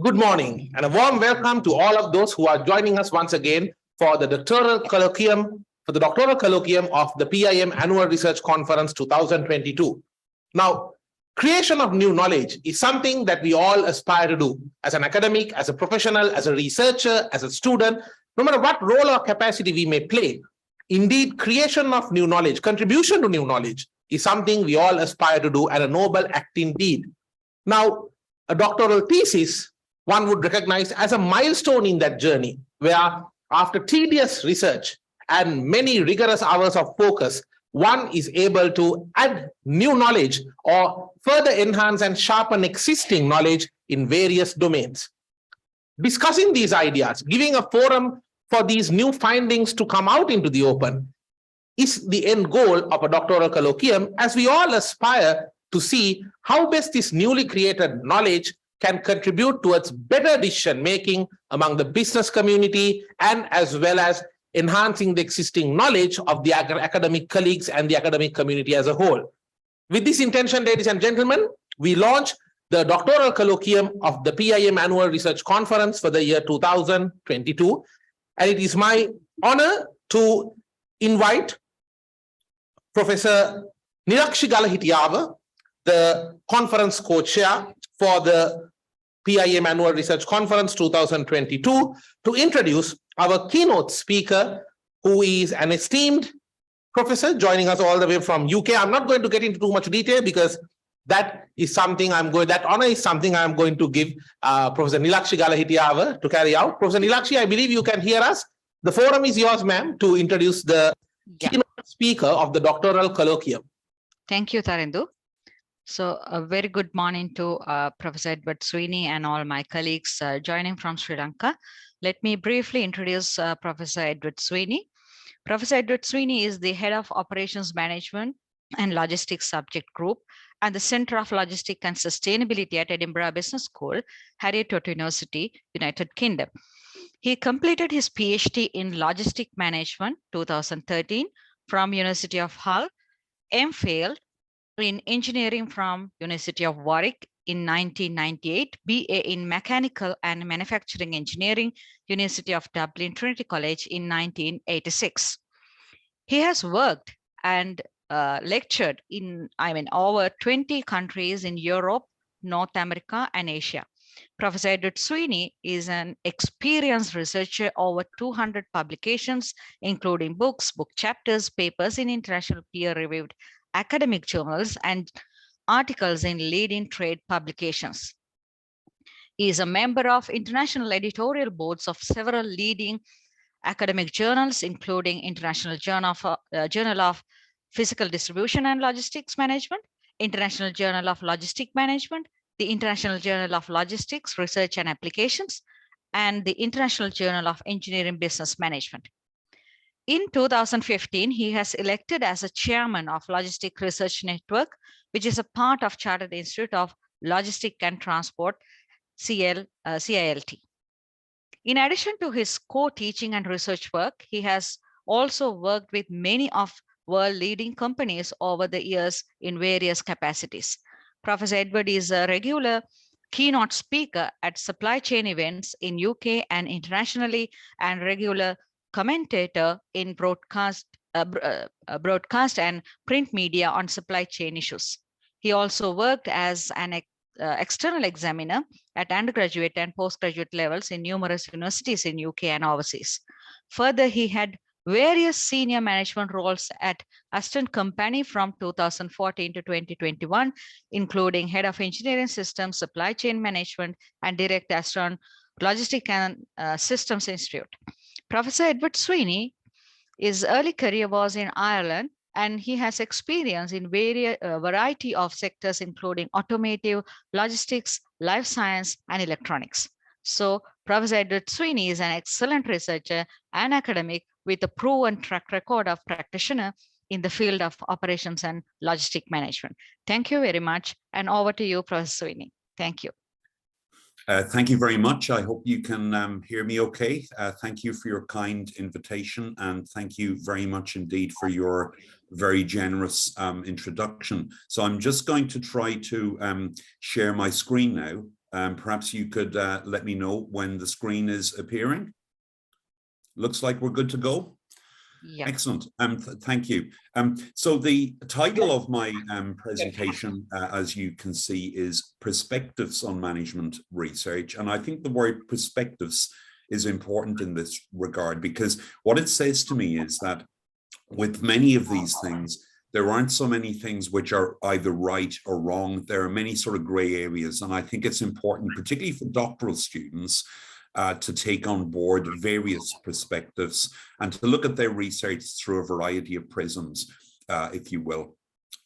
Good morning and a warm welcome to all of those who are joining us once again for the Doctoral Colloquium, of the PIM Annual Research Conference 2022. Now, creation of new knowledge is something that we all aspire to do as an academic, as a professional, as a researcher, as a student, no matter what role or capacity we may play. Indeed, creation of new knowledge, contribution to new knowledge is something we all aspire to do and a noble act indeed. Now, a doctoral thesis one would recognize as a milestone in that journey, where after tedious research and many rigorous hours of focus, one is able to add new knowledge or further enhance and sharpen existing knowledge in various domains. Discussing these ideas, giving a forum for these new findings to come out into the open is the end goal of a doctoral colloquium, as we all aspire to see how best this newly created knowledge can contribute towards better decision making among the business community and as well as enhancing the existing knowledge of the academic colleagues and the academic community as a whole. With this intention, ladies and gentlemen, we launch the Doctoral Colloquium of the PIM Annual Research Conference for the year 2022. And it is my honor to invite Professor Nilakshi Galahitiyava, the conference co-chair for the PIM Annual Research Conference 2022, to introduce our keynote speaker, who is an esteemed professor joining us all the way from UK. I'm not going to get into too much detail because that honor is something I'm going to give Professor Nilakshi Galahitiyava to carry out. Professor Nilakshi, I believe you can hear us. The forum is yours, ma'am, to introduce the keynote speaker of the Doctoral Colloquium. Thank you, Tarindu. So a very good morning to Professor Edward Sweeney and all my colleagues joining from Sri Lanka. Let me briefly introduce Professor Edward Sweeney. Professor Edward Sweeney is the Head of Operations Management and Logistics Subject Group and the Center of Logistics and Sustainability at Edinburgh Business School, Heriot University, United Kingdom. He completed his PhD in Logistic Management 2013 from University of Hull, MPhil in Engineering from University of Warwick in 1998, BA in Mechanical and Manufacturing Engineering, University of Dublin Trinity College in 1986. He has worked and lectured in over 20 countries in Europe, North America, and Asia. Professor Edward Sweeney is an experienced researcher, over 200 publications, including books, book chapters, papers in international peer-reviewed academic journals, and articles in leading trade publications. He is a member of international editorial boards of several leading academic journals, including International Journal of Physical Distribution and Logistics Management, International Journal of Logistic Management, the International Journal of Logistics Research and Applications, and the International Journal of Engineering Business Management. In 2015, he has elected as a chairman of Logistic Research Network, which is a part of Chartered Institute of Logistics and Transport, CILT. In addition to his co-teaching and research work, he has also worked with many of world-leading companies over the years in various capacities. Professor Edward is a regular keynote speaker at supply chain events in UK and internationally, and regular commentator in broadcast and print media on supply chain issues. He also worked as an external examiner at undergraduate and postgraduate levels in numerous universities in UK and overseas. Further, he had various senior management roles at Aston Company from 2014 to 2021, including Head of Engineering Systems, Supply Chain Management, and Director Aston Logistics and Systems Institute. Professor Edward Sweeney, his early career was in Ireland, and he has experience in variety of sectors, including automotive, logistics, life science, and electronics. So Professor Edward Sweeney is an excellent researcher and academic with a proven track record of practitioner in the field of operations and logistic management. Thank you very much. And over to you, Professor Sweeney. Thank you. Thank you very much. I hope you can hear me okay. Thank you for your kind invitation, and thank you very much indeed for your very generous introduction. So I'm just going to try to share my screen now. Perhaps you could let me know when the screen is appearing. Looks like we're good to go. Yeah. Excellent. Thank you. So the title of my presentation, as you can see, is Perspectives on Management Research. And I think the word perspectives is important in this regard, because what it says to me is that with many of these things, there aren't so many things which are either right or wrong. There are many sort of gray areas. And I think it's important, particularly for doctoral students, to take on board various perspectives and to look at their research through a variety of prisms, if you will.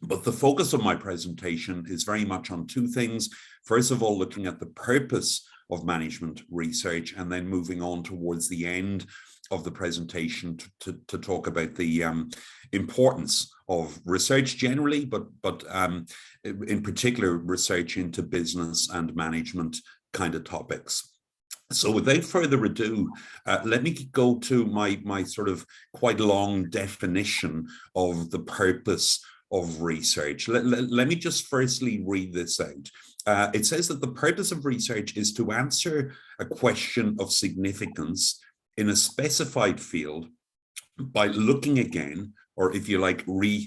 But the focus of my presentation is very much on two things. First of all, looking at the purpose of management research, and then moving on towards the end of the presentation to talk about the importance of research generally, but in particular research into business and management kind of topics. So without further ado, let me go to my sort of quite long definition of the purpose of research. Let me just firstly read this out. It says that the purpose of research is to answer a question of significance in a specified field by looking again, or if you like,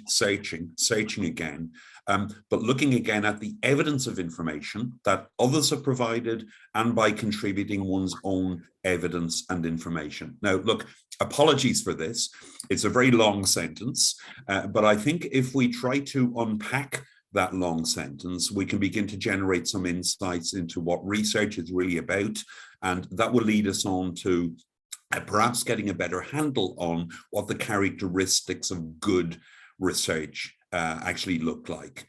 searching again, but looking again at the evidence of information that others have provided, and by contributing one's own evidence and information. Now, look, apologies for this. It's a very long sentence, but I think if we try to unpack that long sentence, we can begin to generate some insights into what research is really about, and that will lead us on to perhaps getting a better handle on what the characteristics of good research actually look like.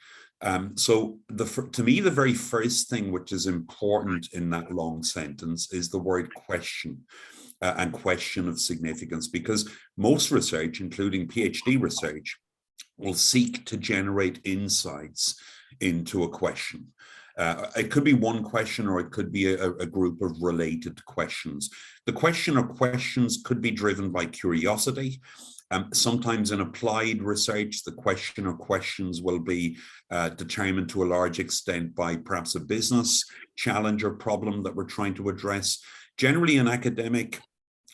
So to me, the very first thing which is important in that long sentence is the word question, and question of significance, because most research, including PhD research, will seek to generate insights into a question. It could be one question, or it could be a group of related questions. The question or questions could be driven by curiosity. Sometimes in applied research, the question or questions will be determined to a large extent by perhaps a business challenge or problem that we're trying to address. Generally in academic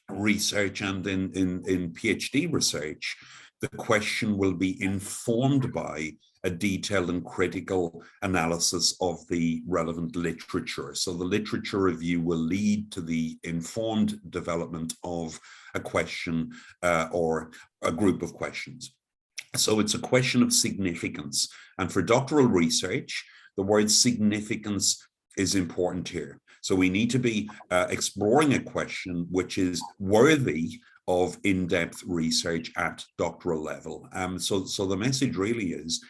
research and in PhD research, the question will be informed by a detailed and critical analysis of the relevant literature. So the literature review will lead to the informed development of a question or a group of questions. So it's a question of significance. And for doctoral research, the word significance is important here. So we need to be exploring a question which is worthy of in-depth research at doctoral level. So the message really is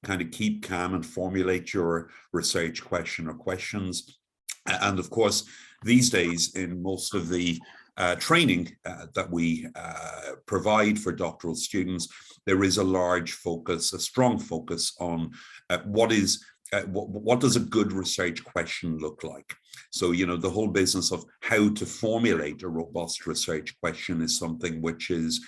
kind of keep calm and formulate your research question or questions. And of course, these days in most of the training that we provide for doctoral students, there is a large focus, a strong focus on what does a good research question look like? So, you know, the whole business of how to formulate a robust research question is something which is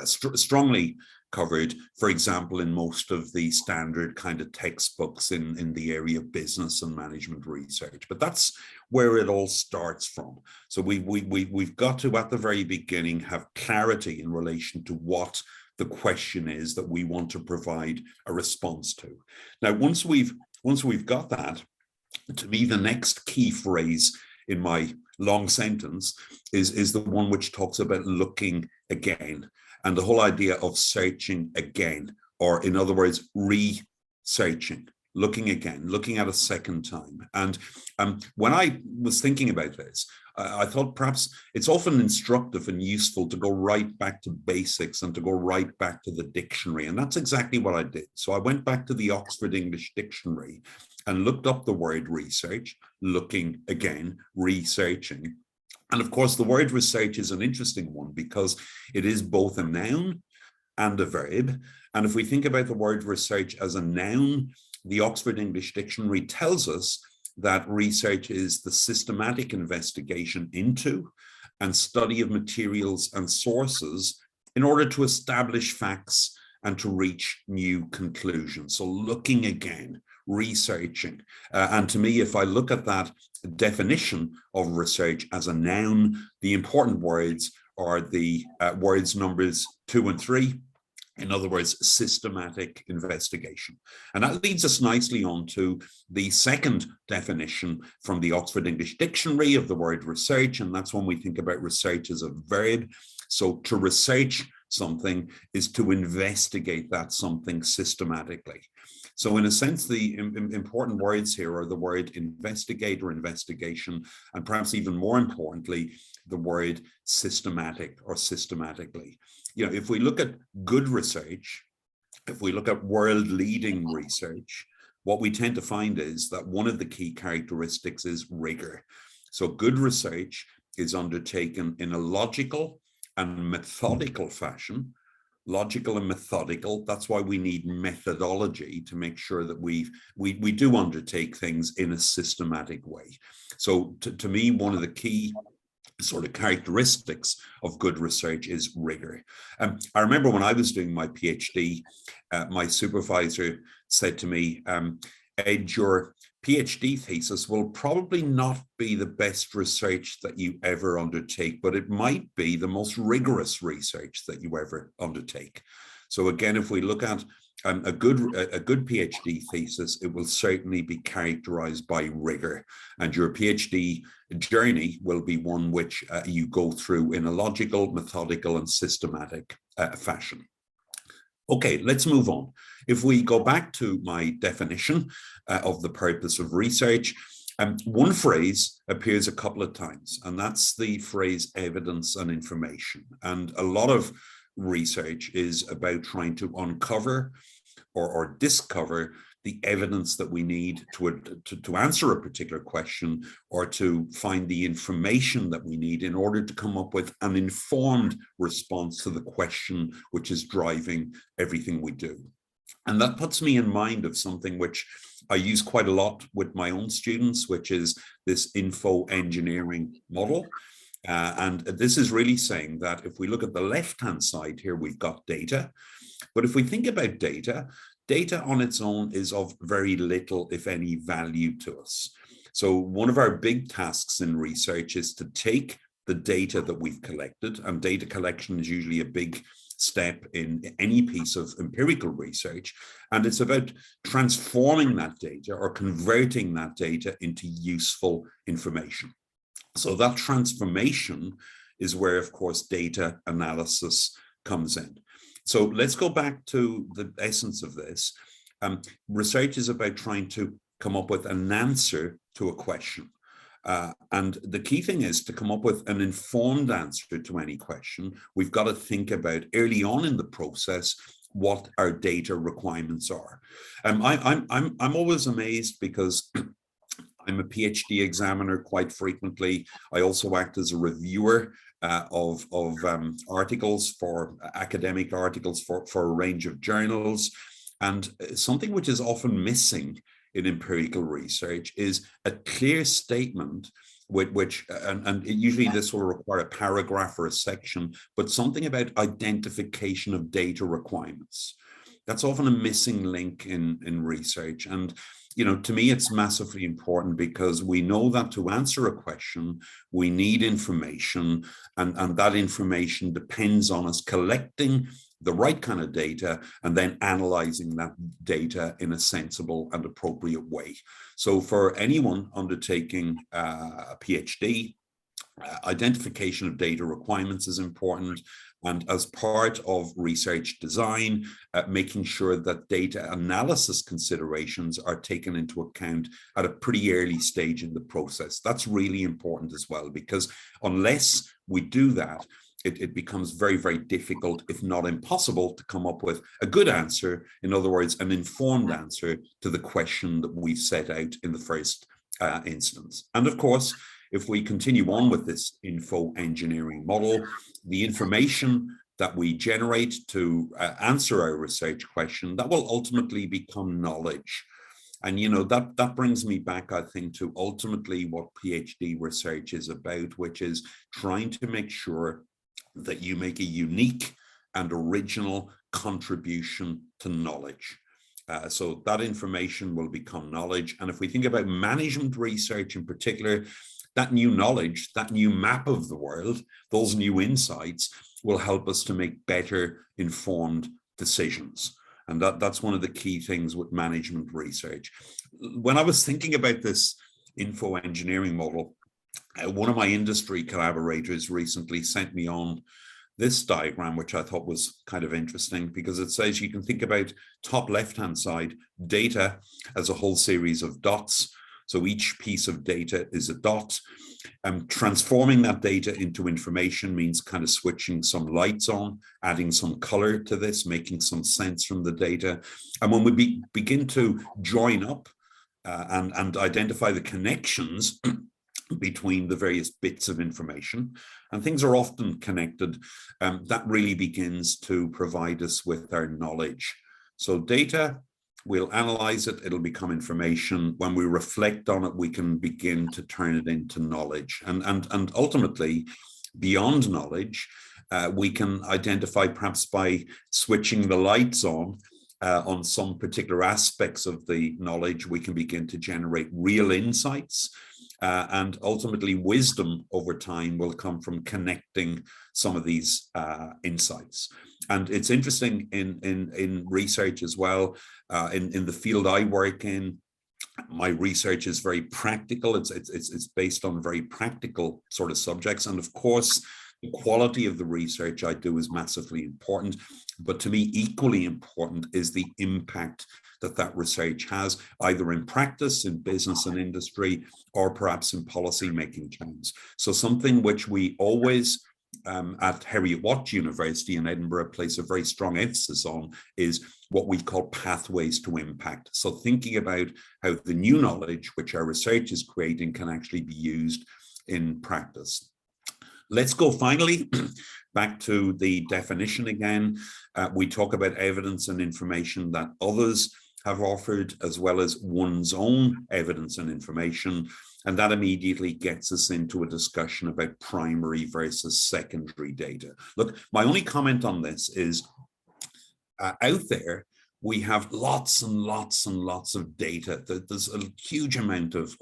strongly covered, for example, in most of the standard kind of textbooks in the area of business and management research. But that's where it all starts from. So we've got to, at the very beginning, have clarity in relation to what the question is that we want to provide a response to. Now, once we've got that, to me, the next key phrase in my long sentence is the one which talks about looking again, and the whole idea of searching again, or in other words, researching, looking again, looking at a second time. And when I was thinking about this, I thought perhaps it's often instructive and useful to go right back to basics and to go right back to the dictionary. And that's exactly what I did. So I went back to the Oxford English Dictionary and looked up the word research, looking again, researching. And of course, the word research is an interesting one because it is both a noun and a verb. And if we think about the word research as a noun, the Oxford English Dictionary tells us that research is the systematic investigation into and study of materials and sources in order to establish facts and to reach new conclusions. So looking again, researching. And to me, if I look at that definition of research as a noun, the important words are the words numbers 2 and 3. In other words, systematic investigation. And that leads us nicely on to the second definition from the Oxford English Dictionary of the word research. And that's when we think about research as a verb. So to research something is to investigate that something systematically. So in a sense, the important words here are the word investigate or investigation, and perhaps even more importantly, the word systematic or systematically. You know, if we look at good research, if we look at world-leading research, what we tend to find is that one of the key characteristics is rigor. So good research is undertaken in a logical and methodical fashion. Logical and methodical. That's why we need methodology to make sure that we do undertake things in a systematic way. So to me, one of the key sort of characteristics of good research is rigor. I remember when I was doing my PhD, my supervisor said to me, Ed, your PhD thesis will probably not be the best research that you ever undertake, but it might be the most rigorous research that you ever undertake. So again, if we look at a good PhD thesis, it will certainly be characterized by rigor, and your PhD journey will be one which you go through in a logical, methodical, and systematic fashion. Okay, let's move on. If we go back to my definition of the purpose of research, one phrase appears a couple of times, and that's the phrase evidence and information. And a lot of research is about trying to uncover or discover the evidence that we need to answer a particular question, or to find the information that we need in order to come up with an informed response to the question which is driving everything we do. And that puts me in mind of something which I use quite a lot with my own students, which is this info engineering model. And this is really saying that if we look at the left-hand side here, we've got data. But if we think about data, data on its own is of very little, if any, value to us. So one of our big tasks in research is to take the data that we've collected, and data collection is usually a big step in any piece of empirical research, and it's about transforming that data or converting that data into useful information. So that transformation is where, of course, data analysis comes in. So let's go back to the essence of this. Research is about trying to come up with an answer to a question. And the key thing is to come up with an informed answer to any question. We've got to think about early on in the process what our data requirements are. I'm always amazed because I'm a PhD examiner quite frequently. I also act as a reviewer of articles, for academic articles for a range of journals. And something which is often missing in empirical research is a clear statement and usually this will require a paragraph or a section, but something about identification of data requirements. That's often a missing link in research. And you know, to me, it's massively important because we know that to answer a question, we need information, and that information depends on us collecting the right kind of data and then analyzing that data in a sensible and appropriate way. So for anyone undertaking a PhD, identification of data requirements is important. And as part of research design, making sure that data analysis considerations are taken into account at a pretty early stage in the process. That's really important as well, because unless we do that, it becomes very, very difficult, if not impossible, to come up with a good answer. In other words, an informed answer to the question that we've set out in the first instance. And of course, if we continue on with this info engineering model, the information that we generate to answer our research question, that will ultimately become knowledge. And, you know, that brings me back, I think, to ultimately what PhD research is about, which is trying to make sure that you make a unique and original contribution to knowledge. So that information will become knowledge. And if we think about management research in particular, that new knowledge, that new map of the world, those new insights will help us to make better informed decisions. And that's one of the key things with management research. When I was thinking about this info engineering model, one of my industry collaborators recently sent me on this diagram, which I thought was kind of interesting, because it says you can think about top left-hand side data as a whole series of dots. So each piece of data is a dot. Transforming that data into information means kind of switching some lights on, adding some color to this, making some sense from the data. And when we begin to join up and identify the connections between the various bits of information, and things are often connected, that really begins to provide us with our knowledge. So data, we'll analyze it, it'll become information. When we reflect on it, we can begin to turn it into knowledge. And ultimately, beyond knowledge, we can identify, perhaps by switching the lights on some particular aspects of the knowledge, we can begin to generate real insights. And ultimately, wisdom over time will come from connecting some of these insights. And it's interesting in research as well. In the field I work in, my research is very practical. It's based on very practical sort of subjects, and of course, the quality of the research I do is massively important. But to me, equally important is the impact that research has, either in practice, in business and industry, or perhaps in policy making terms. So something which we always at Heriot-Watt University in Edinburgh place a very strong emphasis on is what we call pathways to impact. So thinking about how the new knowledge which our research is creating can actually be used in practice. Let's go finally back to the definition again. We talk about evidence and information that others have offered, as well as one's own evidence and information. And that immediately gets us into a discussion about primary versus secondary data. Look, my only comment on this is out there, we have lots and lots and lots of data. There's a huge amount of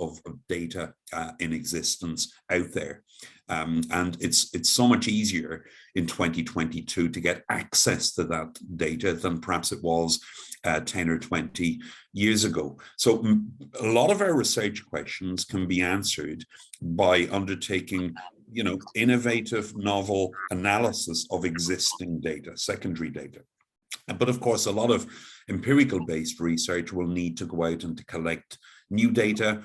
data in existence out there. And it's so much easier in 2022 to get access to that data than perhaps it was 10 or 20 years ago. So a lot of our research questions can be answered by undertaking, innovative, novel analysis of existing data, secondary data. But of course, a lot of empirical-based research will need to go out and to collect new data,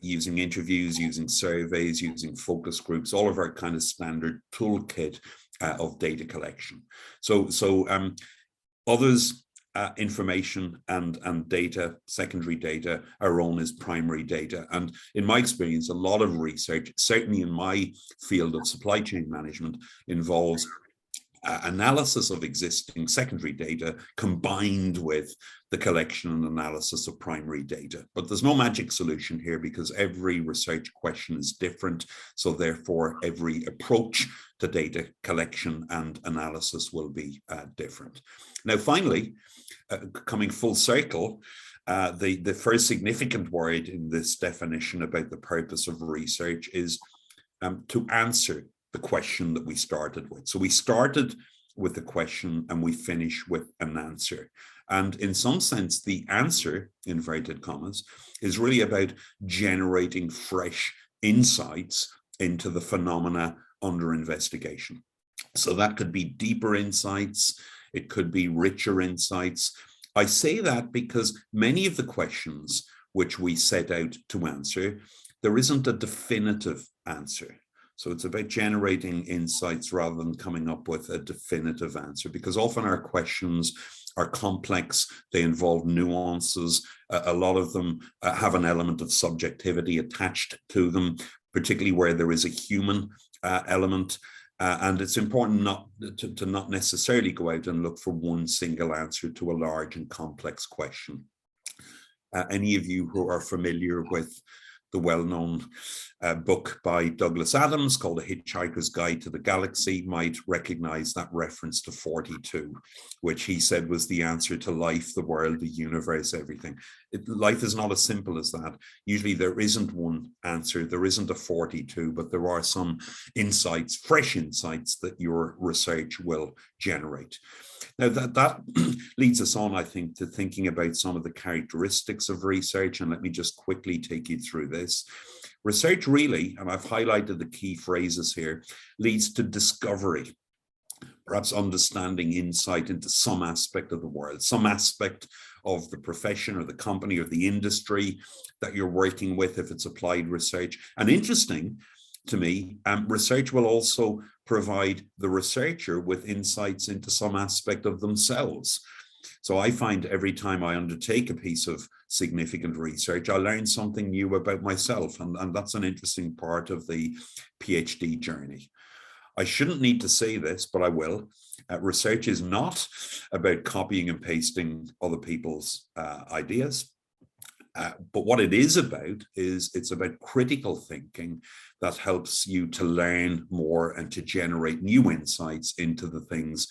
using interviews, using surveys, using focus groups, all of our kind of standard toolkit of data collection. So others' information and data, secondary data, are own as primary data. And in my experience, a lot of research, certainly in my field of supply chain management, involves analysis of existing secondary data combined with the collection and analysis of primary data. But there's no magic solution here, because every research question is different. So therefore, every approach to data collection and analysis will be different. Now, finally, coming full circle, the first significant word in this definition about the purpose of research is to answer the question that we started with. So we started with the question and we finish with an answer. And in some sense, the answer, inverted commas, is really about generating fresh insights into the phenomena under investigation. So that could be deeper insights, it could be richer insights. I say that because many of the questions which we set out to answer, there isn't a definitive answer. So it's about generating insights rather than coming up with a definitive answer, because often our questions are complex, they involve nuances, a lot of them have an element of subjectivity attached to them, particularly where there is a human element. And it's important to not necessarily go out and look for one single answer to a large and complex question. Any of you who are familiar with the well-known book by Douglas Adams called A Hitchhiker's Guide to the Galaxy might recognize that reference to 42, which he said was the answer to life, the world, the universe, everything. Life is not as simple as that. Usually there isn't one answer, there isn't a 42, but there are some insights, fresh insights that your research will generate. Now that leads us on, I think, to thinking about some of the characteristics of research, and let me just quickly take you through this. Research really, and I've highlighted the key phrases here, leads to discovery, perhaps understanding, insight into some aspect of the world, some aspect of the profession or the company or the industry that you're working with if it's applied research. And interesting to me, research will also provide the researcher with insights into some aspect of themselves. So I find every time I undertake a piece of significant research, I learn something new about myself, and that's an interesting part of the PhD journey. I shouldn't need to say this, but I will. Research is not about copying and pasting other people's ideas. But what it is about is it's about critical thinking that helps you to learn more and to generate new insights into the things,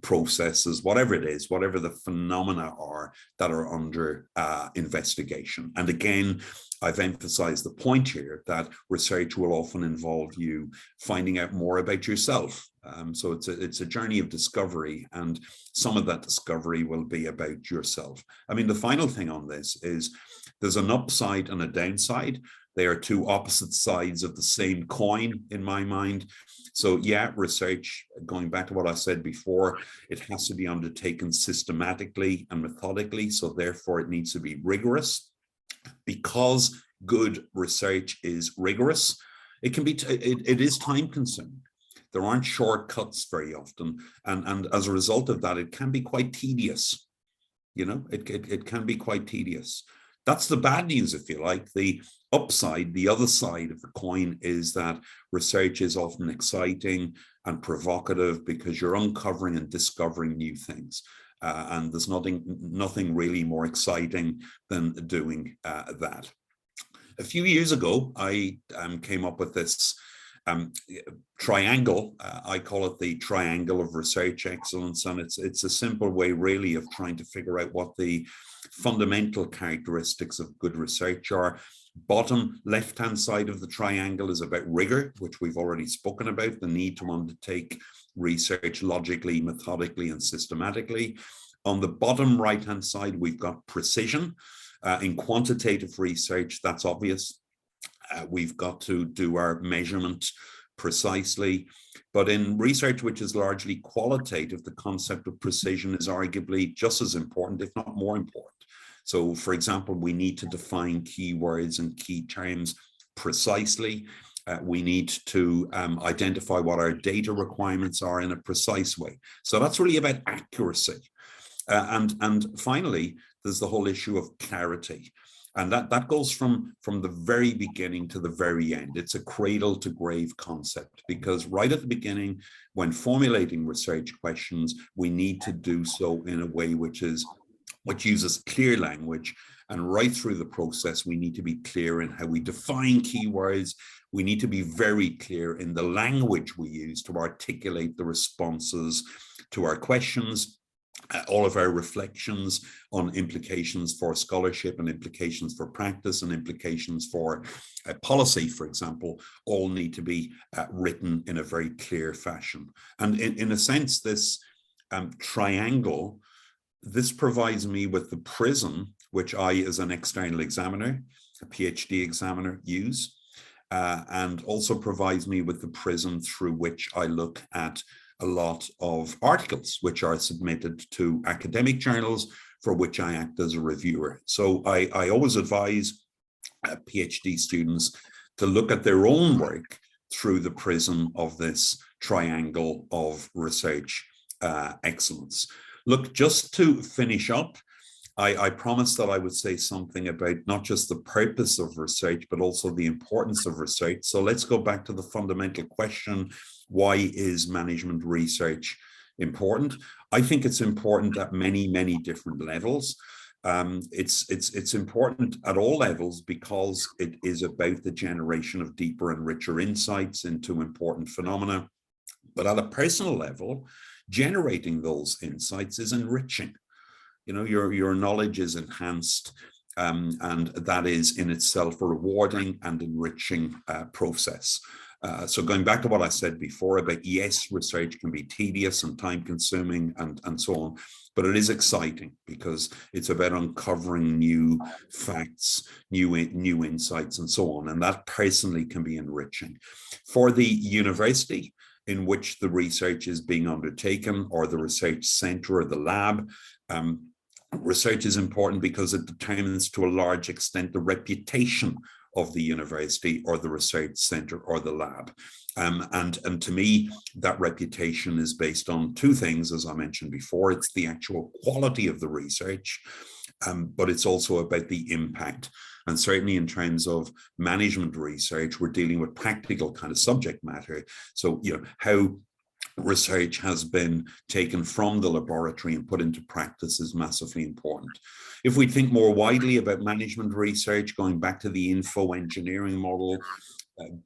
processes, whatever it is, whatever the phenomena are that are under investigation. And again, I've emphasized the point here that research will often involve you finding out more about yourself. So it's a journey of discovery, and some of that discovery will be about yourself. I mean, the final thing on this is there's an upside and a downside. They are two opposite sides of the same coin in my mind. So yeah, research, going back to what I said before, it has to be undertaken systematically and methodically. So therefore it needs to be rigorous. Because good research is rigorous, it can be, it is time consuming. There aren't shortcuts very often. And as a result of that, it can be quite tedious. You know, it can be quite tedious. That's the bad news, if you like. The upside, the other side of the coin, is that research is often exciting and provocative because you're uncovering and discovering new things. And there's nothing really more exciting than doing that. A few years ago, I came up with this triangle. I call it the triangle of research excellence, and it's a simple way really of trying to figure out what the fundamental characteristics of good research are. Bottom left-hand side of the triangle is about rigor, which we've already spoken about, the need to undertake research logically, methodically, and systematically. On the bottom right-hand side, we've got precision. In quantitative research, that's obvious. We've got to do our measurement precisely. But in research, which is largely qualitative, the concept of precision is arguably just as important, if not more important. So, for example, we need to define keywords and key terms precisely. We need to identify what our data requirements are in a precise way. So that's really about accuracy. And finally, there's the whole issue of clarity. And that goes from the very beginning to the very end. It's a cradle to grave concept, because right at the beginning, when formulating research questions, we need to do so in a way which uses clear language. And right through the process, we need to be clear in how we define keywords. We need to be very clear in the language we use to articulate the responses to our questions. All of our reflections on implications for scholarship and implications for practice and implications for policy, for example, all need to be written in a very clear fashion. And in a sense, this triangle, this provides me with the prism which I, as an external examiner, a PhD examiner, use, and also provides me with the prism through which I look at a lot of articles which are submitted to academic journals for which I act as a reviewer. So I always advise PhD students to look at their own work through the prism of this triangle of research excellence. Look, just to finish up, I promised that I would say something about not just the purpose of research, but also the importance of research. So let's go back to the fundamental question: why is management research important? I think it's important at many, many different levels. It's important at all levels because it is about the generation of deeper and richer insights into important phenomena. But at a personal level, generating those insights is enriching. You know, your knowledge is enhanced, and that is in itself a rewarding and enriching process. So going back to what I said before about, yes, research can be tedious and time consuming and so on, but it is exciting because it's about uncovering new facts, new insights and so on. And that personally can be enriching. For the university in which the research is being undertaken, or the research center or the lab, research is important because it determines to a large extent the reputation of the university or the research center or the lab. And to me, that reputation is based on two things, as I mentioned before. It's the actual quality of the research, but it's also about the impact. And certainly in terms of management research, we're dealing with practical kind of subject matter. So, you know, how research has been taken from the laboratory and put into practice is massively important. If we think more widely about management research, going back to the info engineering model,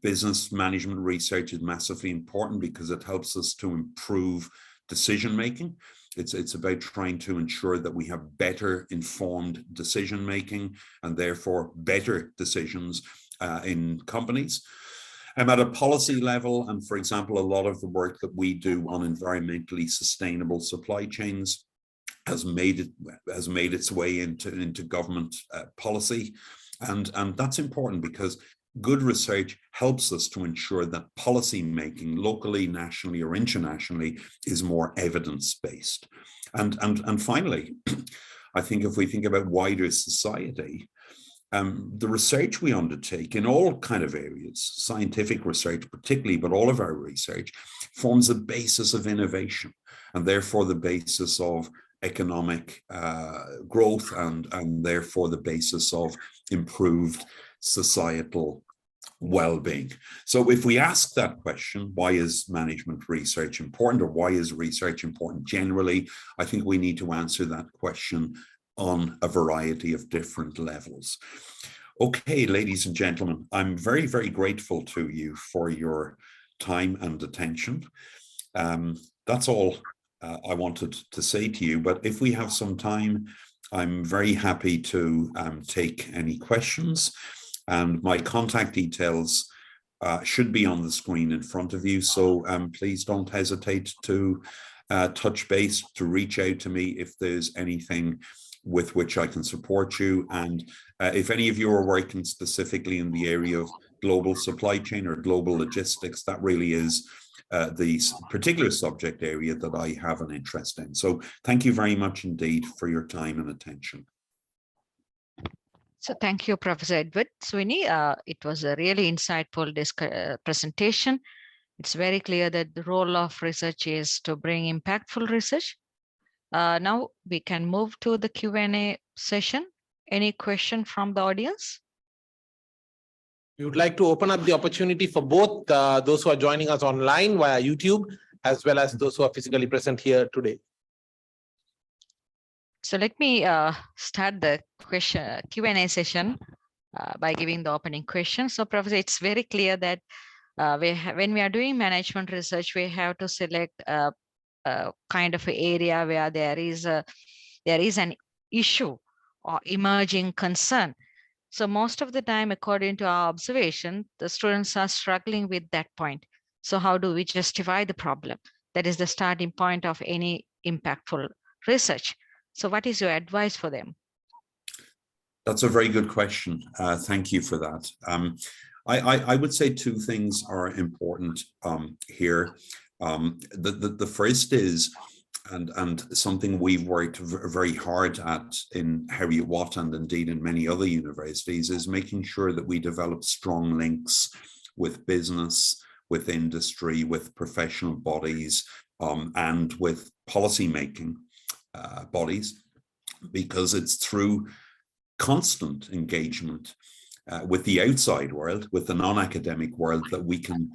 business management research is massively important because it helps us to improve decision making. It's about trying to ensure that we have better informed decision making and therefore better decisions in companies. At a policy level, and for example, a lot of the work that we do on environmentally sustainable supply chains has made its way into government policy, and that's important because good research helps us to ensure that policy making locally, nationally, or internationally is more evidence-based. And finally, I think if we think about wider society, the research we undertake in all kind of areas, scientific research particularly, but all of our research forms the basis of innovation and therefore the basis of economic growth and therefore the basis of improved societal well-being. So if we ask that question, why is management research important, or why is research important generally, I think we need to answer that question on a variety of different levels. Okay, ladies and gentlemen, I'm very, very grateful to you for your time and attention. That's all I wanted to say to you, but if we have some time, I'm very happy to take any questions, and my contact details should be on the screen in front of you. So please don't hesitate to touch base, to reach out to me if there's anything with which I can support you. And if any of you are working specifically in the area of global supply chain or global logistics, that really is the particular subject area that I have an interest in. So thank you very much indeed for your time and attention. So thank you, Professor Edward Sweeney. It was a really insightful presentation. It's very clear that the role of research is to bring impactful research. Now we can move to the Q&A session. Any question from the audience? We would like to open up the opportunity for both those who are joining us online via YouTube, as well as those who are physically present here today. So let me start the Q&A session by giving the opening question. So Professor, it's very clear that when we are doing management research, we have to select a kind of area where there is an issue or emerging concern. So most of the time, according to our observation, the students are struggling with that point. So how do we justify the problem? That is the starting point of any impactful research. So what is your advice for them? That's a very good question. Thank you for that. I would say two things are important here. The first is, and something we've worked very hard at in Heriot-Watt and indeed in many other universities, is making sure that we develop strong links with business, with industry, with professional bodies, and with policy-making bodies, because it's through constant engagement with the outside world, with the non-academic world, that we can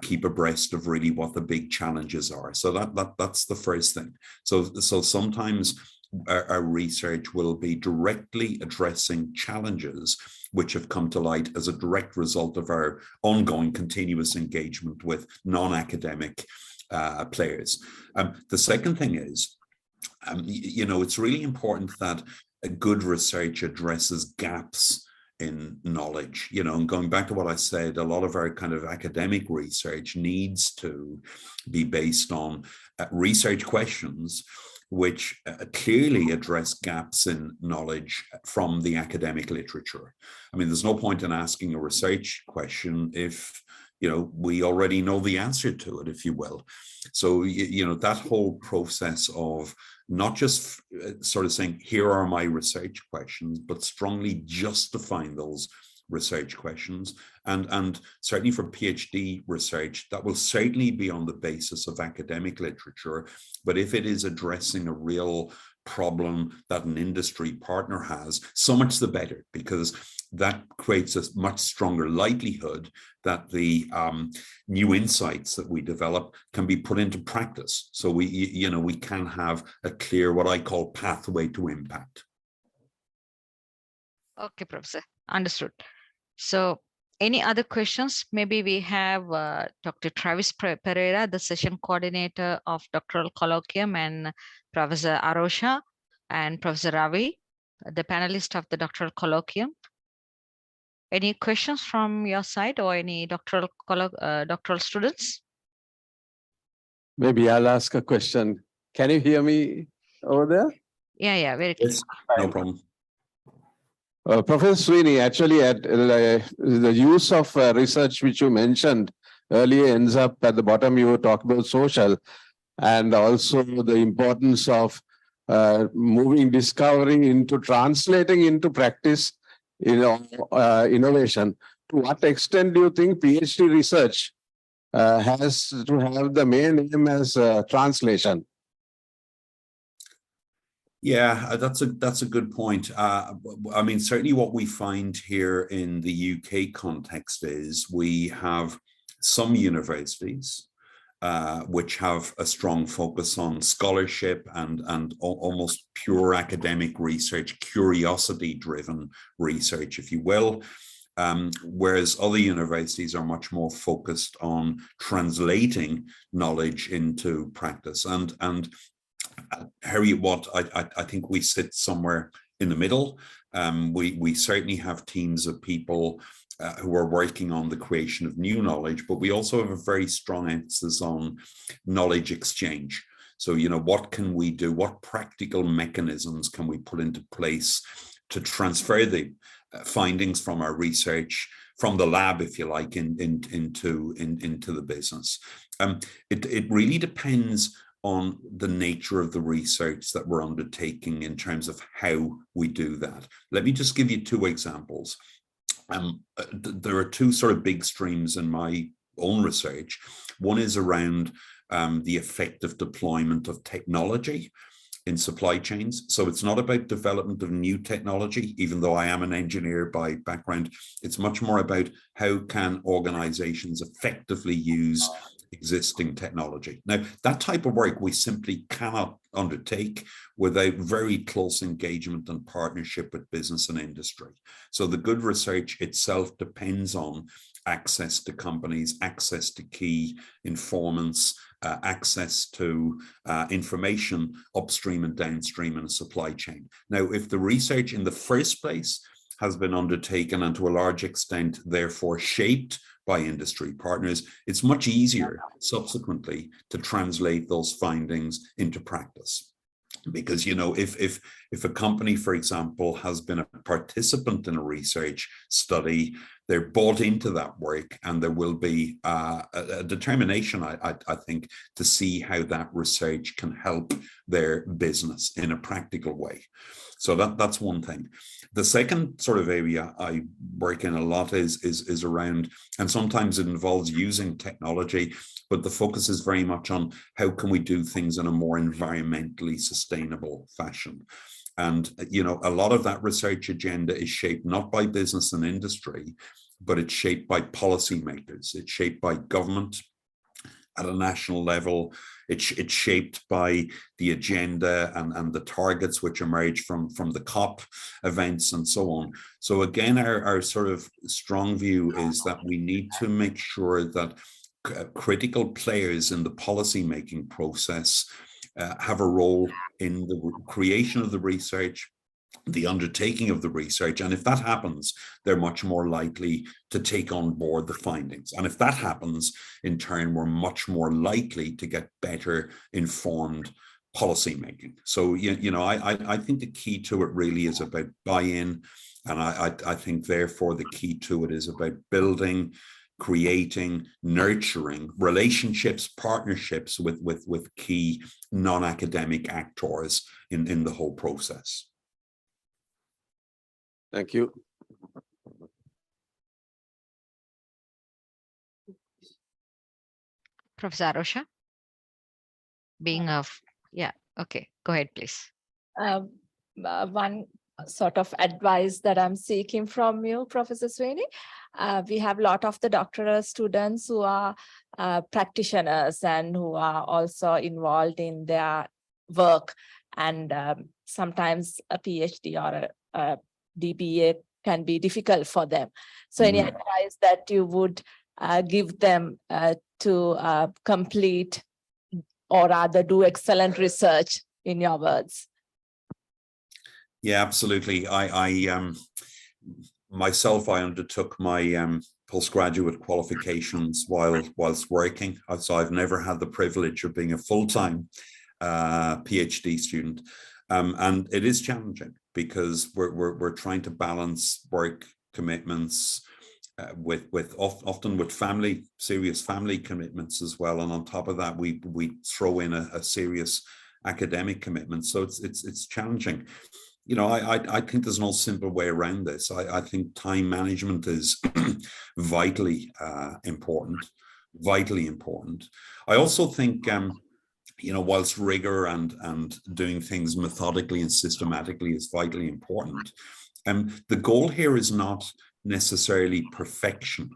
keep abreast of really what the big challenges are. So that's the first thing. So sometimes our research will be directly addressing challenges which have come to light as a direct result of our ongoing continuous engagement with non-academic players. The second thing is, it's really important that a good research addresses gaps in knowledge, and going back to what I said, a lot of our kind of academic research needs to be based on research questions which clearly address gaps in knowledge from the academic literature. I mean, there's no point in asking a research question if we already know the answer to it, if you will. So, that whole process of not just sort of saying, here are my research questions, but strongly justifying those research questions. And certainly for PhD research, that will certainly be on the basis of academic literature. But if it is addressing a real problem that an industry partner has, so much the better, because that creates a much stronger likelihood that the new insights that we develop can be put into practice. So we can have a clear, what I call, pathway to impact. Okay, Professor, understood. So any other questions? Maybe we have Dr. Travis Pereira, the session coordinator of Doctoral Colloquium, and Professor Arosha and Professor Ravi, the panelist of the Doctoral Colloquium. Any questions from your side or any doctoral students? Maybe I'll ask a question. Can you hear me over there? Yeah, very clear. Yes, no problem. Professor Sweeney, actually, the use of research which you mentioned earlier ends up at the bottom. You talk about social and also the importance of moving discovery into translating into practice, innovation. To what extent do you think PhD research has to have the main aim as translation? Yeah, that's a good point. I mean, certainly what we find here in the UK context is we have some universities which have a strong focus on scholarship and almost pure academic research, curiosity-driven research, if you will. Whereas other universities are much more focused on translating knowledge into practice. And Heriot-Watt, I think we sit somewhere in the middle. We certainly have teams of people who are working on the creation of new knowledge, but we also have a very strong emphasis on knowledge exchange. So, what can we do? What practical mechanisms can we put into place to transfer the findings from our research, from the lab, if you like, into the business? It really depends on the nature of the research that we're undertaking in terms of how we do that. Let me just give you two examples. There are two sort of big streams in my own research. One is around the effective deployment of technology in supply chains. So it's not about development of new technology, even though I am an engineer by background. It's much more about how can organizations effectively use existing technology. Now, that type of work we simply cannot undertake without very close engagement and partnership with business and industry. So the good research itself depends on access to companies, access to key informants, access to information upstream and downstream in a supply chain. Now, if the research in the first place has been undertaken and to a large extent, therefore shaped by industry partners, it's much easier subsequently to translate those findings into practice. Because, if a company, for example, has been a participant in a research study, they're bought into that work, and there will be a determination, I think, to see how that research can help their business in a practical way. So that's one thing. The second sort of area I work in a lot is around, and sometimes it involves using technology, but the focus is very much on how can we do things in a more environmentally sustainable fashion. And, a lot of that research agenda is shaped not by business and industry, but it's shaped by policymakers. It's shaped by government at a national level. It's shaped by the agenda and the targets which emerge from the COP events and so on. So again, our sort of strong view is that we need to make sure that critical players in the policy-making process have a role in the creation of the research, the undertaking of the research. And if that happens, they're much more likely to take on board the findings. And if that happens, in turn, we're much more likely to get better informed policy making. So, you know, I think the key to it really is about buy-in. And I think, therefore, the key to it is about building, creating, nurturing relationships, partnerships with key non-academic actors in the whole process. Thank you. Professor Arosha, being of, yeah, okay, go ahead, please. One sort of advice that I'm seeking from you, Professor Sweeney. We have a lot of the doctoral students who are practitioners and who are also involved in their work, and sometimes a PhD or a DBA can be difficult for them. So any advice that you would give them to complete or rather do excellent research, in your words? Yeah, absolutely. I myself, I undertook my postgraduate qualifications whilst working. So I've never had the privilege of being a full-time PhD student. And it is challenging because we're trying to balance work commitments often with serious family commitments as well. And on top of that, we throw in a serious academic commitment. So it's challenging. You know, I think there's no simple way around this. I think time management is vitally important. I also think, you know, whilst rigor and doing things methodically and systematically is vitally important, the goal here is not necessarily perfection.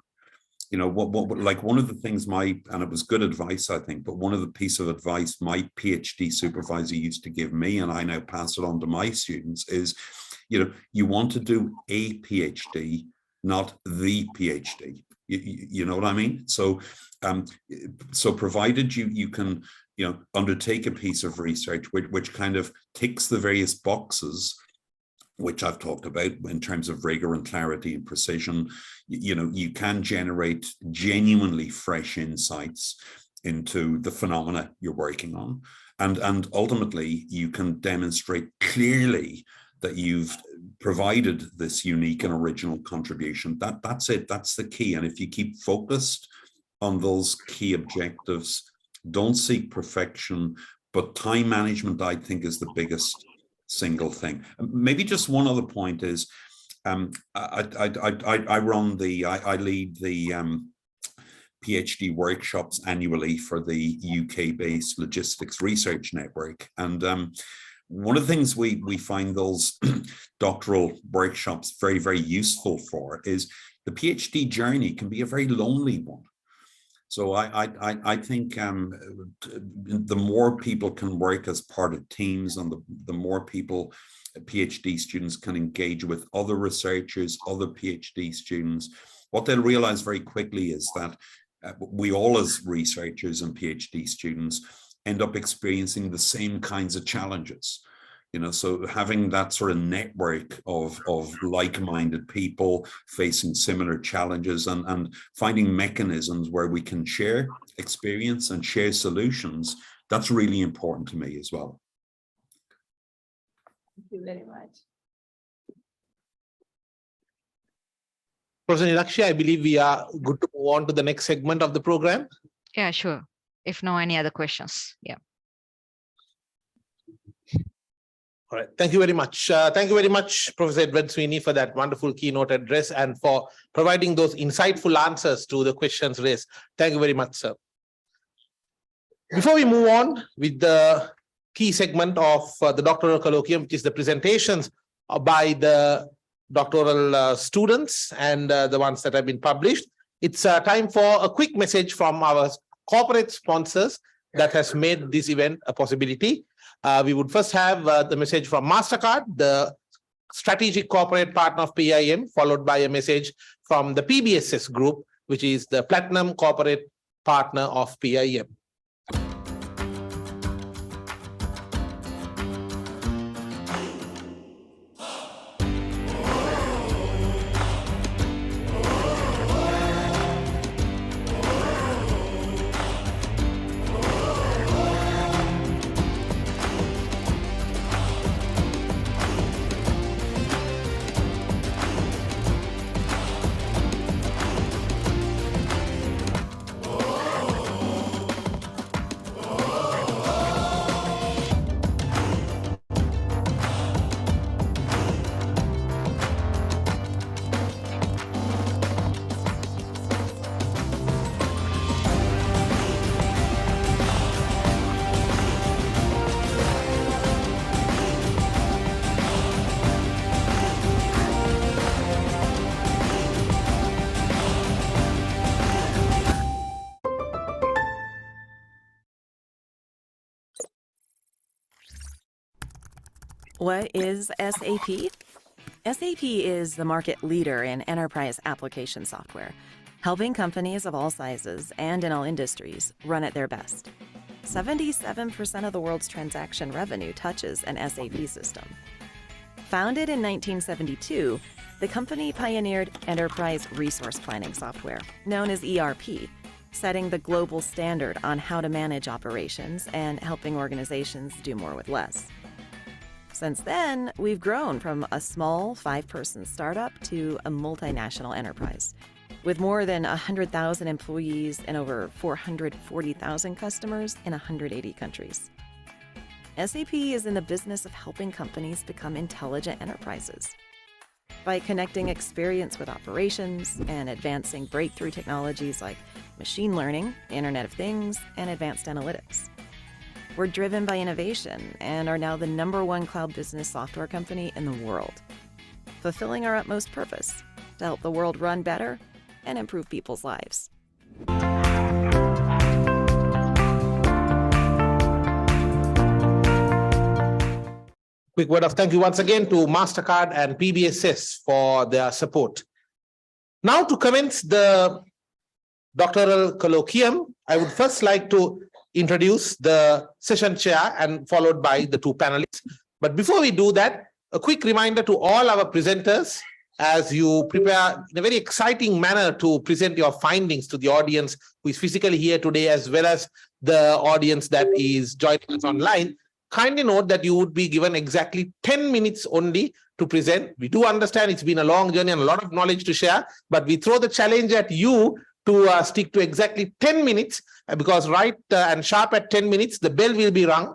You know, like one of the things and it was good advice, I think, but one of the piece of advice my PhD supervisor used to give me, and I now pass it on to my students, is, you know, you want to do a PhD, not the PhD. You know what I mean? So, so provided you can, you know, undertake a piece of research which kind of ticks the various boxes which I've talked about in terms of rigor and clarity and precision, you know, you can generate genuinely fresh insights into the phenomena you're working on. And ultimately, you can demonstrate clearly that you've provided this unique and original contribution. That's it. That's the key. And if you keep focused on those key objectives, don't seek perfection, but time management, I think, is the biggest single thing. Maybe just one other point is, I lead the PhD workshops annually for the UK-based Logistics Research Network. And one of the things we find those doctoral workshops very, very useful for is the PhD journey can be a very lonely one. So I think the more people can work as part of teams, and the more people, PhD students, can engage with other researchers, other PhD students, what they'll realize very quickly is that we all, as researchers and PhD students, end up experiencing the same kinds of challenges. You know, so having that sort of network of like-minded people facing similar challenges and finding mechanisms where we can share experience and share solutions, that's really important to me as well. Thank you very much. Professor Nilakshi, I believe we are good to move on to the next segment of the program. Yeah, sure. If no any other questions, yeah. All right. Thank you very much. Thank you very much, Professor Edward Sweeney, for that wonderful keynote address and for providing those insightful answers to the questions raised. Thank you very much, sir. Before we move on with the key segment of the doctoral colloquium, which is the presentations by the doctoral students and the ones that have been published, it's time for a quick message from our corporate sponsors that has made this event a possibility. We would first have the message from MasterCard, the strategic corporate partner of PIM, followed by a message from the PBSS group, which is the platinum corporate partner of PIM. What is SAP? SAP is the market leader in enterprise application software, helping companies of all sizes and in all industries run at their best. 77% of the world's transaction revenue touches an SAP system. Founded in 1972, the company pioneered enterprise resource planning software, known as ERP, setting the global standard on how to manage operations and helping organizations do more with less. Since then, we've grown from a small 5-person startup to a multinational enterprise, with more than 100,000 employees and over 440,000 customers in 180 countries. SAP is in the business of helping companies become intelligent enterprises. By connecting experience with operations and advancing breakthrough technologies like machine learning, Internet of Things, and advanced analytics. We're driven by innovation and are now the #1 cloud business software company in the world, fulfilling our utmost purpose to help the world run better and improve people's lives. Quick word of thank you once again to MasterCard and PBSS for their support. Now to commence the doctoral colloquium, I would first like to introduce the session chair and followed by the two panelists. But before we do that, a quick reminder to all our presenters as you prepare in a very exciting manner to present your findings to the audience who is physically here today, as well as the audience that is joining us online. Kindly note that you would be given exactly 10 minutes only to present. We do understand it's been a long journey and a lot of knowledge to share, but we throw the challenge at you to stick to exactly 10 minutes because right and sharp at 10 minutes, the bell will be rung.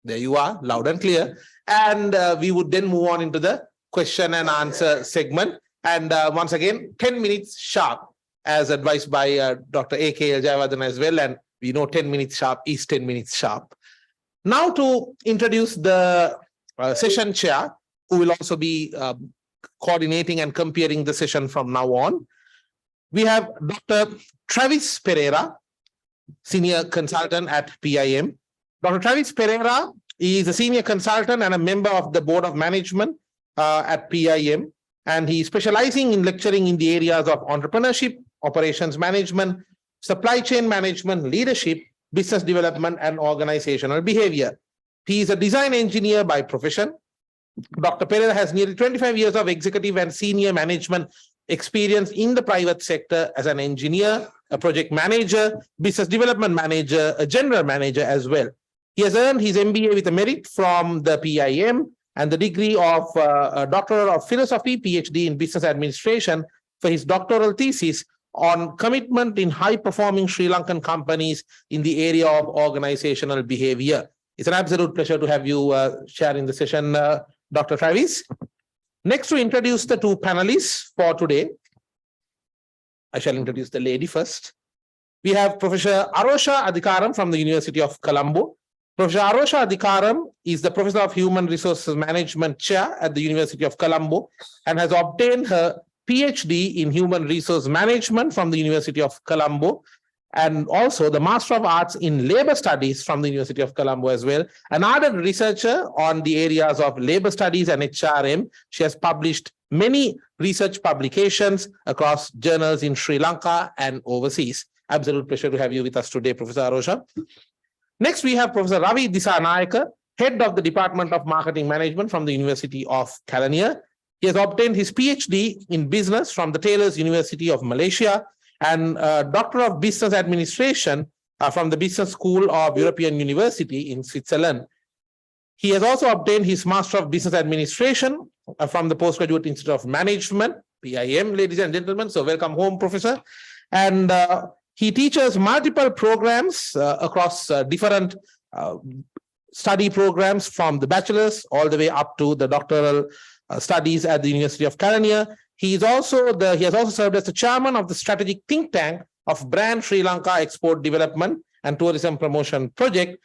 There you are, loud and clear. And we would then move on into the question and answer segment. And once again, 10 minutes sharp as advised by Dr. A.K. Jayawardena as well. And we know 10 minutes sharp is 10 minutes sharp. Now to introduce the session chair, who will also be coordinating and comparing the session from now on. We have Dr. Travis Pereira, Senior Consultant at PIM. Dr. Travis Pereira is a Senior Consultant and a member of the Board of Management at PIM. And he is specializing in lecturing in the areas of entrepreneurship, operations management, supply chain management, leadership, business development, and organizational behavior. He is a design engineer by profession. Dr. Pereira has nearly 25 years of executive and senior management experience in the private sector as an engineer, a project manager, business development manager, a general manager as well. He has earned his MBA with a merit from the PIM and the degree of a Doctoral of Philosophy, PhD in Business Administration for his doctoral thesis on commitment in high-performing Sri Lankan companies in the area of organizational behavior. It's an absolute pleasure to have you share in the session, Dr. Travis. Next, to introduce the two panelists for today, I shall introduce the lady first. We have Professor Arosha Adhikaram from the University of Colombo. Professor Arosha Adhikaram is the Professor of Human Resources Management Chair at the University of Colombo and has obtained her PhD in Human Resource Management from the University of Colombo and also the Master of Arts in Labor Studies from the University of Colombo as well. An ardent researcher on the areas of labor studies and HRM. She has published many research publications across journals in Sri Lanka and overseas. Absolute pleasure to have you with us today, Professor Arosha. Next, we have Professor Ravi Disanayake, Head of the Department of Marketing Management from the University of Kelaniya. He has obtained his PhD in business from the Taylor's University of Malaysia and Doctor of Business Administration from the Business School of European University in Switzerland. He has also obtained his Master of Business Administration from the Postgraduate Institute of Management, PIM, ladies and gentlemen. So welcome home, Professor. And he teaches multiple programs across different study programs from the bachelor's all the way up to the doctoral studies at the University of Kelaniya. He has also served as the chairman of the strategic think tank of Brand Sri Lanka Export Development and Tourism Promotion Project,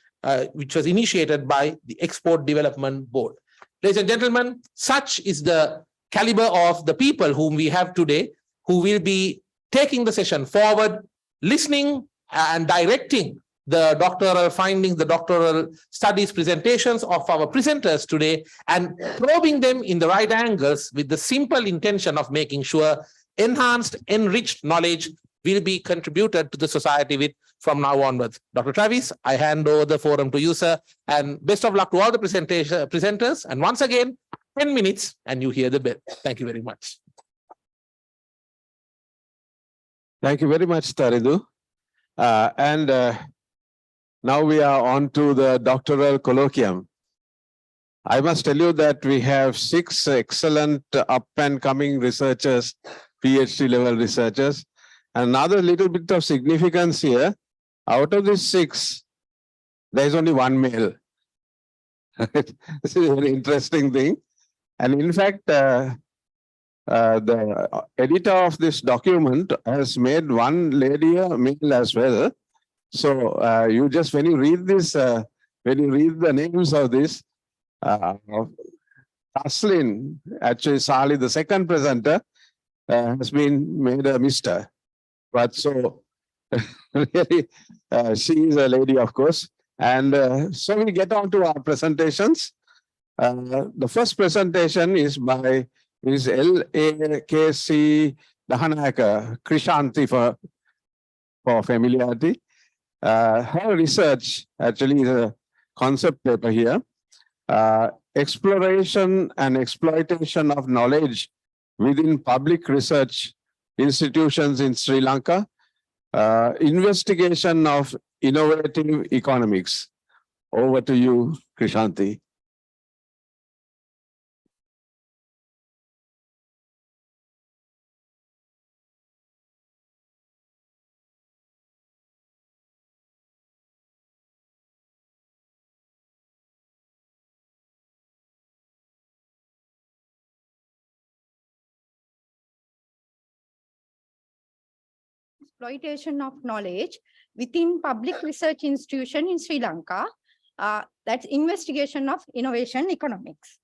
which was initiated by the Export Development Board. Ladies and gentlemen, such is the caliber of the people whom we have today, who will be taking the session forward, listening and directing the doctoral findings, the doctoral studies presentations of our presenters today, and probing them in the right angles with the simple intention of making sure enhanced, enriched knowledge will be contributed to the society with from now onwards. Dr. Travis, I hand over the forum to you, sir, and best of luck to all the presenters. And once again, 10 minutes and you hear the bell. Thank you very much. Thank you very much, Taridu. Now we are on to the doctoral colloquium. I must tell you that we have 6 excellent up and coming researchers, PhD level researchers. Another little bit of significance here, out of these 6, there is only 1 male. This is a very interesting thing. And in fact, the editor of this document has made 1 lady a male as well. So you just, when you read this, when you read the names of this, Aslin, actually Sali, the second presenter, has been made a Mr. But so really, she is a lady, of course. And so we get on to our presentations. The first presentation is by Ms. L.A.K.C. Dahanayake, Krishanti for familiarity. Her research actually is a concept paper here. Exploration and exploitation of knowledge within public research institutions in Sri Lanka. Investigation of innovative economics. Over to you, Krishanti. Exploitation of knowledge within public research institution in Sri Lanka. That's investigation of innovation economics.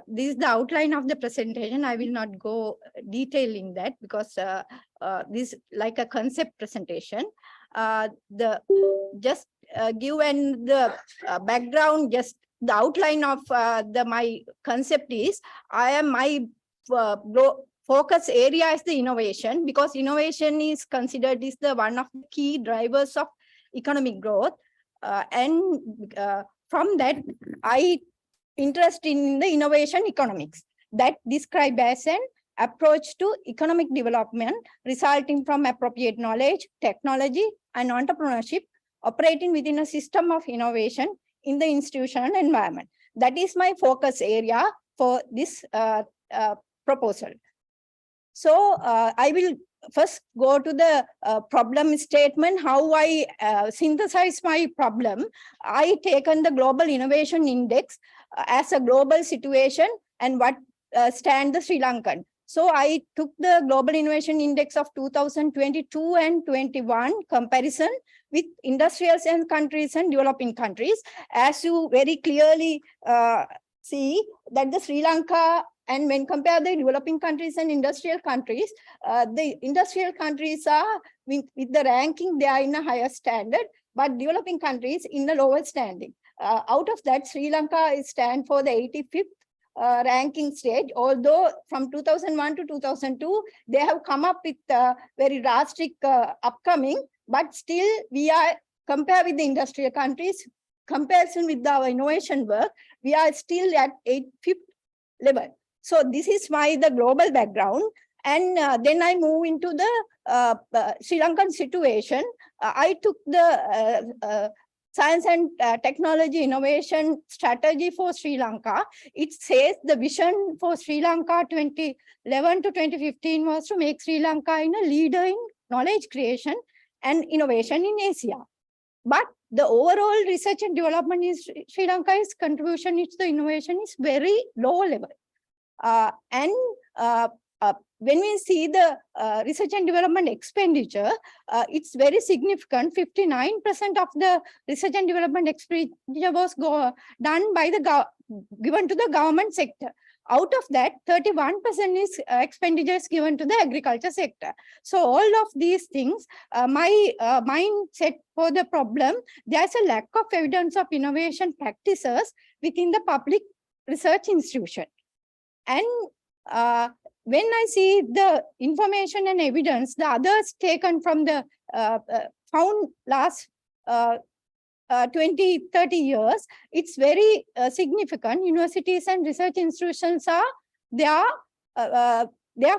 This is the outline of the presentation. I will not go detailing that because this is like a concept presentation. Just given the background, just the outline of my concept is, my focus area is the innovation, because innovation is considered is the one of the key drivers of economic growth. From that, I interest in the innovation economics that describe as an approach to economic development resulting from appropriate knowledge, technology, and entrepreneurship operating within a system of innovation in the institutional environment. That is my focus area for this proposal. So I will first go to the problem statement, how I synthesize my problem. I taken the Global Innovation Index as a global situation and what stand the Sri Lankan. So I took the Global Innovation Index of 2022 and 21 comparison with industrial countries and developing countries. As you very clearly see that the Sri Lanka And when compare the developing countries and industrial countries, the industrial countries are with the ranking, they are in a higher standard, but developing countries in the lower standing. Out of that, Sri Lanka is stand for the 85th ranking stage, although from 2001 to 2002, they have come up with very drastic upcoming, but still we are, compared with the industrial countries, comparison with our innovation work, we are still at 85th level. So this is why the global background. And then I move into the Sri Lankan situation. I took the Science and Technology Innovation Strategy for Sri Lanka. It says the vision for Sri Lanka 2011 to 2015 was to make Sri Lanka in a leader in knowledge creation and innovation in Asia. But the overall research and development in Sri Lanka's contribution to the innovation is very low level. When we see the research and development expenditure, it's very significant. 59% of the research and development expenditure was done by the given to the government sector. Out of that, 31% is expenditures given to the agriculture sector. So all of these things, my mindset for the problem, there's a lack of evidence of innovation practices within the public research institution. And when I see the information and evidence, the others taken from the found last 20, 30 years, it's very significant. Universities and research institutions are, they are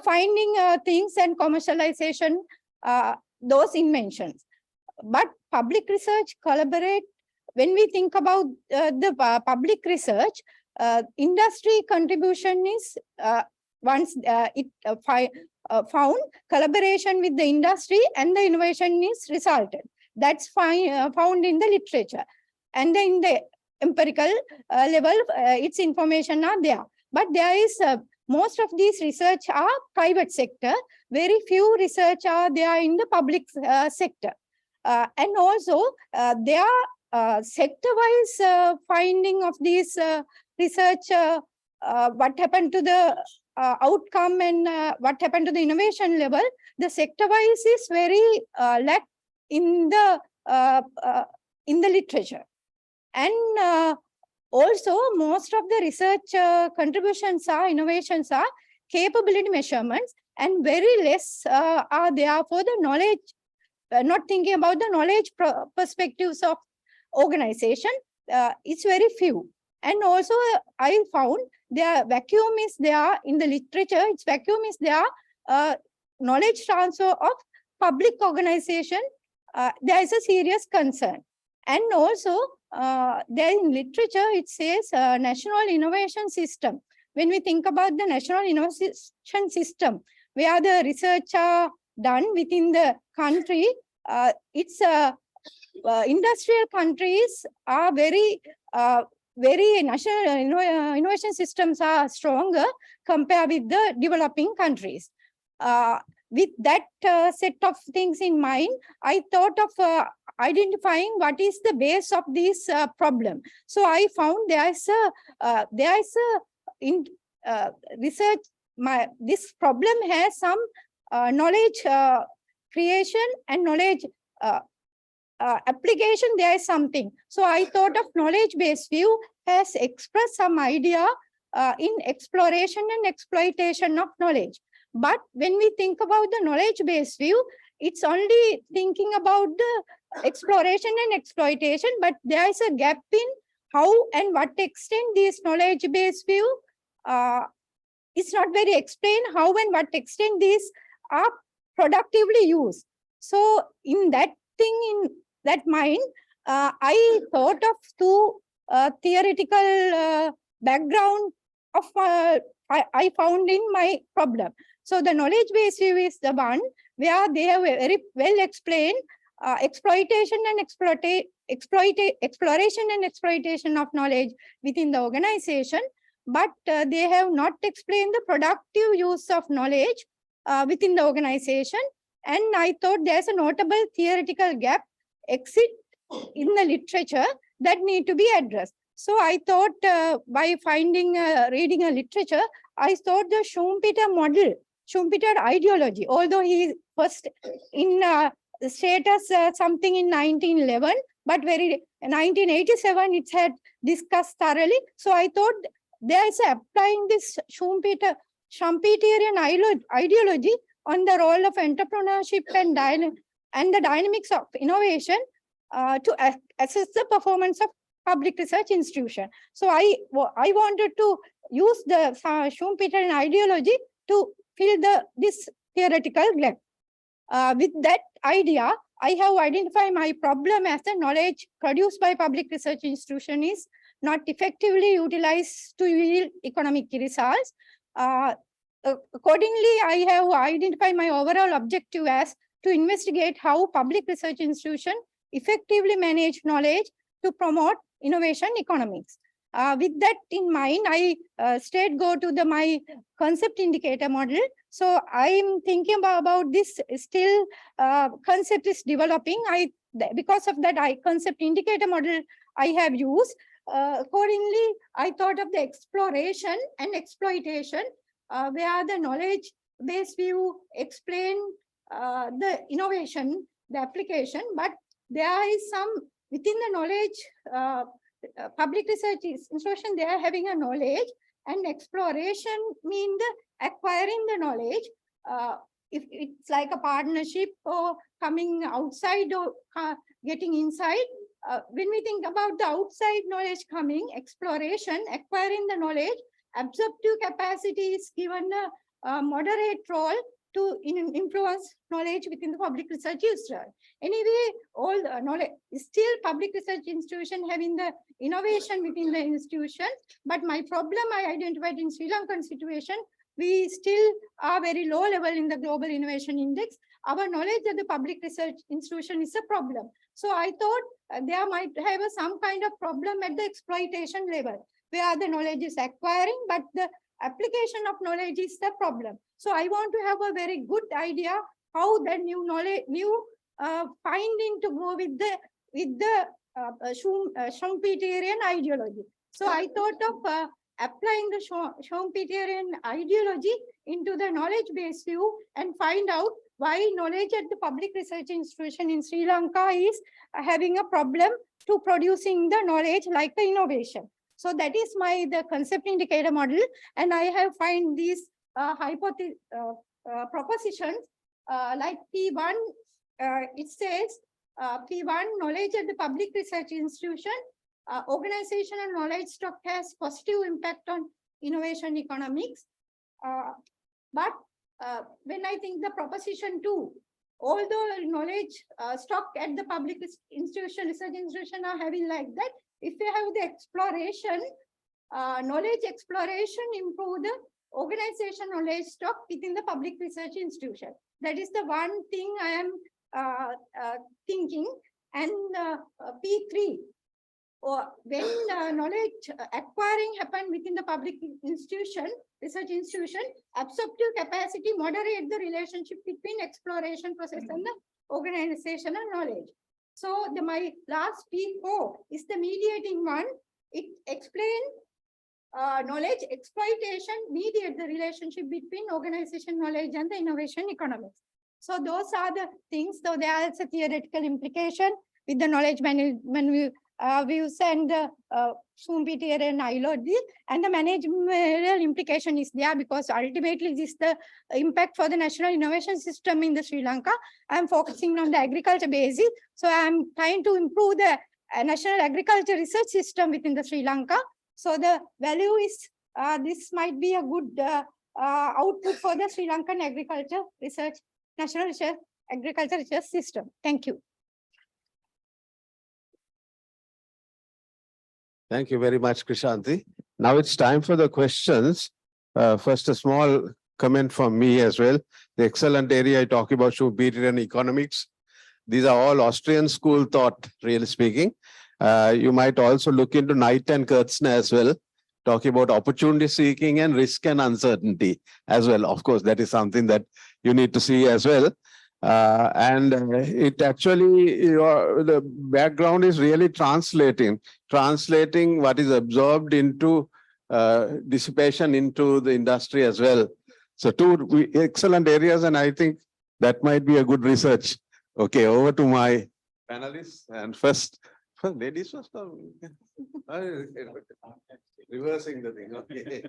finding things and commercialization, those inventions. But public research collaborate, when we think about the public research, industry contribution is, once it found collaboration with the industry and the innovation is resulted. That's found in the literature. And then in the empirical level, its information are there. But there is, most of these research are private sector. Very few research are there in the public sector. And also, there are sector-wise finding of these research, what happened to the outcome and what happened to the innovation level, the sector-wise is very lack in the literature. And also, most of the research contributions are, innovations are capability measurements, and very less are there for the knowledge, not thinking about the knowledge perspectives of organization. It's very few. And also, I found their vacuum is there in the literature, its vacuum is there, knowledge transfer of public organization, there is a serious concern. And also, there in literature, it says national innovation system. When we think about the national innovation system, where the research are done within the country, it's industrial countries are very national innovation systems are stronger compared with the developing countries. With that set of things in mind, I thought of identifying what is the base of this problem. So I found there is a research. This problem has some knowledge creation and knowledge application. There is something. So I thought of knowledge-based view has expressed some idea in exploration and exploitation of knowledge. But when we think about the knowledge-based view, it's only thinking about the exploration and exploitation, but there is a gap in how and what extent this knowledge-based view is not very explained, how and what extent these are productively used. So in that thing, in that mind, I thought of two theoretical background of I found in my problem. So the knowledge-based view is the one where they have very well explained exploitation and exploration and exploitation of knowledge within the organization, but they have not explained the productive use of knowledge within the organization. And I thought there's a notable theoretical gap exist in the literature that need to be addressed. So I thought by reading a literature, I thought the Schumpeter model, Schumpeter ideology, although he first in status something in 1911, but 1987 it had discussed thoroughly. So I thought there is applying this Schumpeterian ideology on the role of entrepreneurship and the dynamics of innovation to assess the performance of public research institution. So I wanted to use the Schumpeterian ideology to fill this theoretical gap. With that idea, I have identified my problem as the knowledge produced by public research institution is not effectively utilized to yield economic results. Accordingly, I have identified my overall objective as to investigate how public research institutions effectively manage knowledge to promote innovation economics. With that in mind, I go to my concept indicator model. So I'm thinking about this still concept is developing. Because of that, concept indicator model I have used. Accordingly, I thought of the exploration and exploitation, where the knowledge-based view explain the innovation, the application, but there is some within the knowledge public research institution, they are having a knowledge, and exploration means the acquiring the knowledge. If it's like a partnership or coming outside or getting inside, when we think about the outside knowledge coming, exploration, acquiring the knowledge, absorptive capacity is given a moderate role to influence knowledge within the public research institution. Anyway, all the knowledge still public research institution having the innovation within the institution, but my problem I identified in Sri Lankan situation, we still are very low level in the global innovation index. Our knowledge of the public research institution is a problem. So I thought there might have some kind of problem at the exploitation level, where the knowledge is acquiring, but the application of knowledge is the problem. So I want to have a very good idea how the new knowledge, finding to go with the Schumpeterian ideology. So I thought of applying the Schumpeterian ideology into the knowledge-based view and find out why knowledge at the public research institution in Sri Lanka is having a problem to producing the knowledge like the innovation. So that is the concept indicator model, and I have find these propositions like P1. It says P1 knowledge at the public research institution, organizational knowledge stock has positive impact on innovation economics. But when I think the proposition 2, although knowledge stock at the public institution, research institution are having like that, if you have the exploration, knowledge exploration improve the organization knowledge stock within the public research institution. That is the one thing I am thinking. And P3, or when knowledge acquiring happen within the public institution, research institution, absorptive capacity moderate the relationship between exploration process and the organizational knowledge. So my last P4 is the mediating one. It explains knowledge exploitation mediate the relationship between organization knowledge and the innovation economics. So those are the things. So there is a theoretical implication with the knowledge management views and the Schumpeterian ideology, and the managerial implication is there because ultimately this is the impact for the national innovation system in the Sri Lanka. I'm focusing on the agriculture basis. So I'm trying to improve the national agriculture research system within the Sri Lanka. So the value is this might be a good output for the Sri Lankan agriculture research, national research, agriculture research system. Thank you. Thank you very much, Krishanti. Now it's time for the questions. First, a small comment from me as well. The excellent area I talk about Schumpeterian economics. These are all Austrian school thought, really speaking. You might also look into Knight and Kurtzner as well, talking about opportunity seeking and risk and uncertainty as well. Of course, that is something that you need to see as well. And it actually, the background is really translating what is absorbed into dissipation into the industry as well. So two excellent areas, and I think that might be a good research. Okay, over to my panelists, and first ladies first. Reversing the thing. Okay.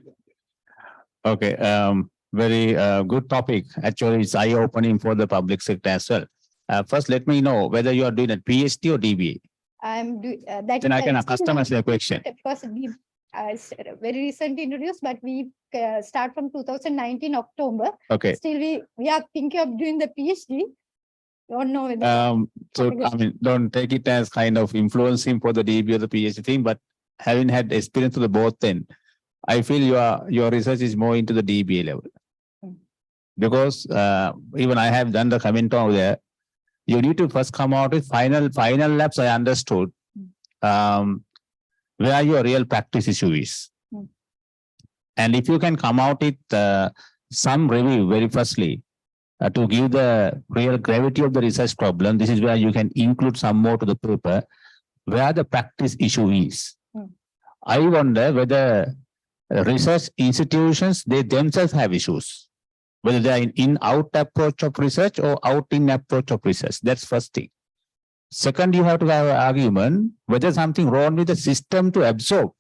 Okay, very good topic. Actually, it's eye-opening for the public sector as well. First, let me know whether you are doing a PhD or DBA. I'm doing that. Then I can customize the question. Because we very recently introduced, but we start from 2019 October. Okay. Still, we are thinking of doing the PhD. Don't know whether. So I mean, don't take it as kind of influencing for the DBA or the PhD thing, but having had experience to the both, then I feel your research is more into the DBA level. Because even I have done the comment over there, you need to first come out with final labs. I understood where your real practice issue is. And if you can come out with some review very firstly to give the real gravity of the research problem, this is where you can include some more to the paper where the practice issue is. I wonder whether research institutions, they themselves have issues, whether they are in-out approach of research or out-in approach of research. That's first thing. Second, you have to have an argument whether something wrong with the system to absorb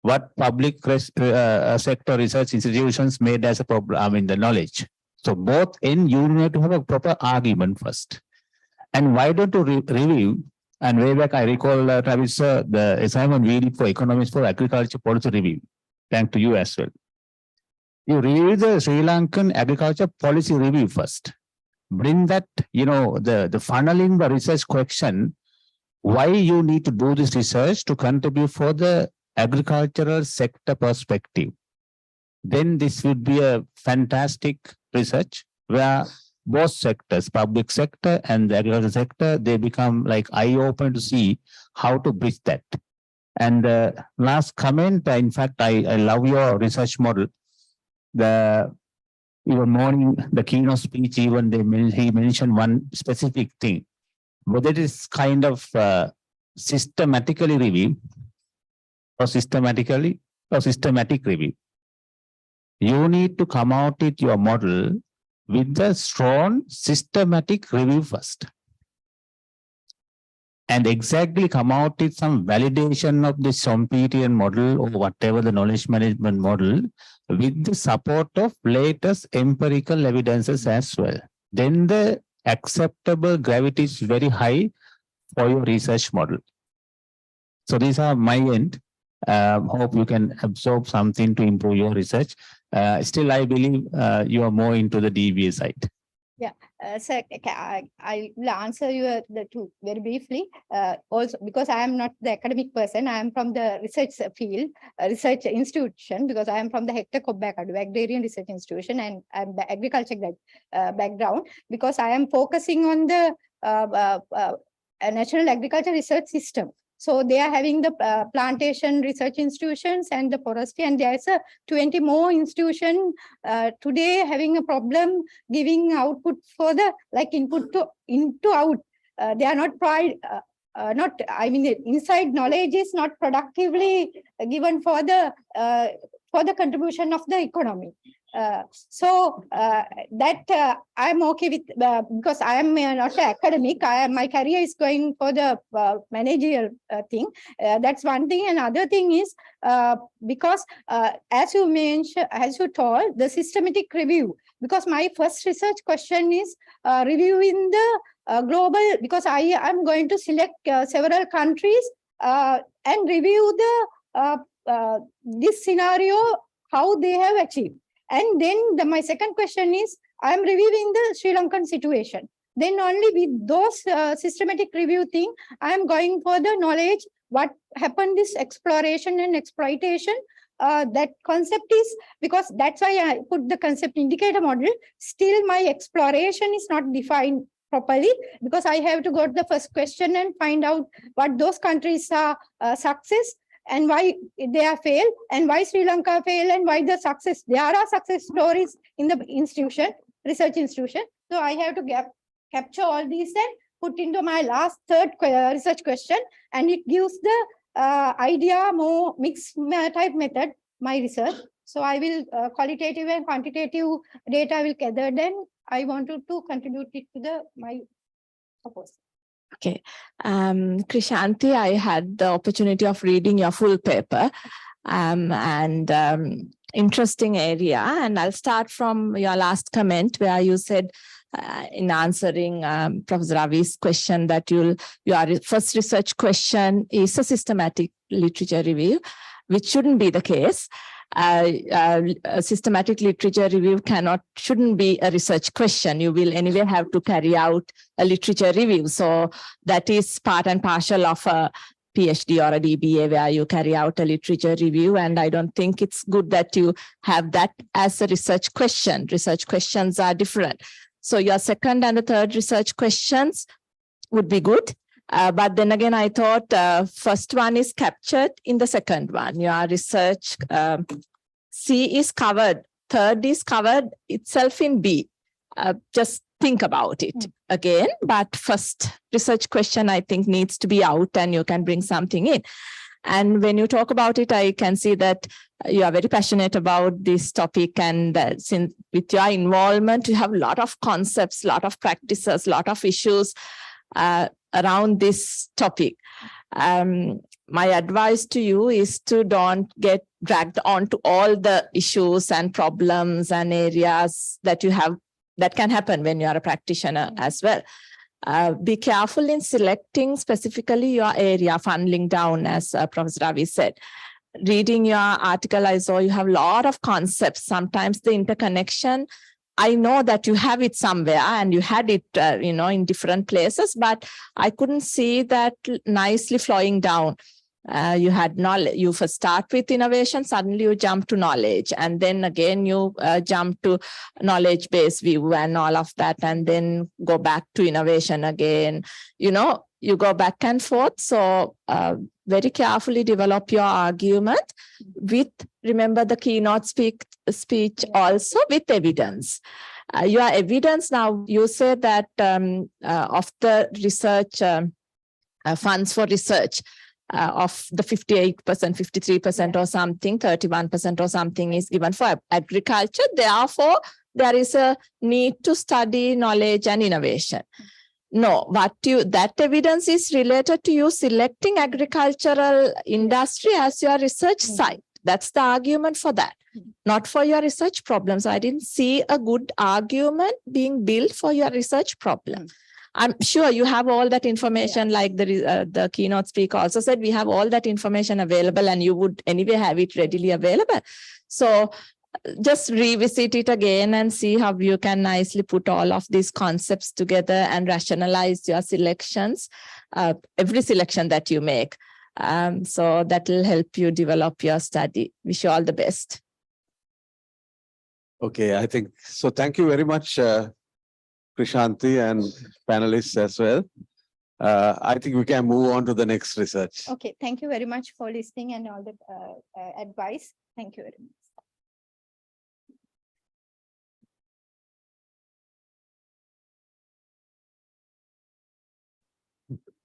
what public sector research institutions made as a problem, I mean the knowledge. So both in you need to have a proper argument first. And why don't you review? And way back, I recall, Travis, the assignment we did for economics for agriculture policy review. Thanks to you as well. You review the Sri Lankan agriculture policy review first. Bring that, the funneling the research question, why you need to do this research to contribute for the agricultural sector perspective. Then this would be a fantastic research where both sectors, public sector and the agricultural sector, they become like eye-open to see how to bridge that. And last comment, in fact, I love your research model. Even morning, the keynote speech, even he mentioned one specific thing, but it is kind of systematically review or systematic review. You need to come out with your model with the strong systematic review first. And exactly come out with some validation of the Schumpeterian model or whatever the knowledge management model with the support of latest empirical evidences as well. Then the acceptable gravity is very high for your research model. So these are my end. Hope you can absorb something to improve your research. Still, I believe you are more into the DBA side. Yeah, sir, I will answer you the two very briefly. Also, because I am not the academic person, I am from the research field, research institution, because I am from the Hector Kobbakadu Agrarian Research Institution, and I'm the agriculture background, because I am focusing on the National Agriculture Research System. So they are having the plantation research institutions and the forestry, and there's a 20 more institution today having a problem giving output for the input to into out. They are not the inside knowledge is not productively given for the contribution of the economy. So that I'm okay with, because I am not an academic. My career is going for the managerial thing. That's one thing. Another thing is because as you mentioned, as you told, the systematic review. Because my first research question is reviewing the global, because I am going to select several countries and review the this scenario, how they have achieved. And then my second question is, I am reviewing the Sri Lankan situation. Then only with those systematic review thing, I am going for the knowledge, what happened, this exploration and exploitation. That concept is, because that's why I put the concept indicator model. Still my exploration is not defined properly, because I have to go to the first question and find out what those countries are success, and why they are failed, and why Sri Lanka failed, and why the success. There are success stories in the institution, research institution. So I have to capture all these and put into my third research question, and it gives the idea more mixed type method, my research. So I will qualitative and quantitative data will gather, then I wanted to contribute it to my proposal. Okay. Krishanti, I had the opportunity of reading your full paper and interesting area. And I'll start from your last comment where you said in answering Professor Ravi's question that your first research question is a systematic literature review, which shouldn't be the case. A systematic literature review shouldn't be a research question. You will anyway have to carry out a literature review. So that is part and parcel of a PhD or a DBA where you carry out a literature review. And I don't think it's good that you have that as a research question. Research questions are different. So your second and the third research questions would be good. But then again, I thought first one is captured in the second one. Your research C is covered. Third is covered itself in B. Just think about it again. But first research question, I think, needs to be out and you can bring something in. And when you talk about it, I can see that you are very passionate about this topic. And since with your involvement, you have a lot of concepts, a lot of practices, a lot of issues around this topic. My advice to you is to don't get dragged onto all the issues and problems and areas that you have that can happen when you are a practitioner as well. Be careful in selecting specifically your area, funneling down, as Professor Ravi said. Reading your article, I saw you have a lot of concepts. Sometimes the interconnection, I know that you have it somewhere and you had it, in different places, but I couldn't see that nicely flowing down. You had knowledge, you first start with innovation, suddenly you jump to knowledge, and then again you jump to knowledge-based view and all of that, and then go back to innovation again. You go back and forth. So very carefully develop your argument with, remember the keynote speech also with evidence. Your evidence now, you say that of the research funds for research, of the 58%, 53% or something, 31% or something is given for agriculture. Therefore, there is a need to study knowledge and innovation. No, that evidence is related to you selecting agricultural industry as your research site. That's the argument for that, not for your research problems. I didn't see a good argument being built for your research problem. I'm sure you have all that information, like the keynote speaker also said, we have all that information available and you would anyway have it readily available. So just revisit it again and see how you can nicely put all of these concepts together and rationalize your selections, every selection that you make. So that will help you develop your study. Wish you all the best. Okay, I think so. Thank you very much, Krishanti and panelists as well. I think we can move on to the next research. Okay, thank you very much for listening and all the advice. Thank you very much.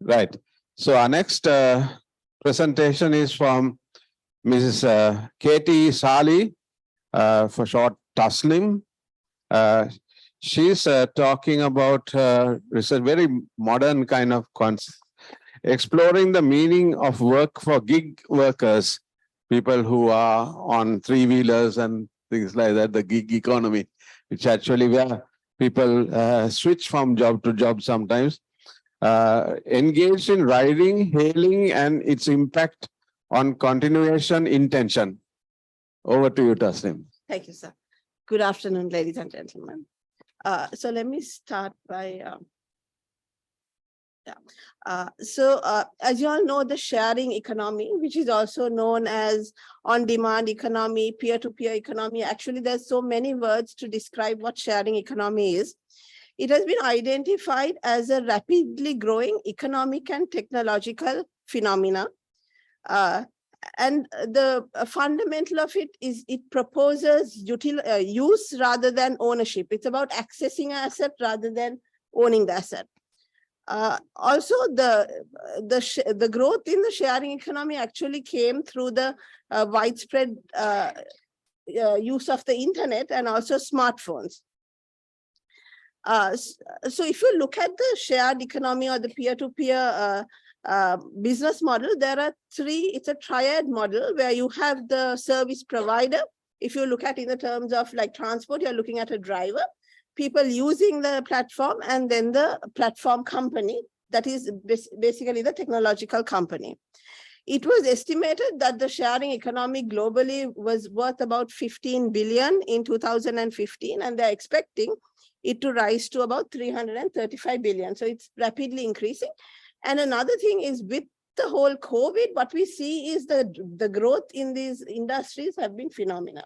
Right. So our next presentation is from Mrs. Katie Sali, for short Taslim. She's talking about research, very modern kind of concept, exploring the meaning of work for gig workers, people who are on three-wheelers and things like that, the gig economy, which actually where people switch from job to job sometimes. Engaged in riding, hailing, and its impact on continuation intention. Over to you, Taslim. Thank you, sir. Good afternoon, ladies and gentlemen. So let me start by, as you all know, the sharing economy, which is also known as on-demand economy, peer-to-peer economy. Actually, there's so many words to describe what sharing economy is. It has been identified as a rapidly growing economic and technological phenomena. And the fundamental of it is it proposes use rather than ownership. It's about accessing an asset rather than owning the asset. Also, the growth in the sharing economy actually came through the widespread use of the internet and also smartphones. So if you look at the shared economy or the peer-to-peer business model, there are three. It's a triad model where you have the service provider. If you look at in the terms of like transport, you're looking at a driver, people using the platform, and then the platform company, that is basically the technological company. It was estimated that the sharing economy globally was worth about 15 billion in 2015, and they're expecting it to rise to about 335 billion. So it's rapidly increasing. And another thing is with the whole COVID, what we see is the growth in these industries have been phenomenal.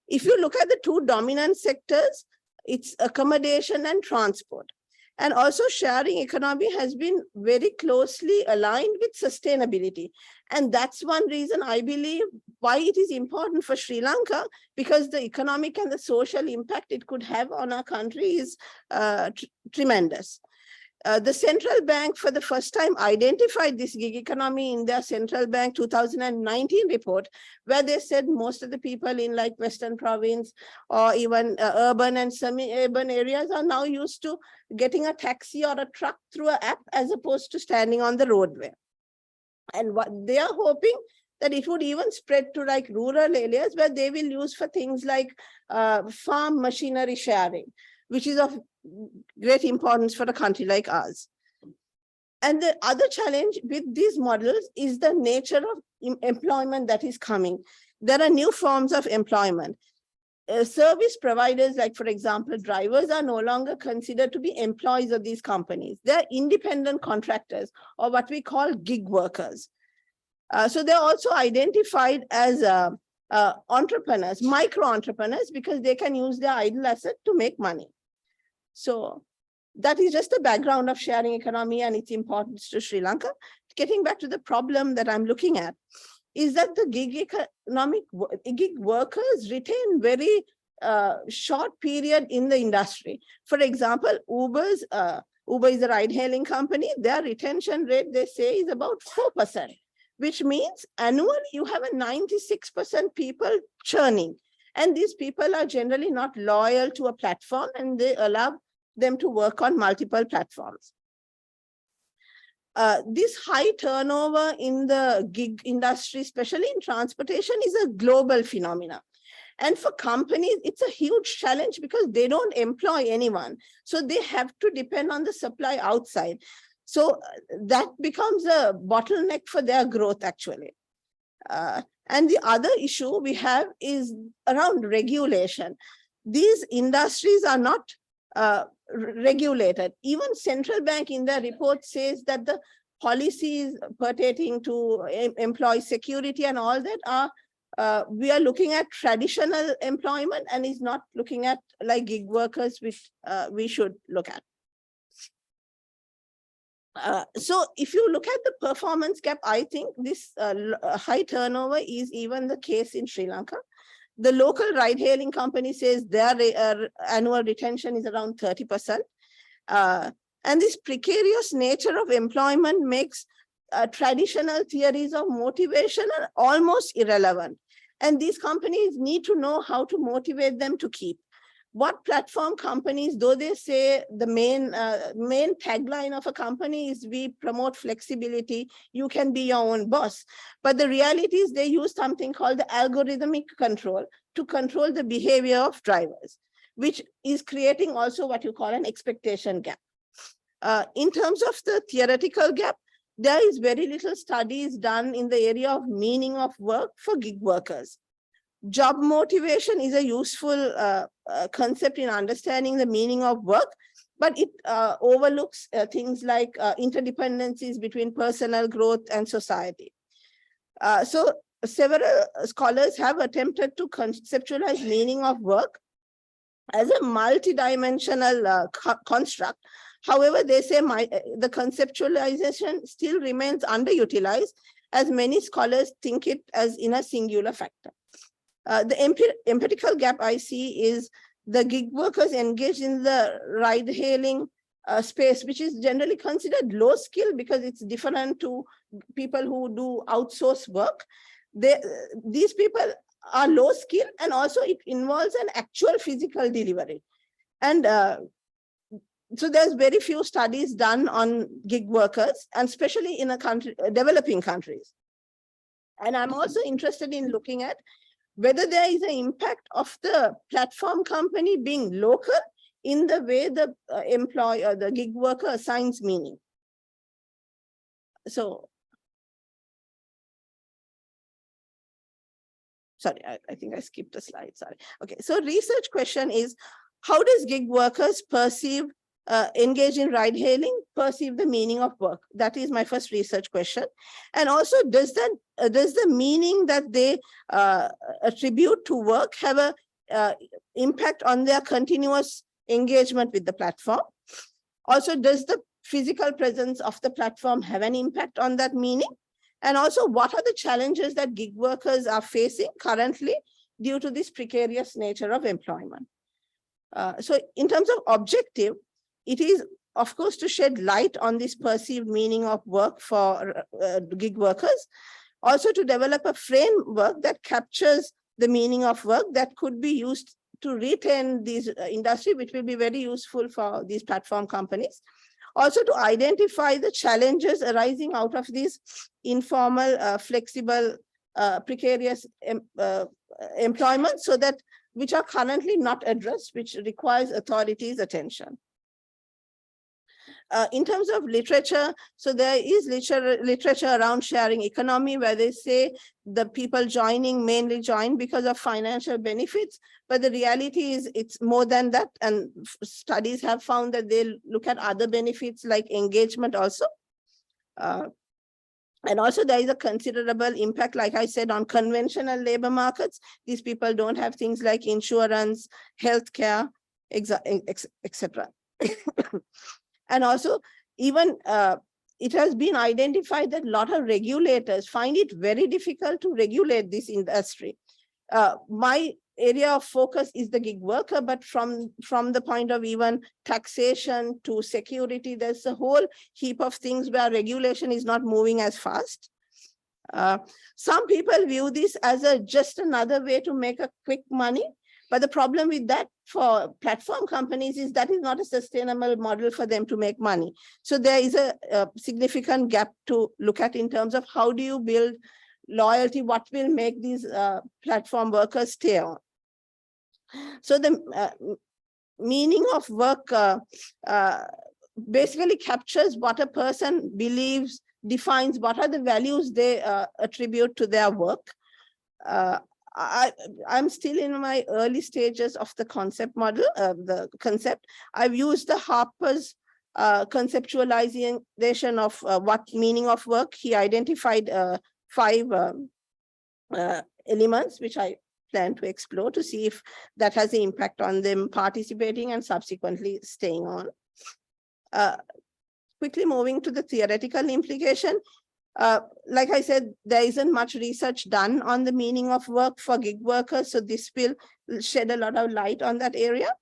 If you look at the two dominant sectors, it's accommodation and transport. And also sharing economy has been very closely aligned with sustainability. And that's one reason I believe why it is important for Sri Lanka, because the economic and the social impact it could have on our country is tremendous. The central bank for the first time identified this gig economy in their central bank 2019 report, where they said most of the people in like Western province or even urban and semi-urban areas are now used to getting a taxi or a truck through an app as opposed to standing on the roadway. And what they are hoping that it would even spread to like rural areas where they will use for things like farm machinery sharing, which is of great importance for a country like ours. And the other challenge with these models is the nature of employment that is coming. There are new forms of employment. Service providers, like for example, drivers are no longer considered to be employees of these companies. They're independent contractors, or what we call gig workers. So they're also identified as entrepreneurs, micro entrepreneurs, because they can use their idle asset to make money. So that is just the background of sharing economy and its importance to Sri Lanka. Getting back to the problem that I'm looking at, is that the gig workers retain very short period in the industry. For example, Uber is a ride-hailing company. Their retention rate, they say, is about 4%, which means annually you have a 96% people churning. And these people are generally not loyal to a platform, and they allow them to work on multiple platforms. This high turnover in the gig industry, especially in transportation, is a global phenomenon. And for companies, it's a huge challenge because they don't employ anyone. So they have to depend on the supply outside. So that becomes a bottleneck for their growth, actually. And the other issue we have is around regulation. These industries are not regulated. Even central bank in their report says that the policies pertaining to employee security and all that are, we are looking at traditional employment and is not looking at like gig workers, which we should look at. So if you look at the performance gap, I think this high turnover is even the case in Sri Lanka. The local ride-hailing company says their annual retention is around 30%. And this precarious nature of employment makes traditional theories of motivation almost irrelevant. And these companies need to know how to motivate them to keep. What platform companies, though they say the main tagline of a company is we promote flexibility, you can be your own boss. But the reality is they use something called the algorithmic control to control the behavior of drivers, which is creating also what you call an expectation gap. In terms of the theoretical gap, there is very little studies done in the area of meaning of work for gig workers. Job motivation is a useful concept in understanding the meaning of work, but it overlooks things like interdependencies between personal growth and society. So several scholars have attempted to conceptualize meaning of work as a multidimensional construct. However, they say the conceptualization still remains underutilized, as many scholars think it as in a singular factor. The empirical gap I see is the gig workers engaged in the ride-hailing space, which is generally considered low skill because it's different to people who do outsource work. These people are low skill, and also it involves an actual physical delivery. And so there's very few studies done on gig workers, and especially in developing countries. And I'm also interested in looking at whether there is an impact of the platform company being local in the way the employer, the gig worker assigns meaning. So, sorry, I think I skipped a slide, sorry. Okay, so research question is, how does gig workers engage in ride hailing, perceive the meaning of work? That is my first research question. And also, does the meaning that they attribute to work have a impact on their continuous engagement with the platform? Also, does the physical presence of the platform have an impact on that meaning? And also, what are the challenges that gig workers are facing currently due to this precarious nature of employment? So in terms of objective, it is, of course, to shed light on this perceived meaning of work for gig workers. Also to develop a framework that captures the meaning of work that could be used to retain this industry, which will be very useful for these platform companies. Also to identify the challenges arising out of these informal, flexible, precarious employment, so that which are currently not addressed, which requires authorities' attention. In terms of literature, so there is literature around sharing economy, where they say the people joining mainly join because of financial benefits, but the reality is it's more than that, and studies have found that they look at other benefits like engagement also. And also there is a considerable impact, like I said, on conventional labor markets. These people don't have things like insurance, healthcare, etc. And also, even it has been identified that a lot of regulators find it very difficult to regulate this industry. My area of focus is the gig worker, but from the point of even taxation to security, there's a whole heap of things where regulation is not moving as fast. Some people view this as just another way to make a quick money. But the problem with that for platform companies is that is not a sustainable model for them to make money. So there is a significant gap to look at in terms of how do you build loyalty, what will make these platform workers stay on. So the meaning of work basically captures what a person believes, defines what are the values they attribute to their work. I'm still in my early stages of the concept model, the concept. I've used the Harper's conceptualization of what meaning of work. He identified 5 elements, which I plan to explore to see if that has an impact on them participating and subsequently staying on. Quickly moving to the theoretical implication. Like I said, there isn't much research done on the meaning of work for gig workers, so this will shed a lot of light on that area.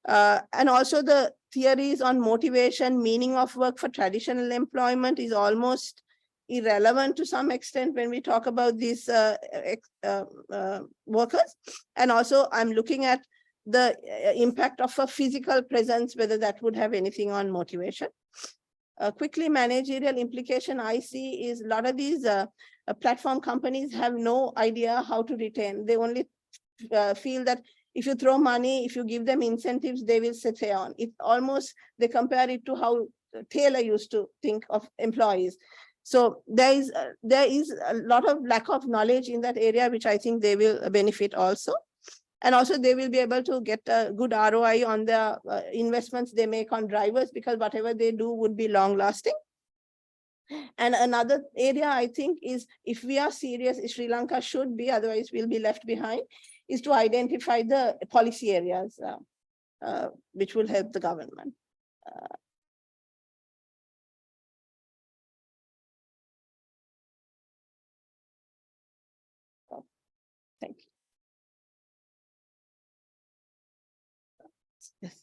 And also the theories on motivation, meaning of work for traditional employment is almost irrelevant to some extent when we talk about these workers. And also I'm looking at the impact of a physical presence, whether that would have anything on motivation. Quickly, managerial implication I see is a lot of these platform companies have no idea how to retain. They only feel that if you throw money, if you give them incentives, they will stay on. It almost, they compare it to how Taylor used to think of employees. So there is a lot of lack of knowledge in that area, which I think they will benefit also. And also they will be able to get a good ROI on the investments they make on drivers, because whatever they do would be long lasting. And another area I think is, if we are serious, Sri Lanka should be, otherwise we'll be left behind, is to identify the policy areas which will help the government. Thank you. Yes.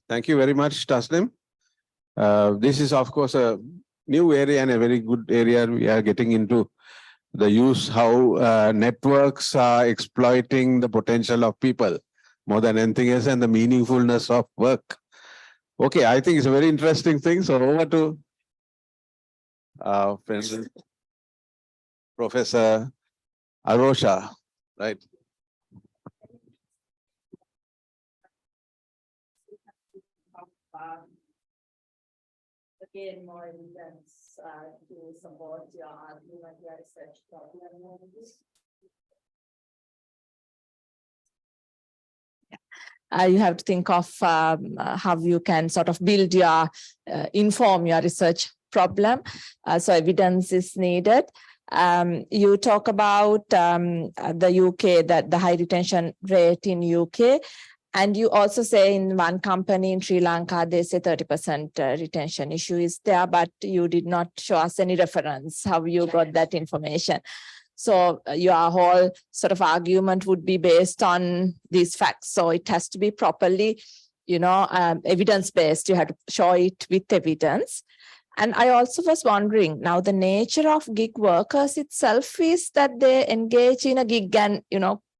Thank you very much, Taslim. This is, of course, a new area and a very good area we are getting into. The use, how networks are exploiting the potential of people more than anything else, and the meaningfulness of work. Okay, I think it's a very interesting thing. So over to Professor Arosha, right? Again, more evidence to support your argument, your research problem. You have to think of how you can sort of build your, inform your research problem. So evidence is needed. You talk about the UK, that the high retention rate in UK. And you also say in one company in Sri Lanka, they say 30% retention issue is there, but you did not show us any reference, how you got that information. So your whole sort of argument would be based on these facts. So it has to be properly, evidence-based. You have to show it with evidence. And I also was wondering, now the nature of gig workers itself is that they engage in a gig and,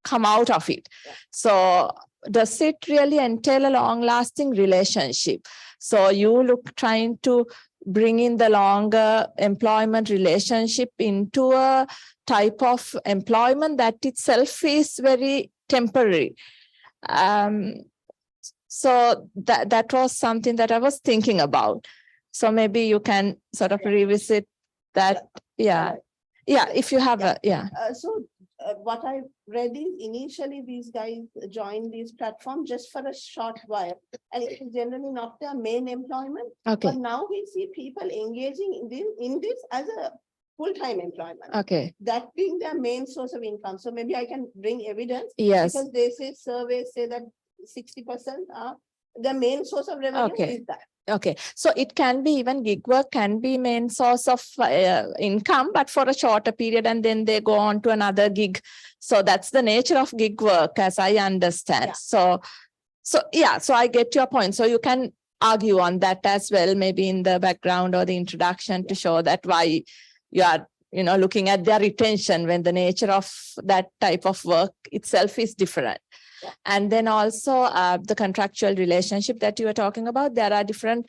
come out of it. Yeah. So does it really entail a long-lasting relationship? So you trying to bring in the longer employment relationship into a type of employment that itself is very temporary. So that was something that I was thinking about. So maybe you can sort of revisit that. Yeah. Yeah, if you have what I read is initially these guys joined this platform just for a short while, and it is generally not their main employment. Okay. But now we see people engaging in this as a full-time employment. Okay. That being their main source of income. So maybe I can bring evidence. Yes. Because they say surveys say that 60% are the main source of revenue is that. Okay, so it can be even gig work can be main source of income, but for a shorter period, and then they go on to another gig. So that's the nature of gig work, as I understand. Yeah. So I get your point. So you can argue on that as well, maybe in the background or the introduction to show that why you are, looking at their retention when the nature of that type of work itself is different. Yeah. And then also the contractual relationship that you were talking about, there are different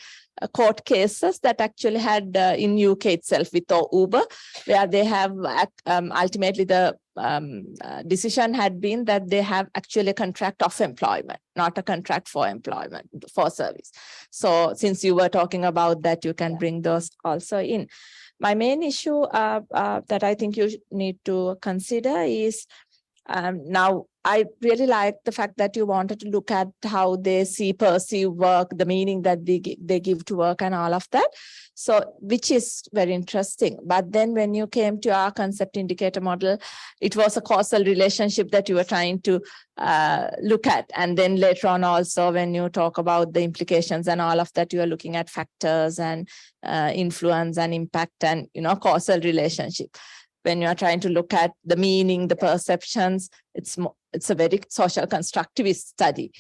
court cases that actually had in UK itself with Uber, where they have ultimately the decision had been that they have actually a contract of employment, not a contract for employment, for service. So since you were talking about that, you can bring those also in. My main issue that I think you need to consider is now, I really like the fact that you wanted to look at how they perceive work, the meaning that they give to work and all of that. So, which is very interesting. But then when you came to our concept indicator model, it was a causal relationship that you were trying to look at. And then later on also, when you talk about the implications and all of that, you are looking at factors and influence and impact and, causal relationship. When you are trying to look at the meaning, the perceptions, it's a very social constructivist study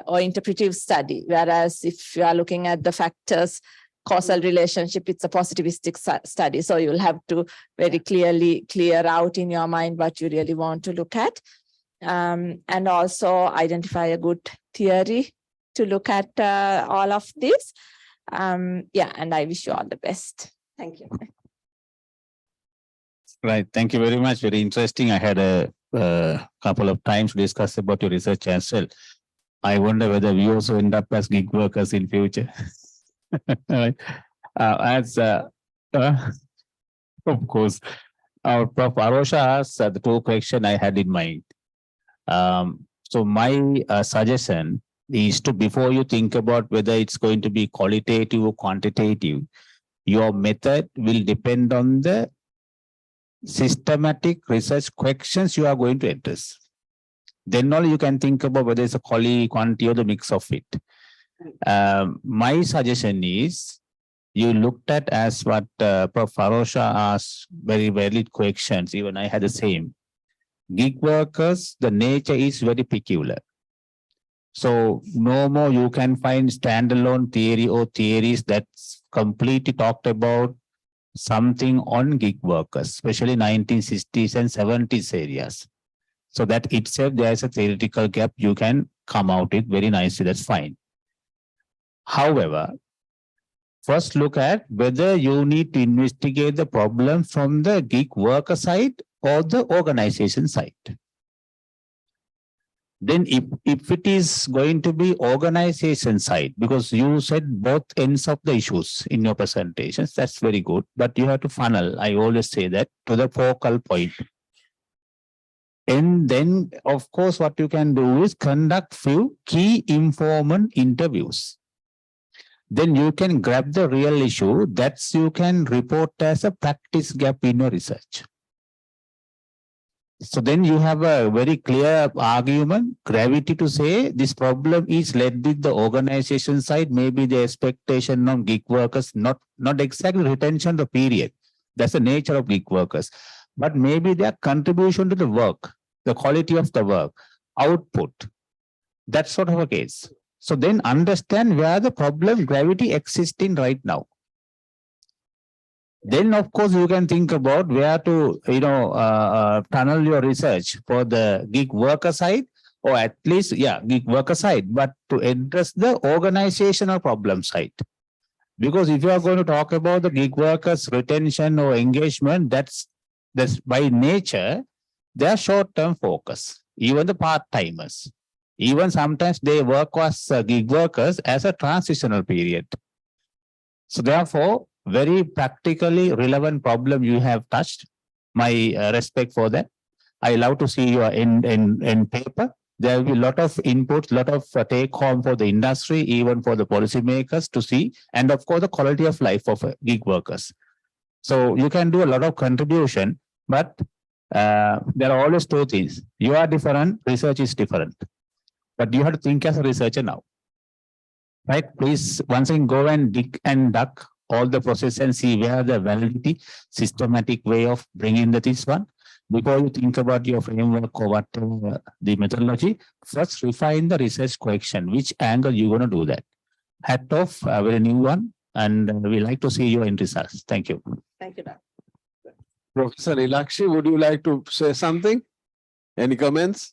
or interpretive study. Whereas if you are looking at the factors, causal relationship, it's a positivistic study. So you'll have to very clearly clear out in your mind what you really want to look at. And also identify a good theory to look at all of this. And I wish you all the best. Thank you. Right. Thank you very much. Very interesting. I had a couple of times to discuss about your research as well. I wonder whether we also end up as gig workers in future. Right. Of course, our Prof. Arosha asked the two questions I had in mind. So my suggestion is to, before you think about whether it's going to be qualitative or quantitative, your method will depend on the systematic research questions you are going to address. Then only you can think about whether it's a quality, quantity, or the mix of it. My suggestion is you looked at as what Prof. Arosha asked, very valid questions. Even I had the same. Gig workers, the nature is very peculiar. So no more you can find standalone theory or theories that's completely talked about something on gig workers, especially 1960s and 70s areas. So that itself, there is a theoretical gap you can come out with very nicely, that's fine. However, first look at whether you need to investigate the problem from the gig worker side or the organization side. Then if it is going to be organization side, because you said both ends of the issues in your presentations, that's very good, but you have to funnel, I always say that, to the focal point. And then, of course, what you can do is conduct few key informant interviews. Then you can grab the real issue that you can report as a practice gap in your research. So then you have a very clear argument, gravity to say this problem is led with the organization side, maybe the expectation of gig workers, not exactly retention of period. That's the nature of gig workers. But maybe their contribution to the work, the quality of the work, output, that sort of a case. So then understand where the problem gravity exists in right now. Then, of course, you can think about where to, tunnel your research for the gig worker side, or at least, gig worker side, but to address the organizational problem side. Because if you are going to talk about the gig workers retention or engagement, that's by nature, they're short-term focus, even the part-timers. Even sometimes they work as gig workers as a transitional period. So therefore, very practically relevant problem you have touched. My respect for that. I love to see your in paper. There will be a lot of inputs, lot of take home for the industry, even for the policymakers to see, and of course the quality of life of gig workers. So you can do a lot of contribution, but there are always two things. You are different, research is different, but you have to think as a researcher now. Right? Please once again go and dig and duck all the process and see where the validity, systematic way of bringing this one. Before you think about your framework or whatever the methodology, first refine the research question. Which angle you're going to do that? Hat off, a very new one, and we like to see your end results. Thank you. Thank you, Doctor. Professor Ilakshi, would you like to say something? Any comments?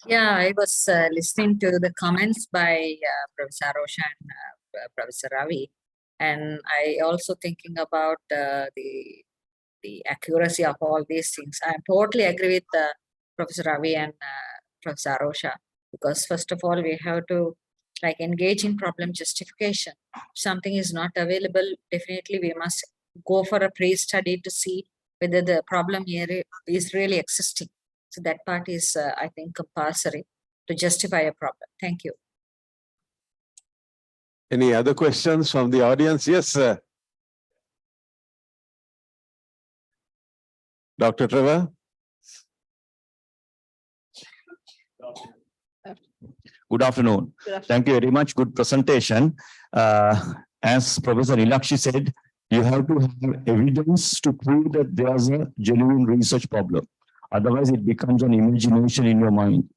Yeah, I was listening to the comments by Professor Arosha and Professor Ravi, and I also thinking about the accuracy of all these things. I totally agree with Professor Ravi and Professor Arosha, because first of all, we have to engage in problem justification. If something is not available, definitely we must go for a pre-study to see whether the problem here is really existing. So that part is, I think, compulsory to justify a problem. Thank you. Any other questions from the audience? Yes, sir. Dr. Trevor. Good afternoon. Thank you very much. Good presentation. As Professor Ilakshi said, you have to have evidence to prove that there's a genuine research problem. Otherwise, it becomes an imagination in your mind.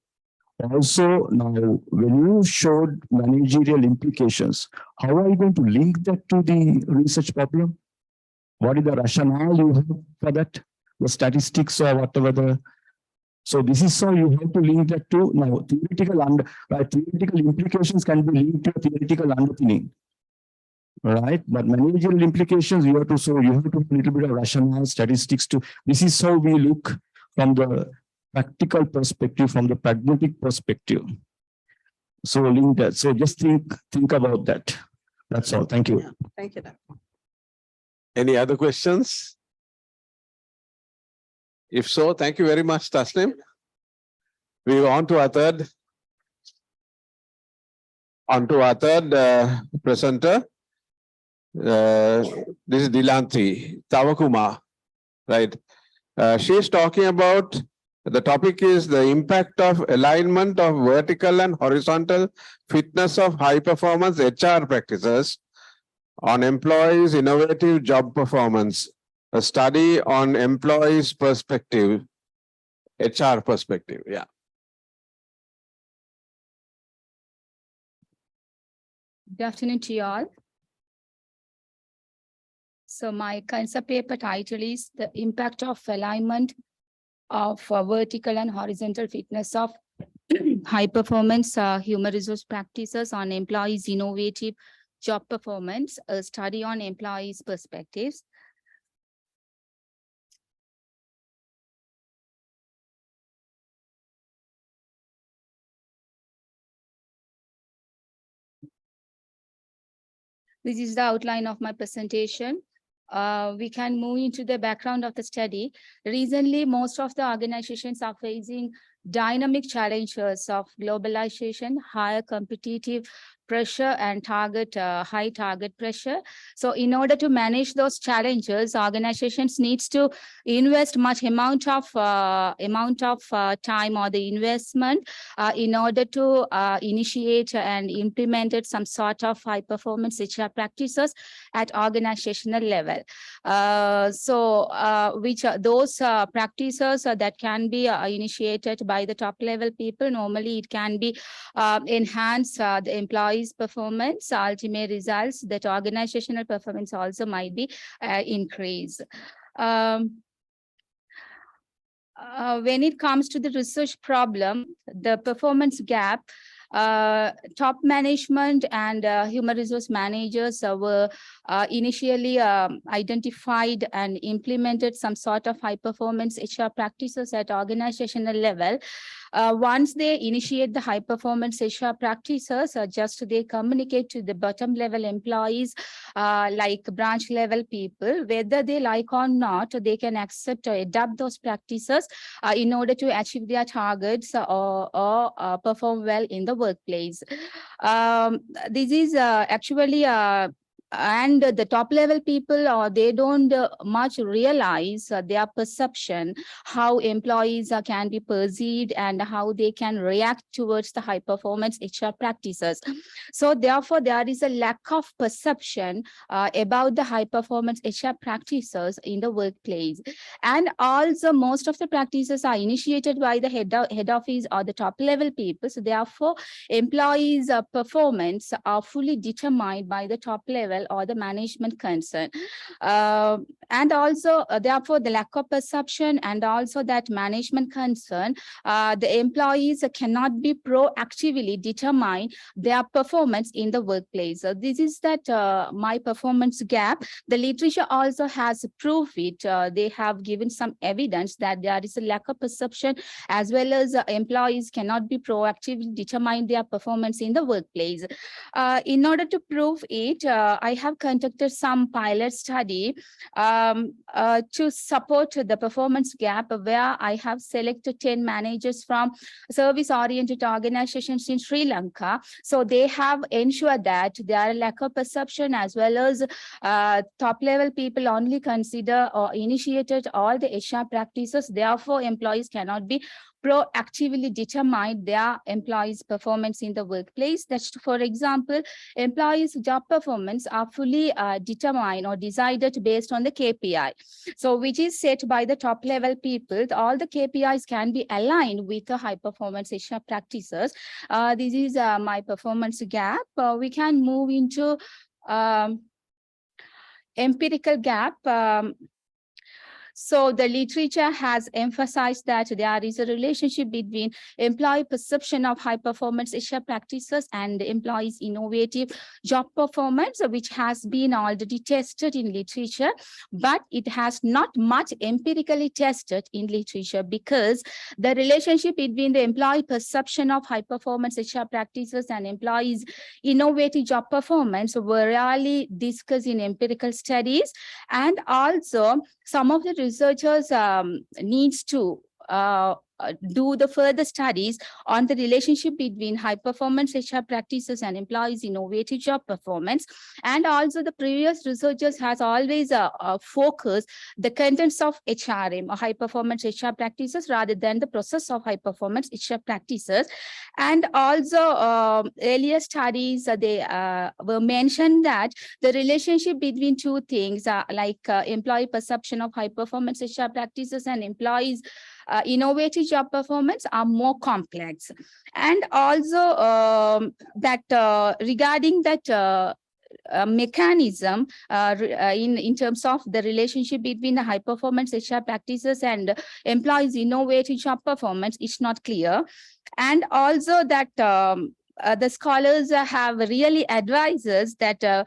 Also, now, when you showed managerial implications, how are you going to link that to the research problem? What is the rationale you have for that? The statistics or whatever so this is so you have to link that to now theoretical implications can be linked to theoretical underpinning. Right, but managerial implications you have to have a little bit of rationale statistics to. This is how we look from the practical perspective, from the pragmatic perspective. So link that. So just think about that. That's all. Thank you. Yeah. Thank you, Doctor. Any other questions? If so, thank you very much, Taslim. We go on to our third presenter. This is Dilanthi Tavakuma, right? She's talking about, the topic is the impact of alignment of vertical and horizontal fitness of high performance HR practices on employees' innovative job performance, a study on employees' perspective, HR perspective. Yeah. Good afternoon to you all. So my concept paper title is The Impact of Alignment of Vertical and Horizontal Fitness of High Performance Human Resource Practices on Employees' Innovative Job Performance, a study on employees' perspectives. This is the outline of my presentation. We can move into the background of the study. Recently, most of the organizations are facing dynamic challenges of globalization, higher competitive pressure, and high target pressure. So in order to manage those challenges, organizations needs to invest much amount of time or the investment in order to initiate and implement some sort of high performance HR practices at organizational level. Which those practices that can be initiated by the top level people. Normally it can be enhance the employees' performance, ultimate results, that organizational performance also might be increased. When it comes to the research problem, the performance gap, top management and human resource managers were initially identified and implemented some sort of high performance HR practices at organizational level. Once they initiate the high performance HR practices, they communicate to the bottom level employees, like branch level people, whether they like or not, they can accept or adopt those practices in order to achieve their targets or perform well in the workplace. This is actually and the top level people, they don't much realize their perception, how employees can be perceived and how they can react towards the high performance HR practices. So therefore, there is a lack of perception about the high performance HR practices in the workplace. And also most of the practices are initiated by the head office or the top level people. So therefore, employees' performance are fully determined by the top level or the management concern. And also, therefore, the lack of perception and also that management concern, the employees cannot be proactively determine their performance in the workplace. So this is that my performance gap. The literature also has proved it. They have given some evidence that there is a lack of perception as well as employees cannot be proactively determine their performance in the workplace. In order to prove it, I have conducted some pilot study to support the performance gap, where I have selected 10 managers from service-oriented organizations in Sri Lanka. So they have ensured that there are lack of perception as well as top-level people only consider or initiated all the HR practices. Therefore, employees cannot be proactively determine their employees' performance in the workplace. That's, for example, employees' job performance are fully determined or decided based on the KPI. So which is set by the top level people. All the KPIs can be aligned with the high performance HR practices. This is my performance gap. We can move into empirical gap. So the literature has emphasized that there is a relationship between employee perception of high performance HR practices and employees' innovative job performance, which has been already tested in literature, but it has not much empirically tested in literature, because the relationship between the employee perception of high performance HR practices and employees' innovative job performance were rarely discussed in empirical studies. And also some of the researchers needs to do the further studies on the relationship between high performance HR practices and employees' innovative job performance. And also the previous researchers has always focused the contents of HRM or high performance HR practices rather than the process of high performance HR practices. And also earlier studies, they were mentioned that the relationship between two things like employee perception of high performance HR practices and employees' innovative job performance are more complex. And also regarding that mechanism in terms of the relationship between the high performance HR practices and employees' innovative job performance is not clear. And also that the scholars have really advised us that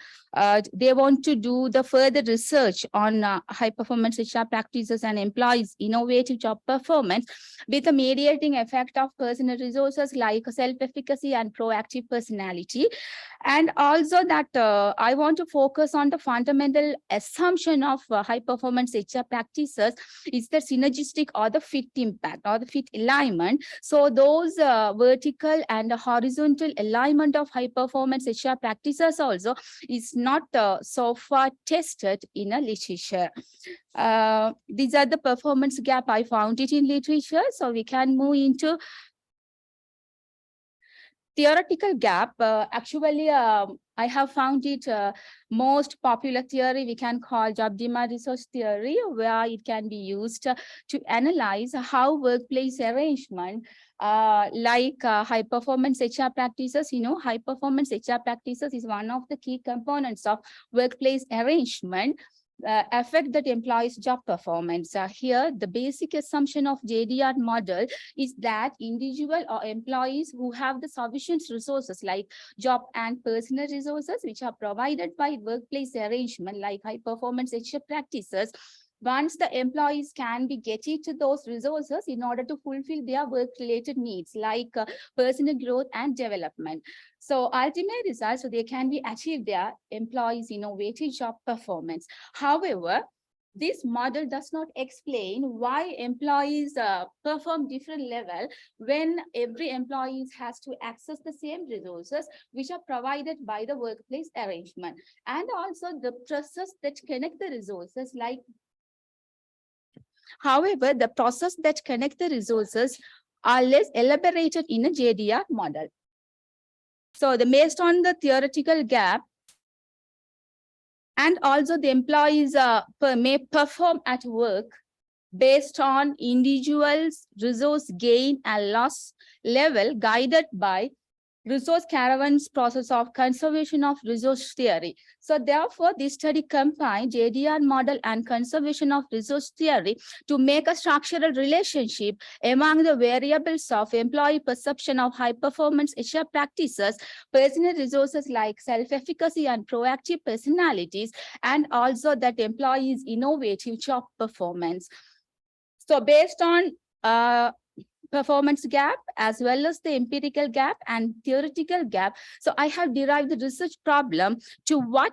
they want to do the further research on high performance HR practices and employees' innovative job performance with a mediating effect of personal resources like self-efficacy and proactive personality. And also that I want to focus on the fundamental assumption of high performance HR practices is the synergistic or the fit impact or the fit alignment. So those vertical and horizontal alignment of high performance HR practices also is not so far tested in a literature. These are the performance gap. I found it in literature. So we can move into theoretical gap. Actually, I have found it most popular theory we can call job demand research theory, where it can be used to analyze how workplace arrangement high performance HR practices. High performance HR practices is one of the key components of workplace arrangement affect that employees' job performance. Here, the basic assumption of JDR model is that individual or employees who have the sufficient resources like job and personal resources, which are provided by workplace arrangement like high performance HR practices, once the employees can be getting to those resources in order to fulfill their work-related needs like personal growth and development. So ultimate results, so they can be achieved their employees' innovative job performance. However, this model does not explain why employees perform different level when every employee has to access the same resources which are provided by the workplace arrangement. And also the process that connect the resources like however, the process that connect the resources are less elaborated in a JDR model. So based on the theoretical gap, and also the employees may perform at work based on individuals' resource gain and loss level guided by resource caravan's process of conservation of resource theory. So therefore, this study combined JDR model and conservation of resource theory to make a structural relationship among the variables of employee perception of high performance HR practices, personal resources like self-efficacy and proactive personalities, and also that employees' innovative job performance. So based on performance gap as well as the empirical gap and theoretical gap, so I have derived the research problem to what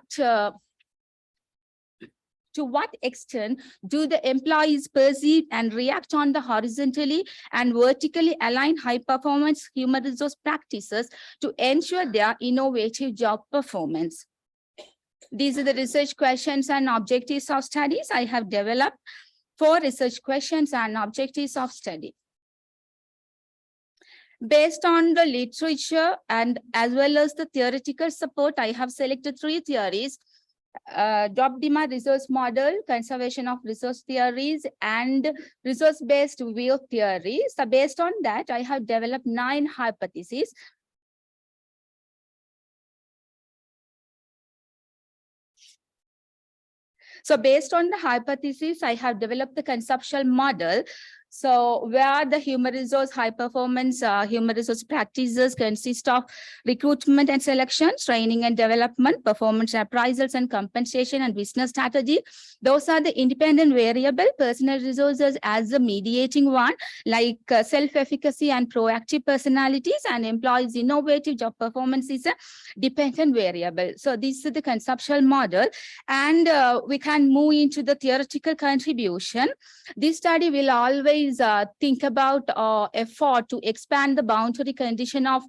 extent do the employees perceive and react on the horizontally and vertically aligned high performance human resource practices to ensure their innovative job performance. These are the research questions and objectives of studies. I have developed 4 research questions and objectives of study. Based on the literature and as well as the theoretical support, I have selected 3 theories: job demand resource model, conservation of resource theories, and resource-based view theory. So based on that, I have developed 9 hypotheses. So based on the hypothesis, I have developed the conceptual model. So where the human resource high performance human resource practices consist of recruitment and selection, training and development, performance appraisals and compensation, and business strategy. Those are the independent variable, personal resources as the mediating one, like self-efficacy and proactive personalities, and employees' innovative job performance is a dependent variable. So this is the conceptual model, and we can move into the theoretical contribution. This study will always think about effort to expand the boundary condition of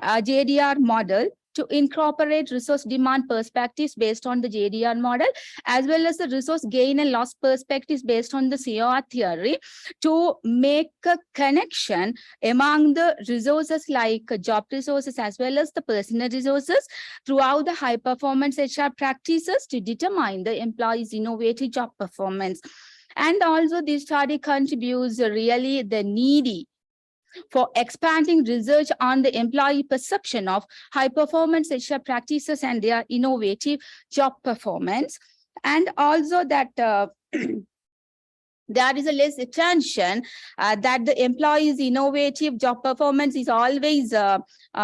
JDR model to incorporate resource demand perspectives based on the JDR model, as well as the resource gain and loss perspectives based on the COR theory, to make a connection among the resources like job resources as well as the personal resources throughout the high performance HR practices to determine the employee's innovative job performance. And also this study contributes really the needy for expanding research on the employee perception of high performance HR practices and their innovative job performance. And also that there is a less attention that the employee's innovative job performance is always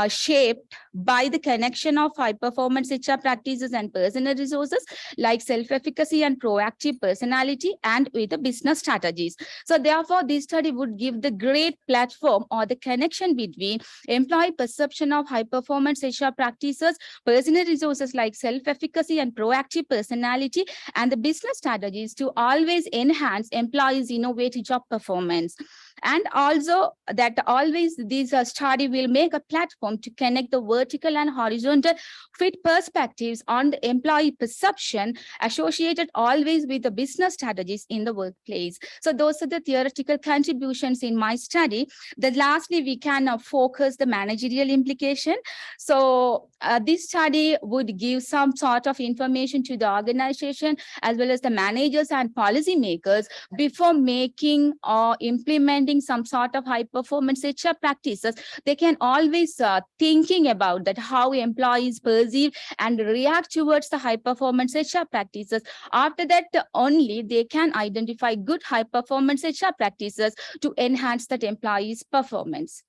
shaped by the connection of high performance HR practices and personal resources like self-efficacy and proactive personality and with the business strategies. So therefore, this study would give the great platform or the connection between employee perception of high performance HR practices, personal resources like self-efficacy and proactive personality, and the business strategies to always enhance employees' innovative job performance. And also that always this study will make a platform to connect the vertical and horizontal fit perspectives on the employee perception associated always with the business strategies in the workplace. So those are the theoretical contributions in my study. Then lastly, we can focus the managerial implication. So this study would give some sort of information to the organization as well as the managers and policymakers before making or implementing some sort of high performance HR practices. They can always thinking about that how employees perceive and react towards the high performance HR practices. After that, only they can identify good high performance HR practices to enhance that employee's performance.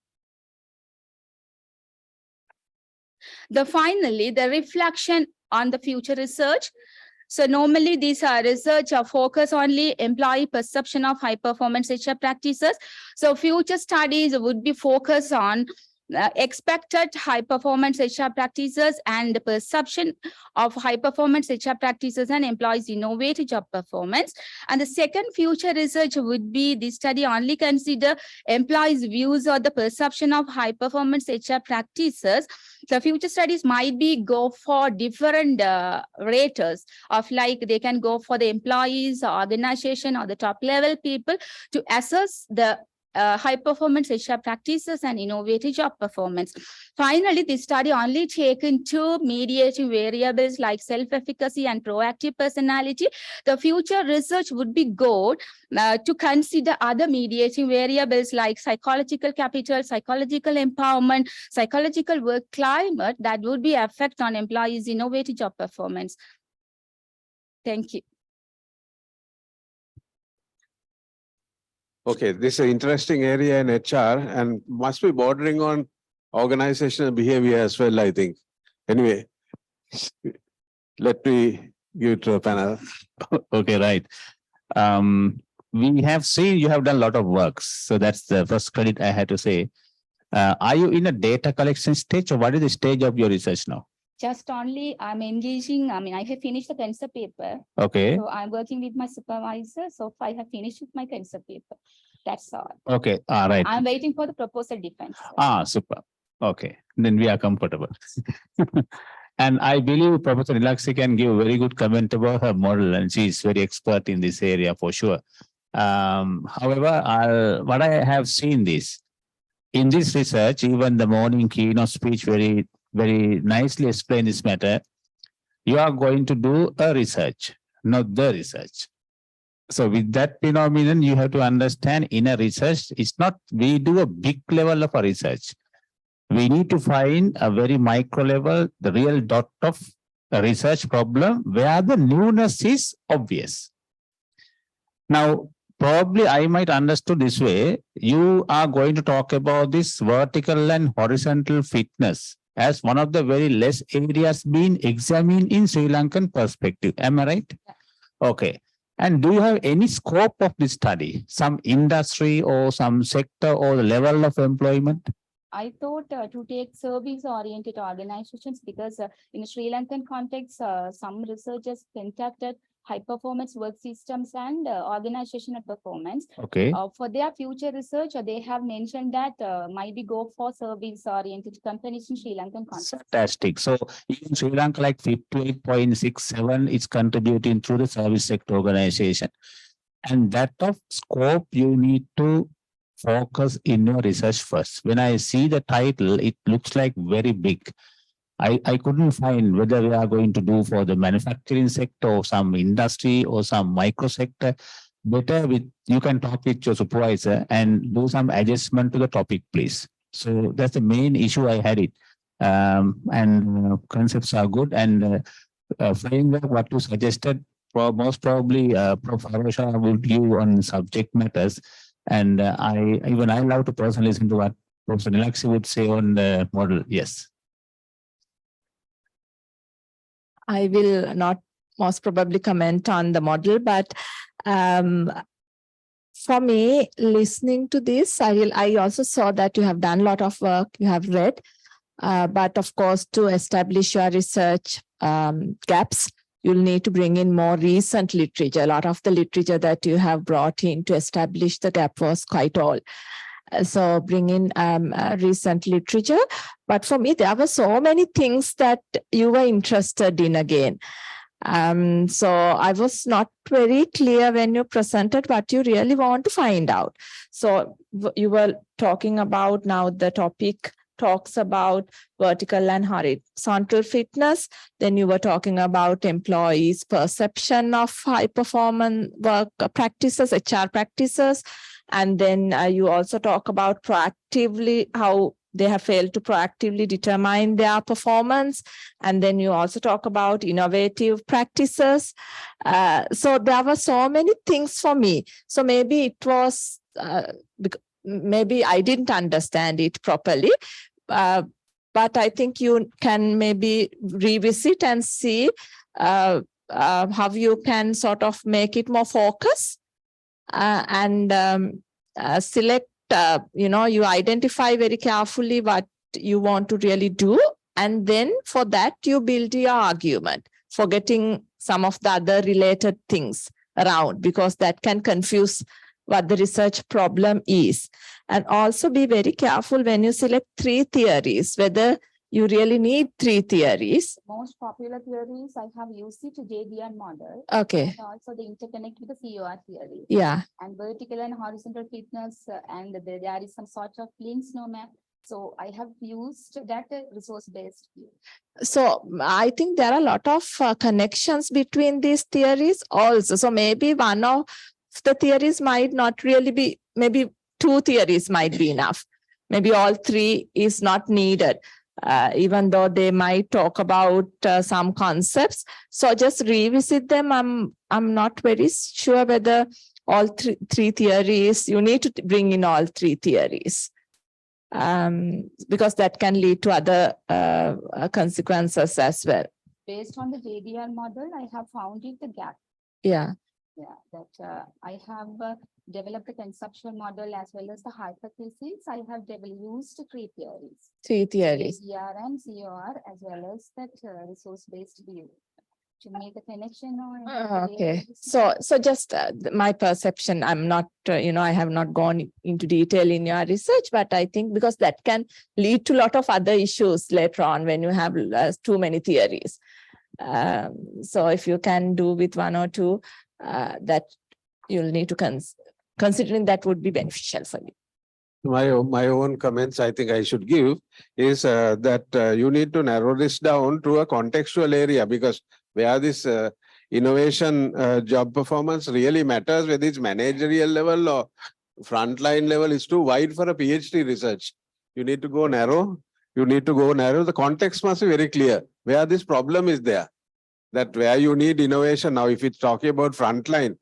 Finally, the reflection on the future research. So normally these research focus only employee perception of high performance HR practices. So future studies would be focused on expected high performance HR practices and the perception of high performance HR practices and employees' innovative job performance. And the second future research would be this study only consider employees' views or the perception of high performance HR practices. The future studies might be go for different raters of like they can go for the employees, organization, or the top level people to assess the high performance HR practices and innovative job performance. Finally, this study only taken two mediating variables like self-efficacy and proactive personality. The future research would be good to consider other mediating variables like psychological capital, psychological empowerment, psychological work climate that would be effect on employees' innovative job performance. Thank you. Okay, this is an interesting area in HR and must be bordering on organizational behavior as well, I think. Anyway, let me give it to the panel. Okay, right. We have seen you have done a lot of works. So that's the first credit I had to say. Are you in a data collection stage or what is the stage of your research now? Just only I'm engaging, I have finished the concept paper. Okay. So I'm working with my supervisor. So I have finished with my concept paper. That's all. Okay. All right. I'm waiting for the proposal defense. Super. Okay. Then we are comfortable. And I believe Professor Nilaksi can give a very good comment about her model and she is very expert in this area for sure. However, what I have seen in this research, even the morning keynote speech very nicely explain this matter. You are going to do a research, not the research. So with that phenomenon, you have to understand in a research, it's not we do a big level of a research. We need to find a very micro level, the real dot of a research problem where the newness is obvious. Now, probably I might understood this way. You are going to talk about this vertical and horizontal fitness as one of the very less areas being examined in Sri Lankan perspective. Am I right? Yeah. Okay. And do you have any scope of this study? Some industry or some sector or the level of employment? I thought to take service-oriented organizations because in Sri Lankan context, some researchers contacted high-performance work systems and organizational performance. Okay. For their future research, they have mentioned that might be go for service-oriented companies in Sri Lankan context. Fantastic. So in Sri Lanka, like 58.67 is contributing through the service sector organization. And that of scope, you need to focus in your research first. When I see the title, it looks like very big. I couldn't find whether we are going to do for the manufacturing sector or some industry or some micro sector. better you can talk with your supervisor and do some adjustment to the topic, please. So that's the main issue I had it. Concepts are good, and framework what you suggested, most probably Prof. Arosha will give on subject matters. And I love to personally listen to what Professor Nilaksi would say on the model. Yes. I will not most probably comment on the model, but for me, listening to this, I also saw that you have done a lot of work, you have read, but of course, to establish your research gaps, you'll need to bring in more recent literature. A lot of the literature that you have brought in to establish the gap was quite old. So bring in recent literature. But for me, there were so many things that you were interested in again. So I was not very clear when you presented what you really want to find out. So you were talking about now the topic talks about vertical and horizontal fitness. Then you were talking about employees' perception of high performance work practices, HR practices. And then you also talk about proactively how they have failed to proactively determine their performance. And then you also talk about innovative practices. So there were so many things for me. So maybe it was, maybe I didn't understand it properly. But I think you can maybe revisit and see how you can sort of make it more focused and select, you identify very carefully what you want to really do. And then for that, you build your argument, forgetting some of the other related things around, because that can confuse what the research problem is. And also be very careful when you select 3 theories, whether you really need 3 theories. Most popular theories, I have used it to JDR model. Okay. And also the interconnect with the COR theory. Yeah. And vertical and horizontal fitness, and there is some sort of links, no ma'am. So I have used that resource-based view. So I think there are a lot of connections between these theories also. So maybe one of the theories might not really be, maybe 2 theories might be enough. Maybe all 3 is not needed. Even though they might talk about some concepts. So just revisit them. I'm not very sure whether all 3 theories, you need to bring in all 3 theories. Because that can lead to other consequences as well. Based on the JDR model, I have found it the gap. Yeah. Yeah, that I have developed a conceptual model as well as the hypothesis. I have used 3 theories. 3 theories. JDR and COR as well as that resource-based view to make a connection. Okay. So just my perception, I'm not, I have not gone into detail in your research, but I think because that can lead to a lot of other issues later on when you have too many theories. So if you can do with 1 or 2, that you'll need to considering that would be beneficial for you. My own comments I think I should give is that you need to narrow this down to a contextual area, because where this innovation job performance really matters, whether it's managerial level or frontline level, is too wide for a PhD research. You need to go narrow. You need to go narrow. The context must be very clear where this problem is there. That where you need innovation. Now, if it's talking about frontline,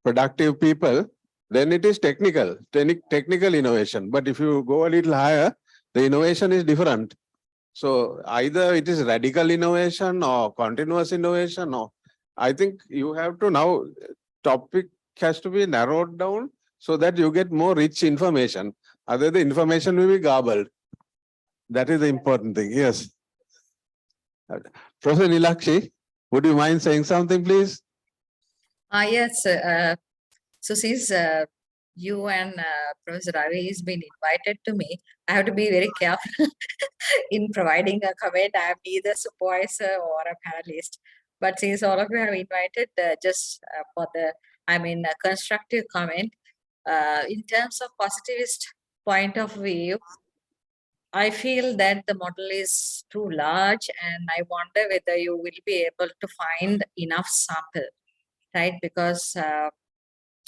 productive people, then it is technical innovation. But if you go a little higher, the innovation is different. So either it is radical innovation or continuous innovation, or I think you have to now, topic has to be narrowed down so that you get more rich information. Other the information will be garbled. That is the important thing. Yes. Professor Nilakshi, would you mind saying something, please? Yes. So since you and Professor Ravi has been invited to me, I have to be very careful in providing a comment. I am neither supervisor or a panelist. But since all of you have invited, just for the, constructive comment, in terms of positivist point of view, I feel that the model is too large, and I wonder whether you will be able to find enough sample, right? Because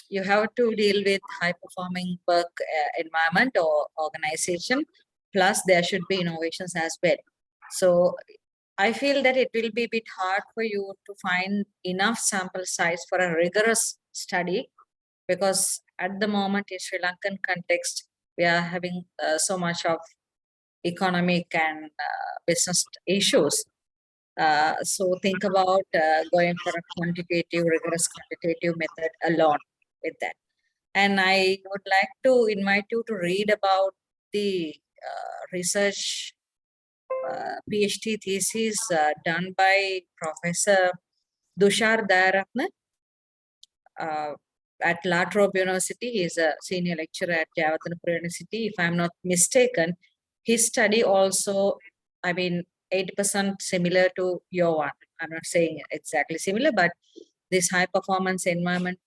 you have to deal with high performing work environment or organization, plus there should be innovations as well. So I feel that it will be a bit hard for you to find enough sample size for a rigorous study, because at the moment in Sri Lankan context, we are having so much of economic and business issues. So think about going for a quantitative, rigorous quantitative method alone with that. And I would like to invite you to read about the research PhD thesis done by Professor Dushar Dayaratne at La Trobe University. He is a senior lecturer at Jawatanapura University. If I'm not mistaken, his study also, I mean, 80% similar to your one. I'm not saying exactly similar, but this high performance environment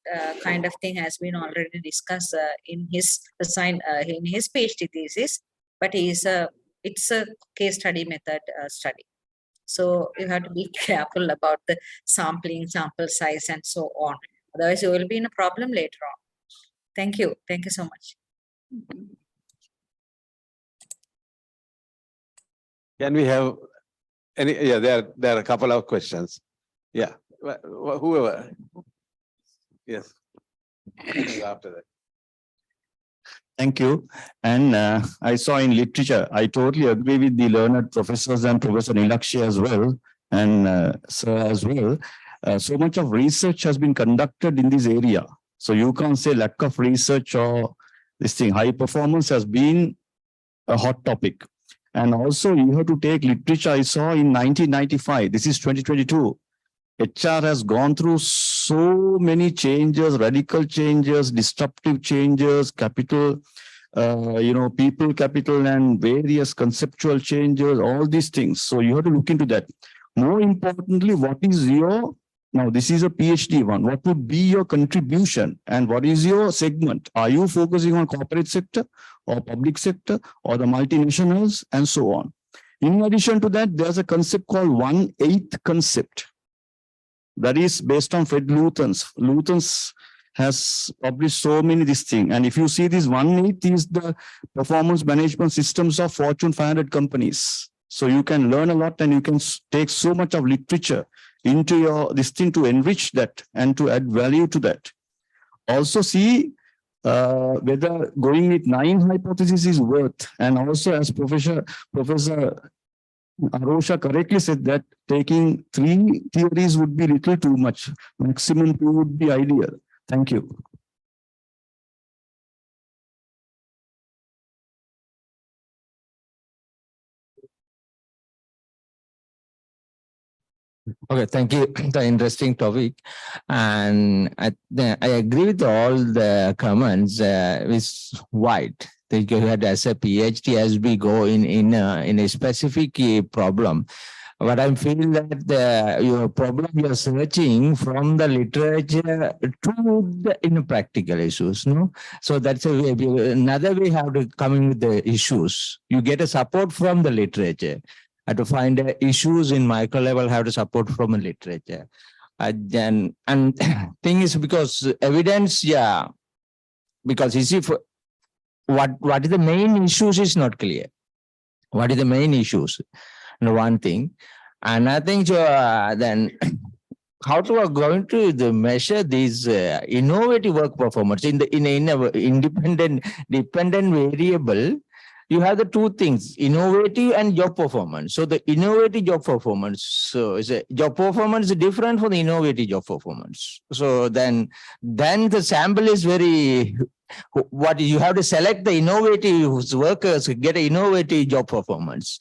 kind of thing has been already discussed in his PhD thesis. But it's a case study method study. So you have to be careful about the sampling, sample size, and so on. Otherwise, you will be in a problem later on. Thank you. Thank you so much. Can we have any? Yeah, there are a couple of questions. Yeah, whoever. Yes. After that. Thank you. And I saw in literature, I totally agree with the learned professors and Professor Nilakshi as well, and sir as well. So much of research has been conducted in this area. So you can't say lack of research or this thing. High performance has been a hot topic. And also you have to take literature. I saw in 1995, this is 2022. HR has gone through so many changes, radical changes, disruptive changes, capital, people capital and various conceptual changes, all these things. So you have to look into that. More importantly, what is your, now this is a PhD one, what would be your contribution and what is your segment? Are you focusing on corporate sector or public sector or the multinationals and so on? In addition to that, there's a concept called 1/8 concept. That is based on Fred Luthans. Luthans has published so many this thing. And if you see this 1/8 is the performance management systems of Fortune 500 companies. So you can learn a lot and you can take so much of literature into your this thing to enrich that and to add value to that. Also see whether going with 9 hypotheses is worth. And also as Professor Arosha correctly said that taking 3 theories would be little too much. Maximum 2 would be ideal. Thank you. Okay, thank you. The interesting topic, and I agree with all the comments. It's wide. That you had as a PhD as we go in a specific problem. But I'm feeling that your problem you're searching from the literature to the practical issues, no? So that's a way. Another way how to come in with the issues. You get a support from the literature. To find issues in micro level, have to support from a literature. And thing is because evidence, yeah, because you see, for what is the main issues is not clear. What is the main issues? No, one thing, and I think then how to are going to measure these innovative work performance in a independent dependent variable. You have the 2 things, innovative and job performance. So the innovative job performance, so is a job performance is different from the innovative job performance. So then the sample is very, what you have to select the innovative workers, get an innovative job performance,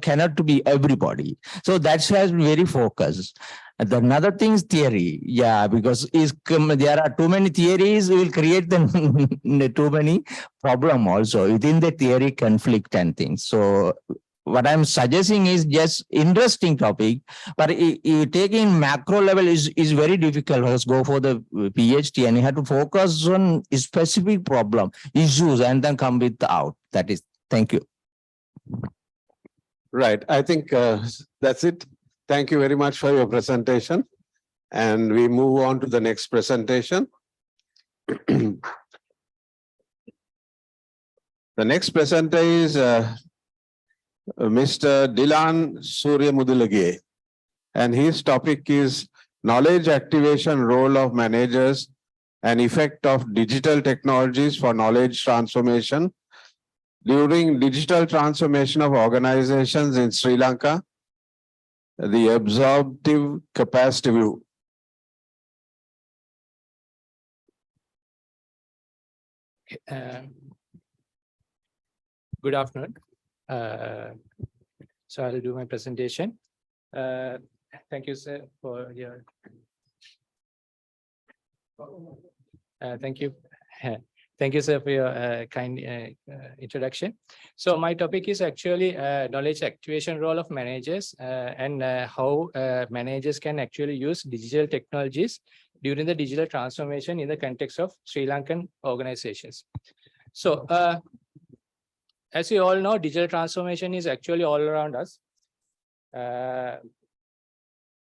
cannot to be everybody. So that's has very focused. And another thing is theory, yeah, because there are too many theories, we will create too many problem also within the theory conflict and things. So what I'm suggesting is just interesting topic, but taking macro level is very difficult. Let's go for the PhD and you have to focus on a specific problem, issues, and then come with the out. That is, thank you. Right, I think that's it. Thank you very much for your presentation. And we move on to the next presentation. The next presenter is Mr. Dilan Suryamudulage, and his topic is knowledge activation role of managers and effect of digital technologies for knowledge transformation during digital transformation of organizations in Sri Lanka, the absorptive capacity view. Good afternoon. So I'll do my presentation. Thank you, sir, for your. Thank you. Thank you, sir, for your kind introduction. So my topic is actually knowledge activation role of managers and how managers can actually use digital technologies during the digital transformation in the context of Sri Lankan organizations. So as you all know, digital transformation is actually all around us.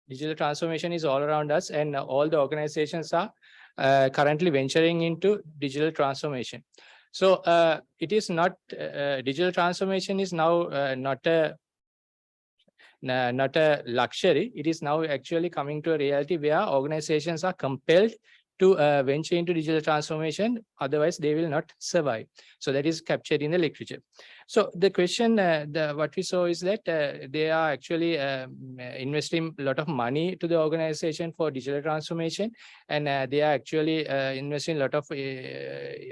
Digital transformation is all around us, and all the organizations are currently venturing into digital transformation. So it is not digital transformation is now not a luxury. It is now actually coming to a reality where organizations are compelled to venture into digital transformation, otherwise they will not survive. So that is captured in the literature. So the question, what we saw is that they are actually investing a lot of money to the organization for digital transformation, and they are actually investing a lot of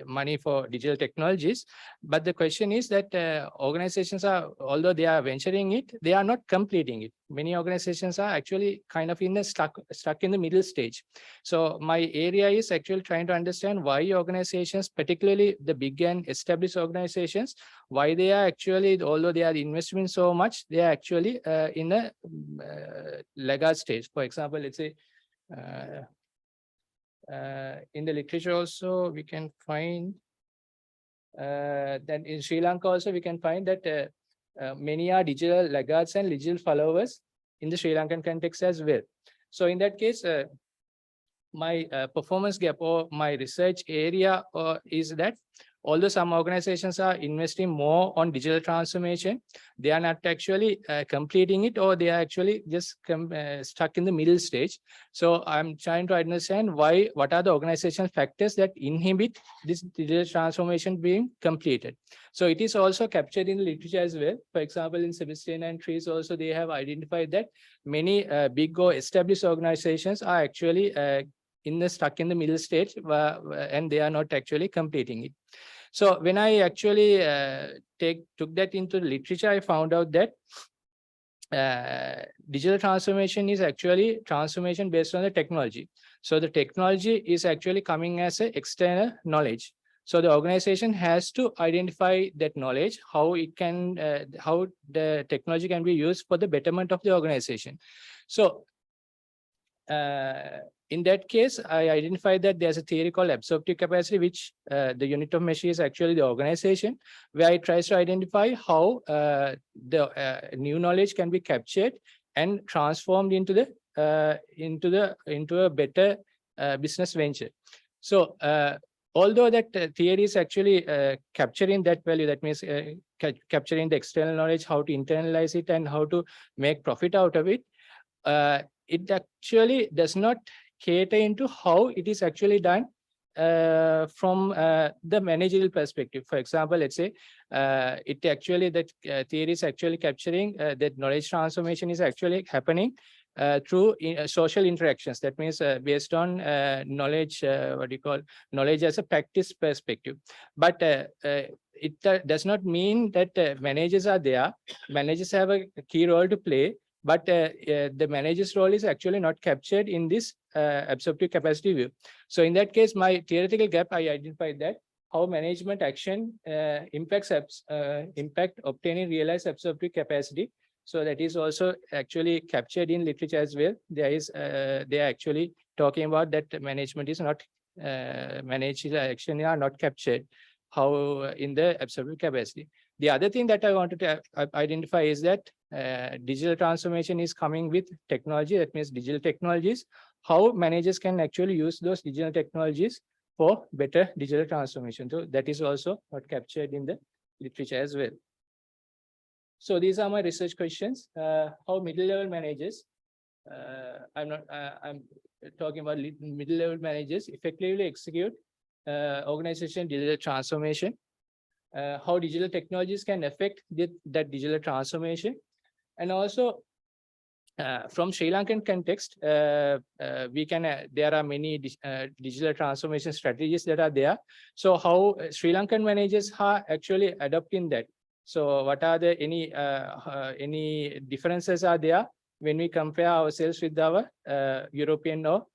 money for digital technologies. But the question is that organizations are, although they are venturing it, they are not completing it. Many organizations are actually kind of in the stuck in the middle stage. So my area is actually trying to understand why organizations, particularly the big and established organizations, why they are actually, although they are investing so much, they are actually in a laggard stage. For example, let's say in the literature also we can find that in Sri Lanka also we can find that many are digital laggards and digital followers in the Sri Lankan context as well. So in that case, my performance gap or my research area is that although some organizations are investing more on digital transformation, they are not actually completing it, or they are actually just stuck in the middle stage. So I'm trying to understand what are the organizational factors that inhibit this digital transformation being completed. So it is also captured in the literature as well. For example, in Sebastian and Trees also, they have identified that many big or established organizations are actually stuck in the middle stage, and they are not actually completing it. So when I actually took that into the literature, I found out that digital transformation is actually transformation based on the technology. So the technology is actually coming as an external knowledge. So the organization has to identify that knowledge, how the technology can be used for the betterment of the organization. So in that case, I identified that there's a theory called absorptive capacity, which the unit of measure is actually the organization, where it tries to identify how the new knowledge can be captured and transformed into a better business venture. So although that theory is actually capturing that value, that means capturing the external knowledge, how to internalize it and how to make profit out of it, it actually does not cater into how it is actually done from the managerial perspective. For example, let's say that theory is actually capturing that knowledge transformation is actually happening through social interactions. That means based on knowledge, knowledge as a practice perspective. But it does not mean that managers are there. Managers have a key role to play, but the manager's role is actually not captured in this absorptive capacity view. So in that case, my theoretical gap, I identified that how management action impact obtaining realized absorptive capacity. So that is also actually captured in literature as well. They are actually talking about that management is not managerial action are not captured how in the absorptive capacity. The other thing that I wanted to identify is that digital transformation is coming with technology. That means digital technologies. How managers can actually use those digital technologies for better digital transformation. So that is also not captured in the literature as well. So these are my research questions. How middle-level managers, I'm talking about middle-level managers effectively execute organization digital transformation. How digital technologies can affect that digital transformation. And also from Sri Lankan context, there are many digital transformation strategies that are there. So how Sri Lankan managers are actually adopting that. So what are the any differences are there when we compare ourselves with our European or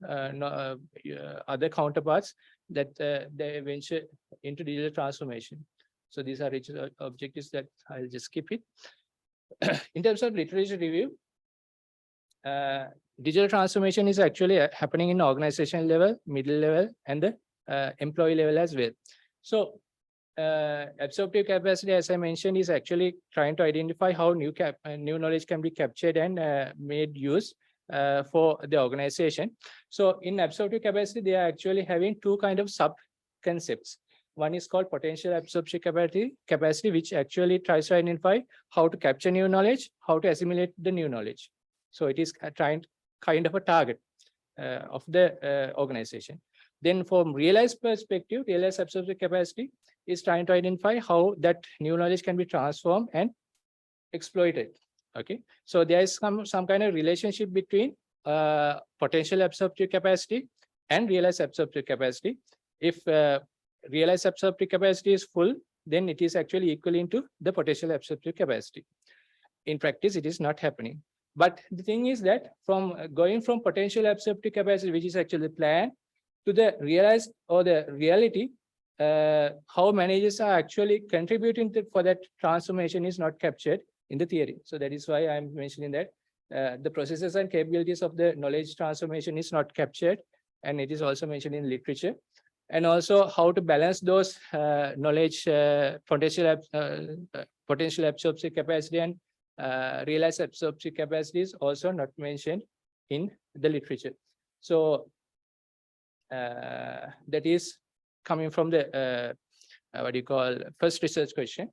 other counterparts that they venture into digital transformation. So these are research objectives that I'll just skip it. In terms of literature review, digital transformation is actually happening in organizational level, middle level, and the employee level as well. So absorptive capacity, as I mentioned, is actually trying to identify how new knowledge can be captured and made use for the organization. So in absorptive capacity, they are actually having two kind of sub concepts. One is called potential absorption capacity, which actually tries to identify how to capture new knowledge, how to assimilate the new knowledge. So it is kind of a target of the organization. Then from realized perspective, realized absorption capacity is trying to identify how that new knowledge can be transformed and exploited. Okay, so there is some kind of relationship between potential absorptive capacity and realized absorptive capacity. If realized absorptive capacity is full, then it is actually equivalent to the potential absorptive capacity. In practice, it is not happening. But the thing is that from going from potential absorptive capacity, which is actually the plan, to the realized or the reality, how managers are actually contributing for that transformation is not captured in the theory. So that is why I'm mentioning that the processes and capabilities of the knowledge transformation is not captured, and it is also mentioned in literature. And also how to balance those knowledge potential absorptive capacity and realized absorptive capacity is also not mentioned in the literature. So that is coming from the first research question.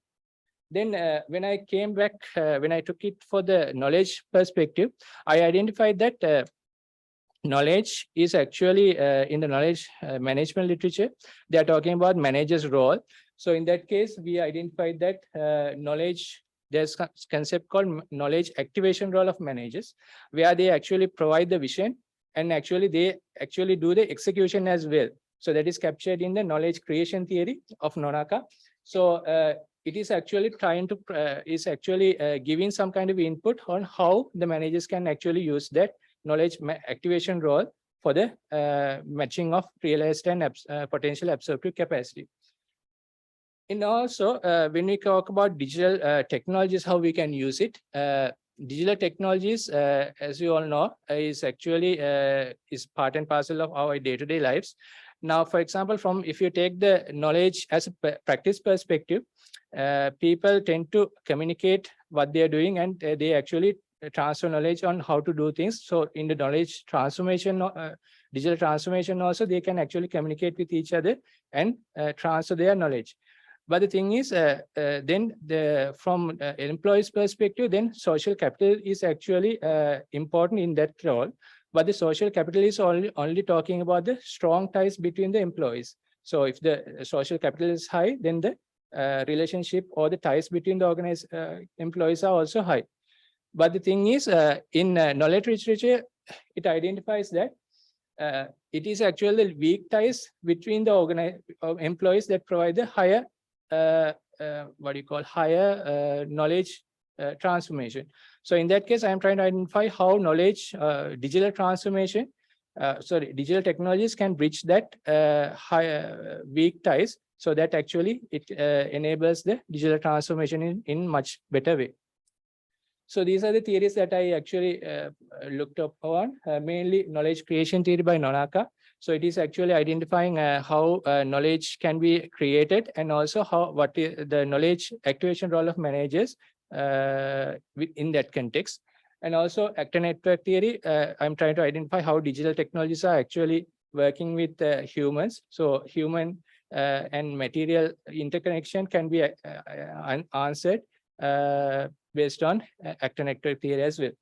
Then when I came back, when I took it for the knowledge perspective, I identified that knowledge is actually in the knowledge management literature, they are talking about manager's role. So in that case, we identified that knowledge, there's a concept called knowledge activation role of managers, where they actually provide the vision and actually they actually do the execution as well. So that is captured in the knowledge creation theory of Nonaka. So it is actually trying to giving some kind of input on how the managers can actually use that knowledge activation role for the matching of realized and potential absorptive capacity. And also, when we talk about digital technologies, how we can use it, digital technologies, as you all know, is actually is part and parcel of our day-to-day lives. Now, for example, if you take the knowledge as a practice perspective, people tend to communicate what they are doing, and they actually transfer knowledge on how to do things. So in the knowledge transformation, digital transformation also, they can actually communicate with each other and transfer their knowledge. But the thing is, then from employees' perspective, then social capital is actually important in that role. But the social capital is only talking about the strong ties between the employees. So if the social capital is high, then the relationship or the ties between the employees are also high. But the thing is, in knowledge literature, it identifies that it is actually weak ties between the employees that provide the higher, higher knowledge transformation. So in that case, I am trying to identify how knowledge, digital transformation, digital technologies can bridge that higher weak ties, so that actually it enables the digital transformation in much better way. So these are the theories that I actually looked up on, mainly knowledge creation theory by Nonaka. So it is actually identifying how knowledge can be created, and also what is the knowledge activation role of managers in that context. And also actor network theory, I'm trying to identify how digital technologies are actually working with humans. So human and material interconnection can be answered based on actor-nectar theory as well.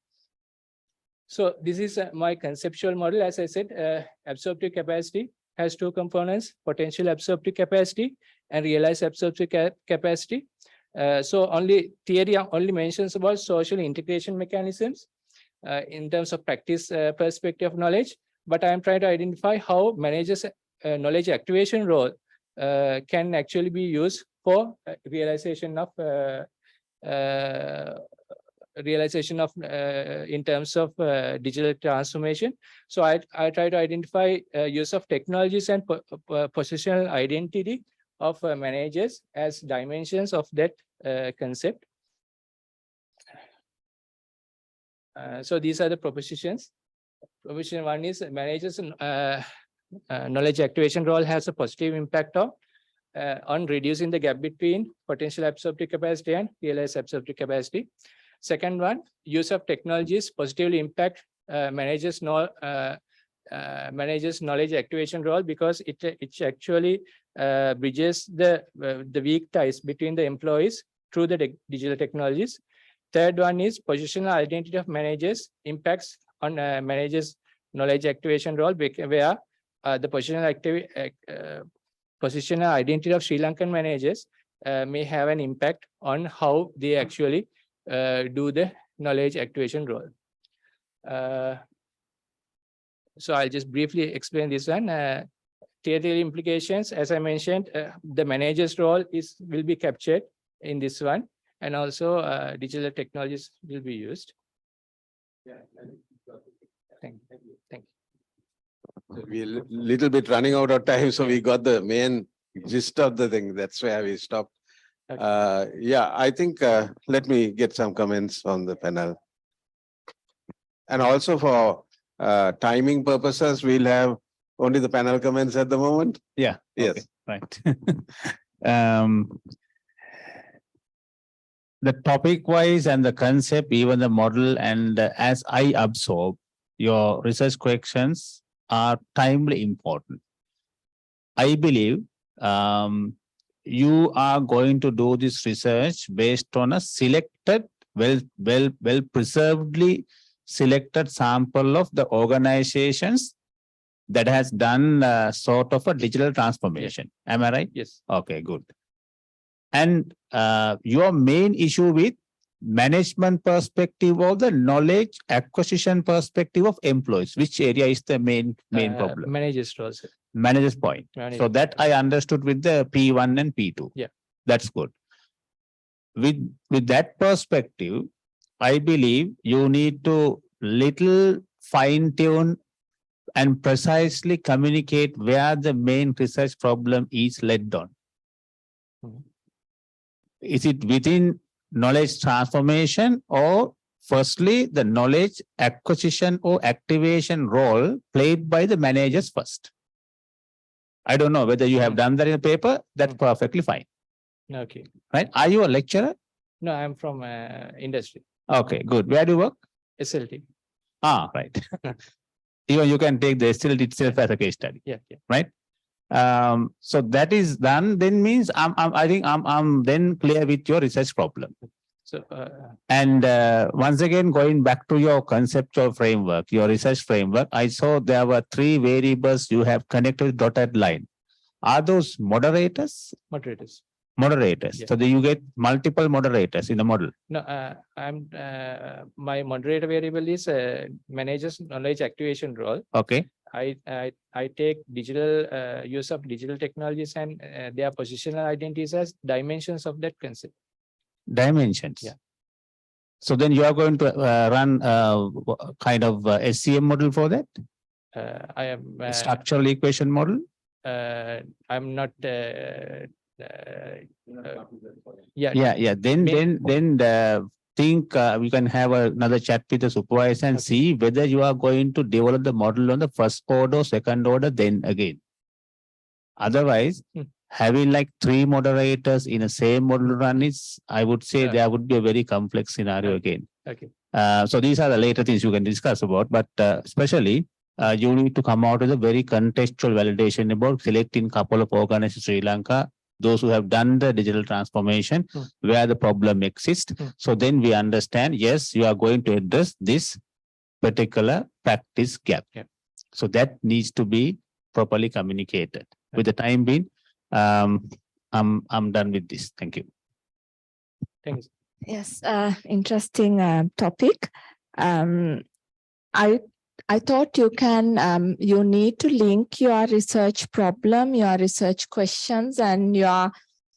So this is my conceptual model. As I said, absorptive capacity has two components: potential absorptive capacity and realized absorptive capacity. So theory only mentions about social integration mechanisms in terms of practice perspective of knowledge, but I am trying to identify how managers' knowledge activation role can actually be used for realization of in terms of digital transformation. So I try to identify use of technologies and positional identity of managers as dimensions of that concept. So these are the propositions. Proposition one is managers' knowledge activation role has a positive impact on reducing the gap between potential absorptive capacity and realized absorptive capacity. Second one, use of technologies positively impact managers' knowledge activation role because it actually bridges the weak ties between the employees through the digital technologies. Third one is positional identity of managers impacts on managers' knowledge activation role, where the positional identity of Sri Lankan managers may have an impact on how they actually do the knowledge activation role. So I'll just briefly explain this one. Theoretical implications, as I mentioned, the manager's role will be captured in this one, and also digital technologies will be used. Thank you. Thank you. We're a little bit running out of time, so we got the main gist of the thing. That's where we stopped. Okay. Yeah, I think let me get some comments on the panel. And also for timing purposes, we'll have only the panel comments at the moment. Yeah. Yes. Okay, right. The topic wise and the concept, even the model, and as I absorb, your research questions are timely important. I believe you are going to do this research based on a selected, well preservedly selected sample of the organizations that has done sort of a digital transformation. Yes. Am I right? Yes. Okay, good. And your main issue with management perspective or the knowledge acquisition perspective of employees, which area is the main problem? Managers also. Manager's point. So that I understood with the P1 and P2. Yeah. That's good. With that perspective, I believe you need to little fine tune and precisely communicate where the main research problem is led on. Mm-hmm. Is it within knowledge transformation, or firstly the knowledge acquisition or activation role played by the managers first? I don't know whether you have done that in a paper. That's perfectly fine. Okay. Right? Are you a lecturer? No, I'm from industry. Okay, good. Where do you work? SLT. Ah, right. Even you can take the SLT itself as a case study. Yeah, yeah. Right? So that is done, then means I think I'm then clear with your research problem. So and once again, going back to your conceptual framework, your research framework, I saw there were 3 variables you have connected with dotted line. Are those moderators? Moderators. Moderators. Yeah. So you get multiple moderators in the model. No, my moderator variable is manager's knowledge activation role. Okay. I take digital use of digital technologies and their positional identities as dimensions of that concept. Dimensions. Yeah. So then you are going to run kind of SCM model for that? I am structural equation model? I'm not. Yeah. Then think we can have another chat with the supervisor and see whether you are going to develop the model on the first order, second order, then again. Otherwise, having like 3 moderators in a same model run is, I would say, there would be a very complex scenario again. Okay. So these are the later things you can discuss about, but especially you need to come out with a very contextual validation about selecting couple of organizations in Sri Lanka, those who have done the digital transformation, where the problem exists. So then we understand, yes, you are going to address this particular practice gap. So that needs to be properly communicated. With the time being, I'm done with this. Thank you. Thank you. Yes, interesting topic. I thought you need to link your research problem, your research questions, and your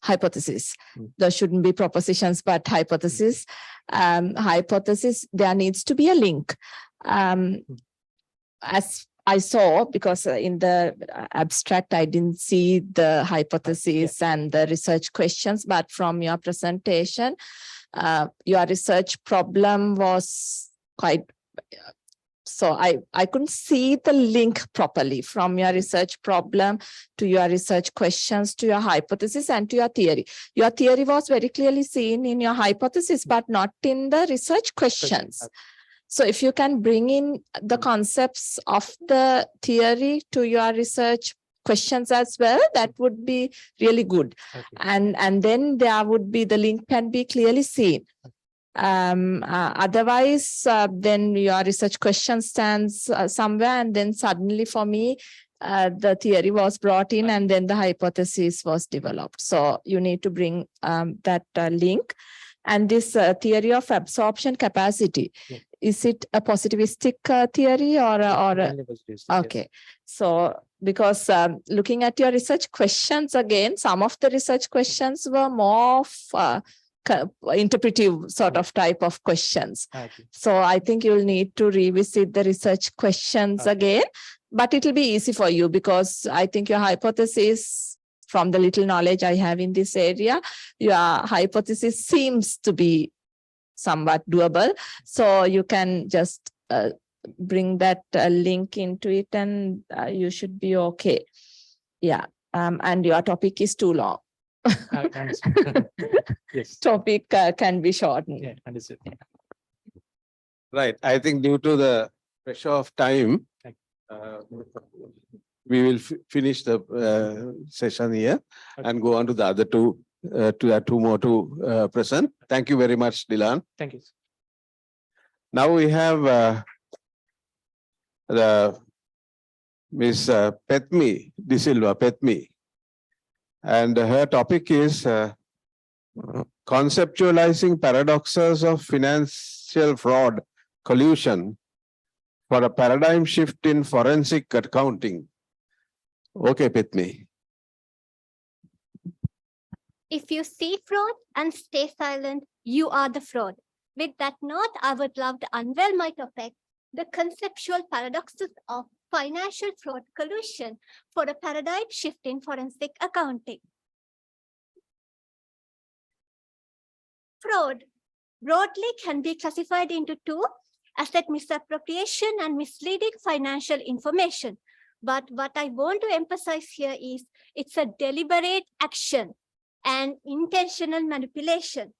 hypothesis. There shouldn't be propositions, but hypothesis. Hypothesis, there needs to be a link. As I saw, because in the abstract, I didn't see the hypothesis and the research questions, but from your presentation, your research problem was quite, so I couldn't see the link properly from your research problem to your research questions, to your hypothesis and to your theory. Your theory was very clearly seen in your hypothesis, but not in the research questions. So if you can bring in the concepts of the theory to your research questions as well, that would be really good. And then there would be, the link can be clearly seen. Otherwise, then your research question stands somewhere, and then suddenly for me, the theory was brought in and then the hypothesis was developed. So you need to bring that link. And this theory of absorption capacity, is it a positivistic theory or okay? So because looking at your research questions again, some of the research questions were more of interpretive sort of type of questions. So I think you'll need to revisit the research questions again, but it will be easy for you because I think your hypothesis, from the little knowledge I have in this area, your hypothesis seems to be somewhat doable. So you can just bring that link into it and you should be okay. Yeah. And your topic is too long. Yes. Topic can be shortened. Yeah, understood. Right. I think due to the pressure of time, we will finish the session here and go on to the other two, two more to present. Thank you very much, Dilan. Thank you. Now we have the Miss Petmi De Silva, Petmi, and her topic is conceptualizing paradoxes of financial fraud collusion for a paradigm shift in forensic accounting. Okay, Petmi. If you see fraud and stay silent, you are the fraud. With that note, I would love to unveil my topic, the conceptual paradoxes of financial fraud collusion for a paradigm shift in forensic accounting. Fraud broadly can be classified into two: asset misappropriation and misleading financial information. But what I want to emphasize here is it's a deliberate action and intentional manipulation.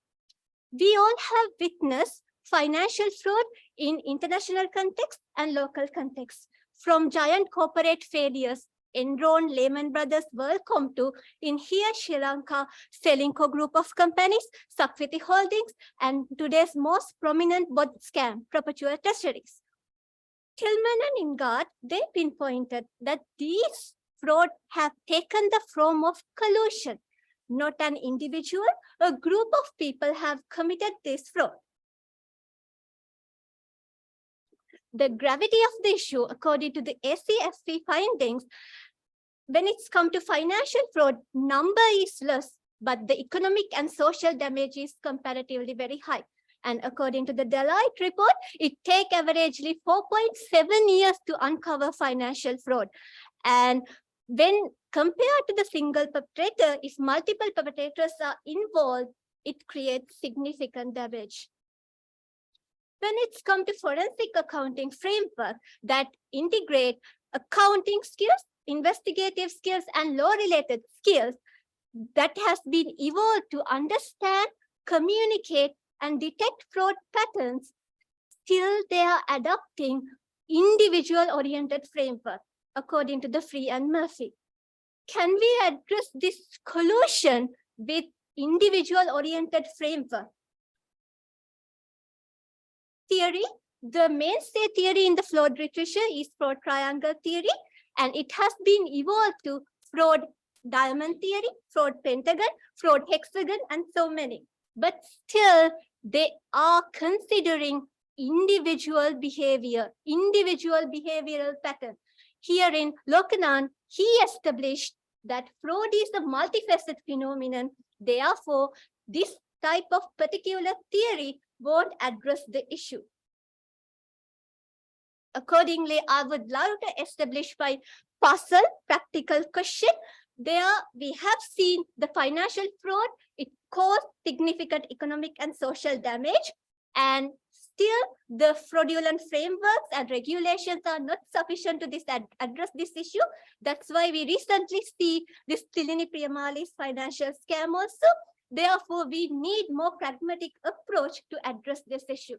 We all have witnessed financial fraud in international context and local context, from giant corporate failures, Enron, Lehman Brothers, WorldCom to, in here, Sri Lanka, Selinco group of companies, Sakwiti Holdings, and today's most prominent bot scam, Perpetual Treasuries. Tillman and Ingard, they pinpointed that these fraud have taken the form of collusion. Not an individual, a group of people have committed this fraud. The gravity of the issue, according to the ACFC findings, when it's come to financial fraud, number is less, but the economic and social damage is comparatively very high. And according to the Deloitte report, it takes averagely 4.7 years to uncover financial fraud. And when compared to the single perpetrator, if multiple perpetrators are involved, it creates significant damage. When it's come to forensic accounting framework that integrate accounting skills, investigative skills, and law-related skills that has been evolved to understand, communicate, and detect fraud patterns, still they are adopting individual-oriented framework, according to the Free and Murphy. Can we address this collusion with individual-oriented framework? Theory, the mainstay theory in the Freud literature is Freud triangle theory, and it has been evolved to Freud diamond theory, Freud pentagon, Freud hexagon, and so many. But still, they are considering individual behavior, individual behavioral pattern. Here in Lokanan, he established that Freud is a multifaceted phenomenon. Therefore, this type of particular theory won't address the issue. Accordingly, I would love to establish my puzzle practical question. There we have seen the financial fraud. It caused significant economic and social damage. And still, the fraudulent frameworks and regulations are not sufficient to address this issue. That's why we recently see this Tilini Priyamali's financial scam also. Therefore, we need more pragmatic approach to address this issue.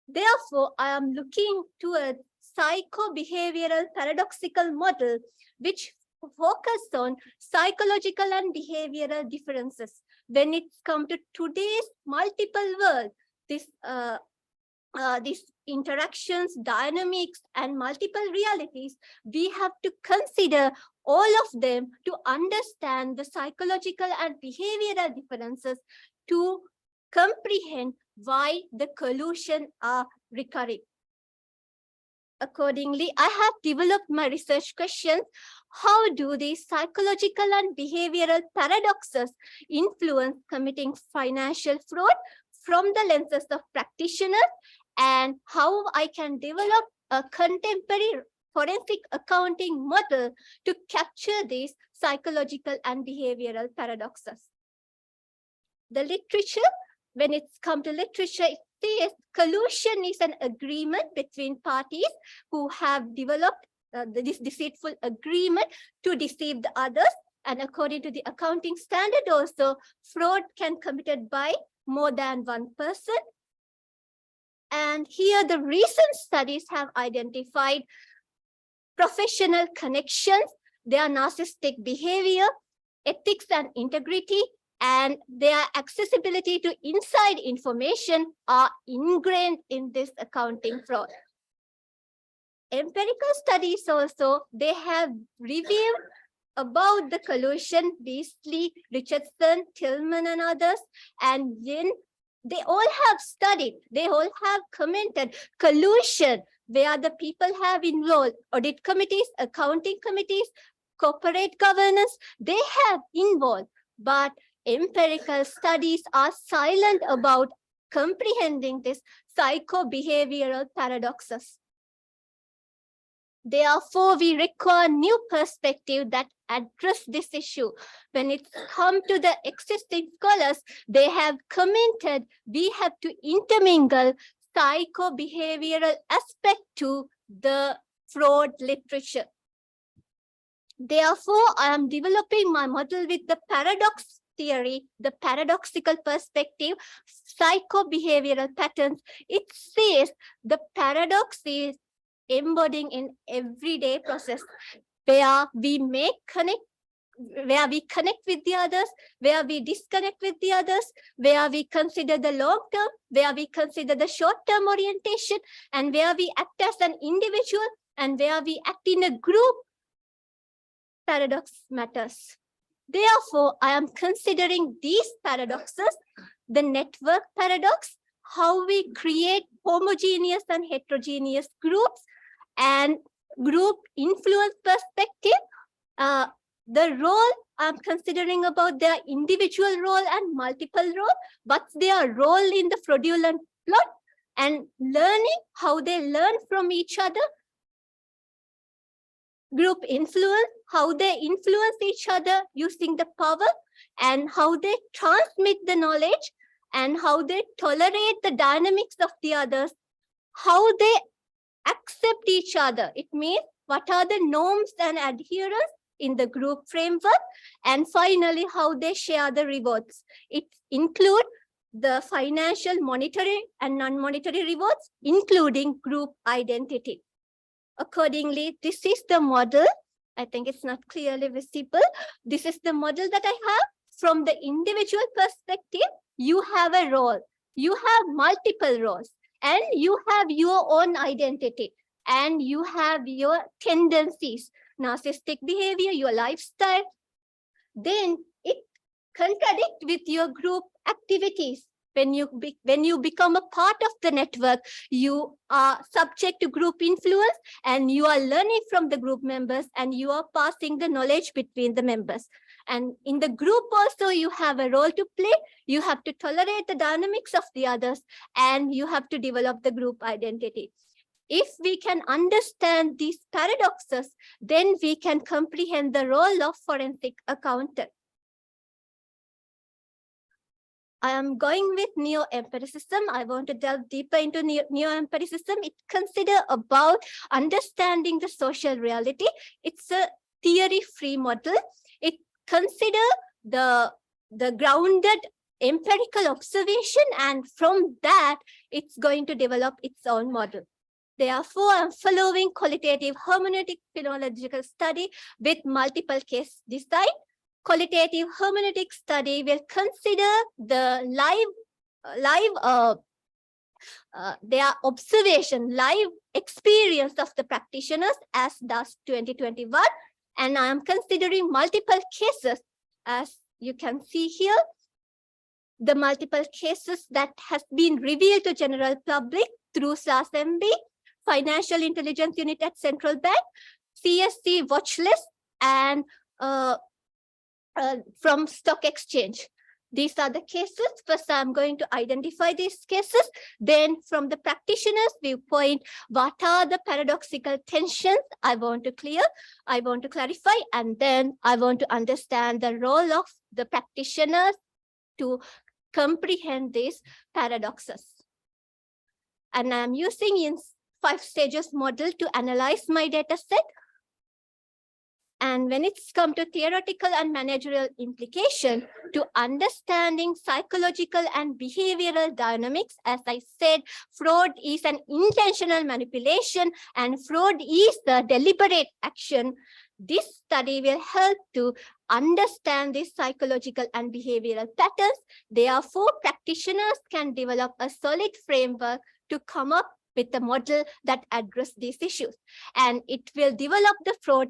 Therefore, I am looking to a psycho-behavioral paradoxical model which focus on psychological and behavioral differences. When it's come to today's multiple world, these interactions, dynamics, and multiple realities, we have to consider all of them to understand the psychological and behavioral differences to comprehend why the collusion are recurring. Accordingly, I have developed my research questions. How do these psychological and behavioral paradoxes influence committing financial fraud from the lenses of practitioners, and how I can develop a contemporary forensic accounting model to capture these psychological and behavioral paradoxes? The literature, when it's come to literature, it says collusion is an agreement between parties who have developed this deceitful agreement to deceive the others. And according to the accounting standard also, fraud can be committed by more than one person. And here the recent studies have identified professional connections, their narcissistic behavior, ethics and integrity, and their accessibility to inside information are ingrained in this accounting fraud. Empirical studies also, they have reviewed about the collusion, Beasley, Richardson, Tillman, and others, and then they all have studied, they all have commented collusion where the people have involved audit committees, accounting committees, corporate governance, they have involved, but empirical studies are silent about comprehending this psycho-behavioral paradoxes. Therefore, we require new perspective that address this issue. When it's come to the existing scholars, they have commented we have to intermingle psycho-behavioral aspect to the fraud literature. Therefore, I am developing my model with the paradox theory, the paradoxical perspective, psycho-behavioral patterns. It says the paradox is embodying in everyday process where we connect with the others, where we disconnect with the others, where we consider the long term, where we consider the short term orientation, and where we act as an individual, and where we act in a group. Paradox matters. Therefore, I am considering these paradoxes, the network paradox, how we create homogeneous and heterogeneous groups, and group influence perspective, the role I'm considering about their individual role and multiple role, but their role in the fraudulent plot, and learning how they learn from each other. Group influence, how they influence each other using the power, and how they transmit the knowledge, and how they tolerate the dynamics of the others, how they accept each other. It means what are the norms and adherence in the group framework, and finally how they share the rewards. It includes the financial monetary and non-monetary rewards, including group identity. Accordingly, this is the model. I think it's not clearly visible. This is the model that I have. From the individual perspective, you have a role. You have multiple roles, and you have your own identity, and you have your tendencies, narcissistic behavior, your lifestyle. Then it contradicts with your group activities. When you become a part of the network, you are subject to group influence, and you are learning from the group members, and you are passing the knowledge between the members. And in the group also, you have a role to play. You have to tolerate the dynamics of the others, and you have to develop the group identity. If we can understand these paradoxes, then we can comprehend the role of forensic accountant. I am going with neo-empiricism. I want to delve deeper into neo-empiricism. It considers about understanding the social reality. It's a theory-free model. It considers the grounded empirical observation, and from that, it's going to develop its own model. Therefore, I'm following qualitative hermeneutic phenomenological study with multiple case design. Qualitative hermeneutic study will consider the their observation, live experience of the practitioners, as does 2021. And I am considering multiple cases, as you can see here. The multiple cases that has been revealed to general public through SLAS-MB, Financial Intelligence Unit at Central Bank, CSC watch list, and from stock exchange. These are the cases. First, I'm going to identify these cases. Then from the practitioner's viewpoint, what are the paradoxical tensions I want to clear, I want to clarify, and then I want to understand the role of the practitioners to comprehend these paradoxes. And I'm using in 5 stages model to analyze my data set. And when it's come to theoretical and managerial implication to understanding psychological and behavioral dynamics, as I said, fraud is an intentional manipulation and fraud is the deliberate action. This study will help to understand these psychological and behavioral patterns. Therefore, practitioners can develop a solid framework to come up with a model that addresses these issues. And it will develop the fraud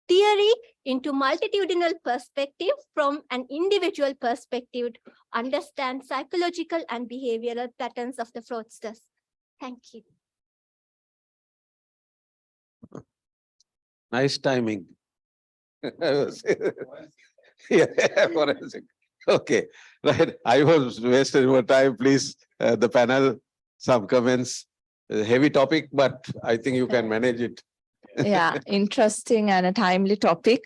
theory into multitudinal perspective from an individual perspective to understand psychological and behavioral patterns of the fraudsters. Thank you. Nice timing. Yeah, forensic. Okay, right. I was wasting more time. Please, the panel, some comments. A heavy topic, but I think you can manage it. Yeah, interesting and a timely topic.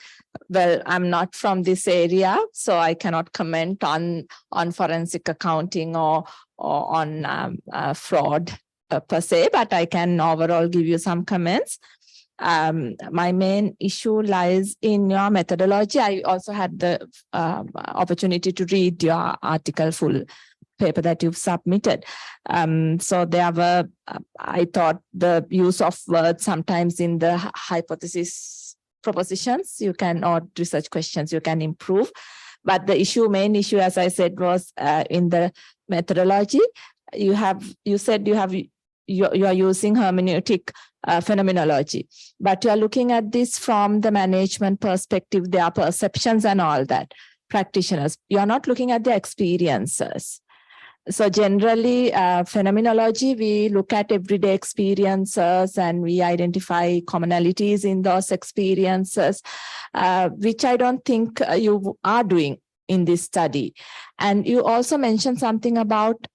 Well, I'm not from this area, so I cannot comment on forensic accounting or on fraud per se, but I can overall give you some comments. My main issue lies in your methodology. I also had the opportunity to read your article full paper that you've submitted. So there were, I thought the use of words sometimes in the hypothesis propositions, you can, or research questions, you can improve. But the main issue, as I said, was in the methodology. You said you are using hermeneutic phenomenology, but you are looking at this from the management perspective, their perceptions and all that, practitioners. You are not looking at the experiences. So generally, phenomenology, we look at everyday experiences and we identify commonalities in those experiences, which I don't think you are doing in this study. And you also mentioned something about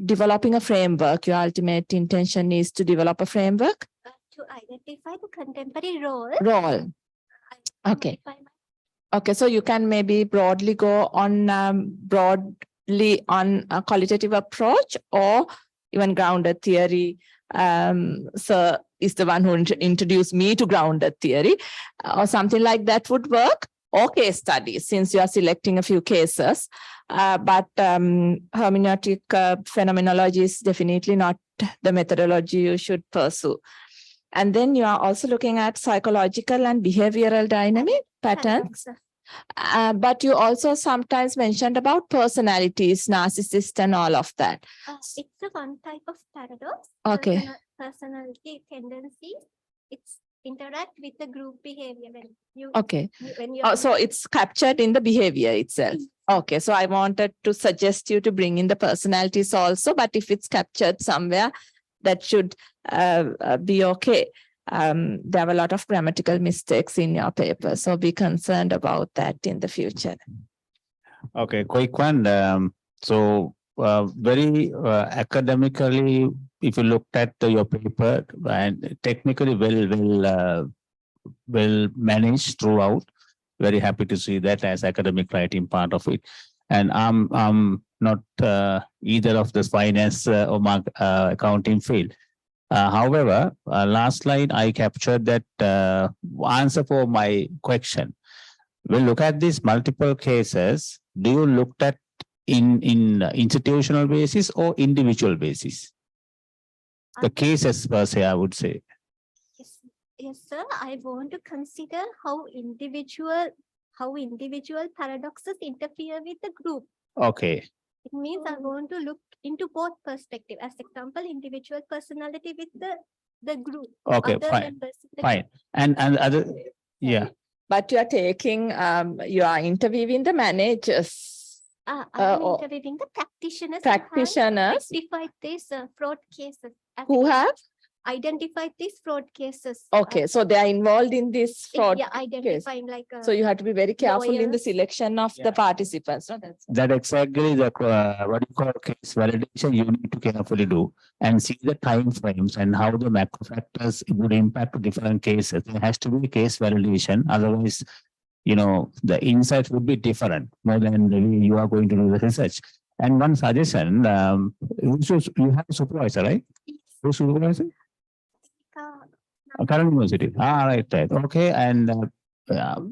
developing a framework. Your ultimate intention is to develop a framework? To identify the contemporary role. Okay. Okay, so you can maybe broadly go on on a qualitative approach or even grounded theory. So is the one who introduced me to grounded theory or something like that would work, or case studies, since you are selecting a few cases. but hermeneutic phenomenology is definitely not the methodology you should pursue. And then you are also looking at psychological and behavioral dynamic patterns. But you also sometimes mentioned about personalities, narcissist and all of that. It's a one type of paradox. Okay. Personality tendencies. It's interact with the group behavior when you. Okay. When you. So it's captured in the behavior itself. Okay. So I wanted to suggest you to bring in the personalities also, but if it's captured somewhere, that should be okay. There were a lot of grammatical mistakes in your paper, so be concerned about that in the future. Okay, quick one. Very academically, if you looked at your paper and technically well managed throughout, very happy to see that as academic writing part of it. And I'm not either of the finance or accounting field. However, last slide, I captured that answer for my question. We'll look at these multiple cases. Do you look at in institutional basis or individual basis? The cases per se, I would say. Yes, sir. I want to consider how individual paradoxes interfere with the group. Okay. It means I want to look into both perspectives. As example, individual personality with the group. Okay, fine. Fine. And other, yeah. But you are taking, you are interviewing the managers. I'm interviewing the practitioners. Practitioners. Identified these fraud cases. Who have? Identified these fraud cases. Okay, so they are involved in this fraud. Yeah, identifying case. like. So you have to be very careful in the lawyers. selection of the participants. No, That exactly the what you call case validation you need to carefully do and see the time frames and how the macro factors would impact different cases. There has to be case validation, otherwise, you know, the insights would be different more than the way you are going to do the research. And one suggestion, you have a supervisor, right? Who's supervisor? Current University. Right. Okay. And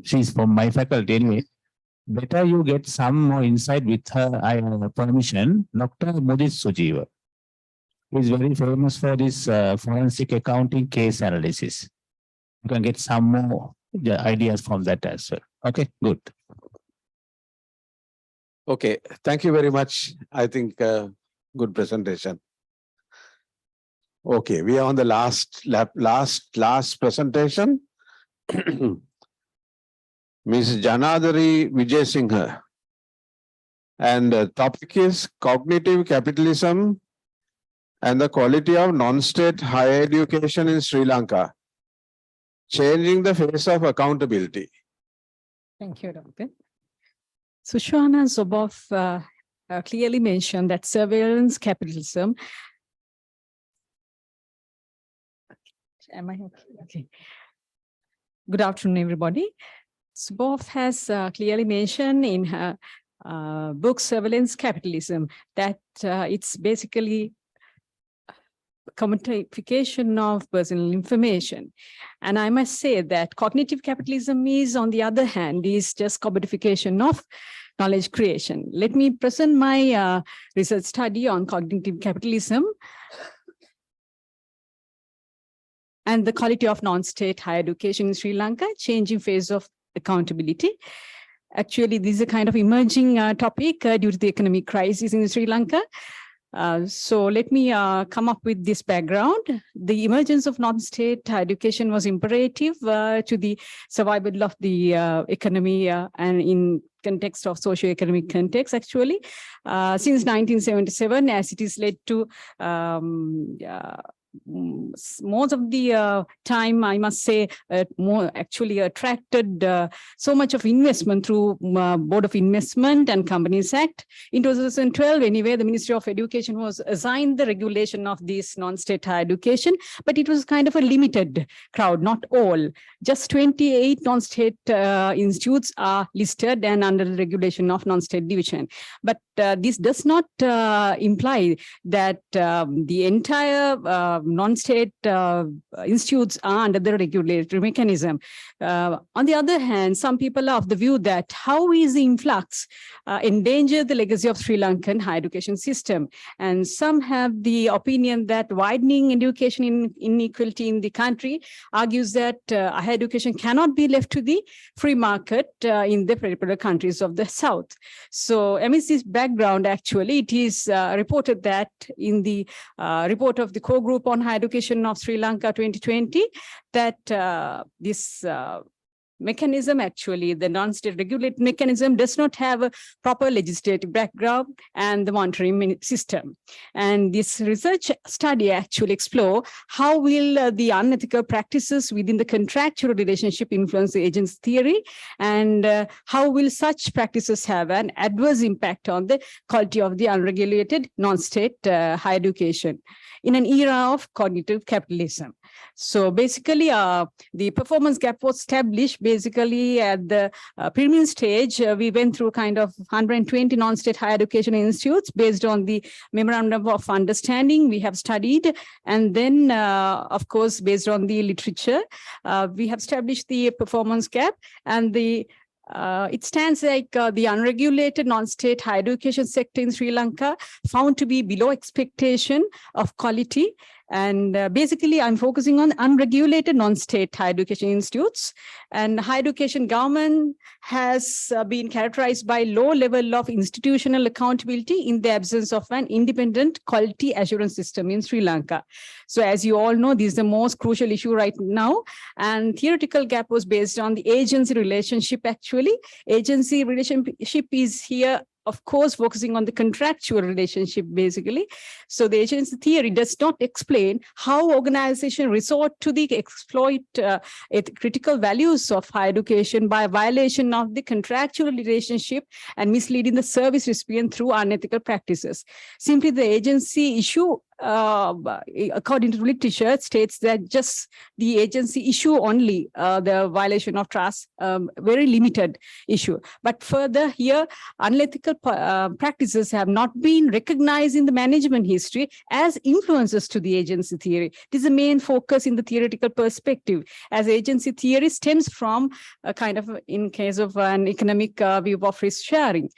she's from my faculty anyway. Better you get some more insight with her permission. Dr. Mudit Sujiva is very famous for this forensic accounting case analysis. You can get some more ideas from that as well. Okay, good. Okay, thank you very much. I think good presentation. Okay, we are on the last presentation. Ms. Janadari Vijay Singh. And the topic is cognitive capitalism and the quality of non-state higher education in Sri Lanka, changing the face of accountability. Thank you, Doctor. Sushwana Zuboff clearly mentioned that surveillance capitalism. Am I okay? Okay. Good afternoon, everybody. Zuboff has clearly mentioned in her book Surveillance Capitalism that it's basically commodification of personal information. And I must say that cognitive capitalism is, on the other hand, is just commodification of knowledge creation. Let me present my research study on cognitive capitalism and the quality of non-state higher education in Sri Lanka, changing phase of accountability. Actually, this is a kind of emerging topic due to the economic crisis in Sri Lanka. So let me come up with this background. The emergence of non-state education was imperative to the survival of the economy and in context of socio-economic context, actually. Since 1977, as it is led to most of the time, I must say, more actually attracted so much of investment through Board of Investment and Companies Act. In 2012, anyway, the Ministry of Education was assigned the regulation of this non-state higher education, but it was kind of a limited crowd, not all. Just 28 non-state institutes are listed and under the regulation of non-state division. But this does not imply that the entire non-state institutes are under the regulatory mechanism. On the other hand, some people are of the view that how is the influx endanger the legacy of Sri Lankan higher education system? And some have the opinion that widening education inequality in the country argues that higher education cannot be left to the free market in the particular countries of the South. So amidst this background, actually, it is reported that in the report of the core group on higher education of Sri Lanka 2020, that this mechanism, actually, the non-state regulated mechanism does not have a proper legislative background and the monitoring system. And this research study actually explore how will the unethical practices within the contractual relationship influence the agent's theory, and how will such practices have an adverse impact on the quality of the unregulated non-state higher education in an era of cognitive capitalism. So basically, the performance gap was established basically at the premium stage. We went through kind of 120 non-state higher education institutes based on the memorandum of understanding we have studied. And then, of course, based on the literature, we have established the performance gap, and the it stands like the unregulated non-state higher education sector in Sri Lanka found to be below expectation of quality. And basically, I'm focusing on unregulated non-state higher education institutes. And higher education government has been characterized by low level of institutional accountability in the absence of an independent quality assurance system in Sri Lanka. So as you all know, this is the most crucial issue right now. And theoretical gap was based on the agency relationship, actually. Agency relationship is here, of course, focusing on the contractual relationship, basically. So the agency theory does not explain how organizations resort to the exploit critical values of higher education by violation of the contractual relationship and misleading the service recipient through unethical practices. Simply, the agency issue, according to literature, states that just the agency issue only the violation of trust, very limited issue. But further here, unethical practices have not been recognized in the management history as influences to the agency theory. This is the main focus in the theoretical perspective, as agency theory stems from a kind of, in case of an economic view of risk sharing.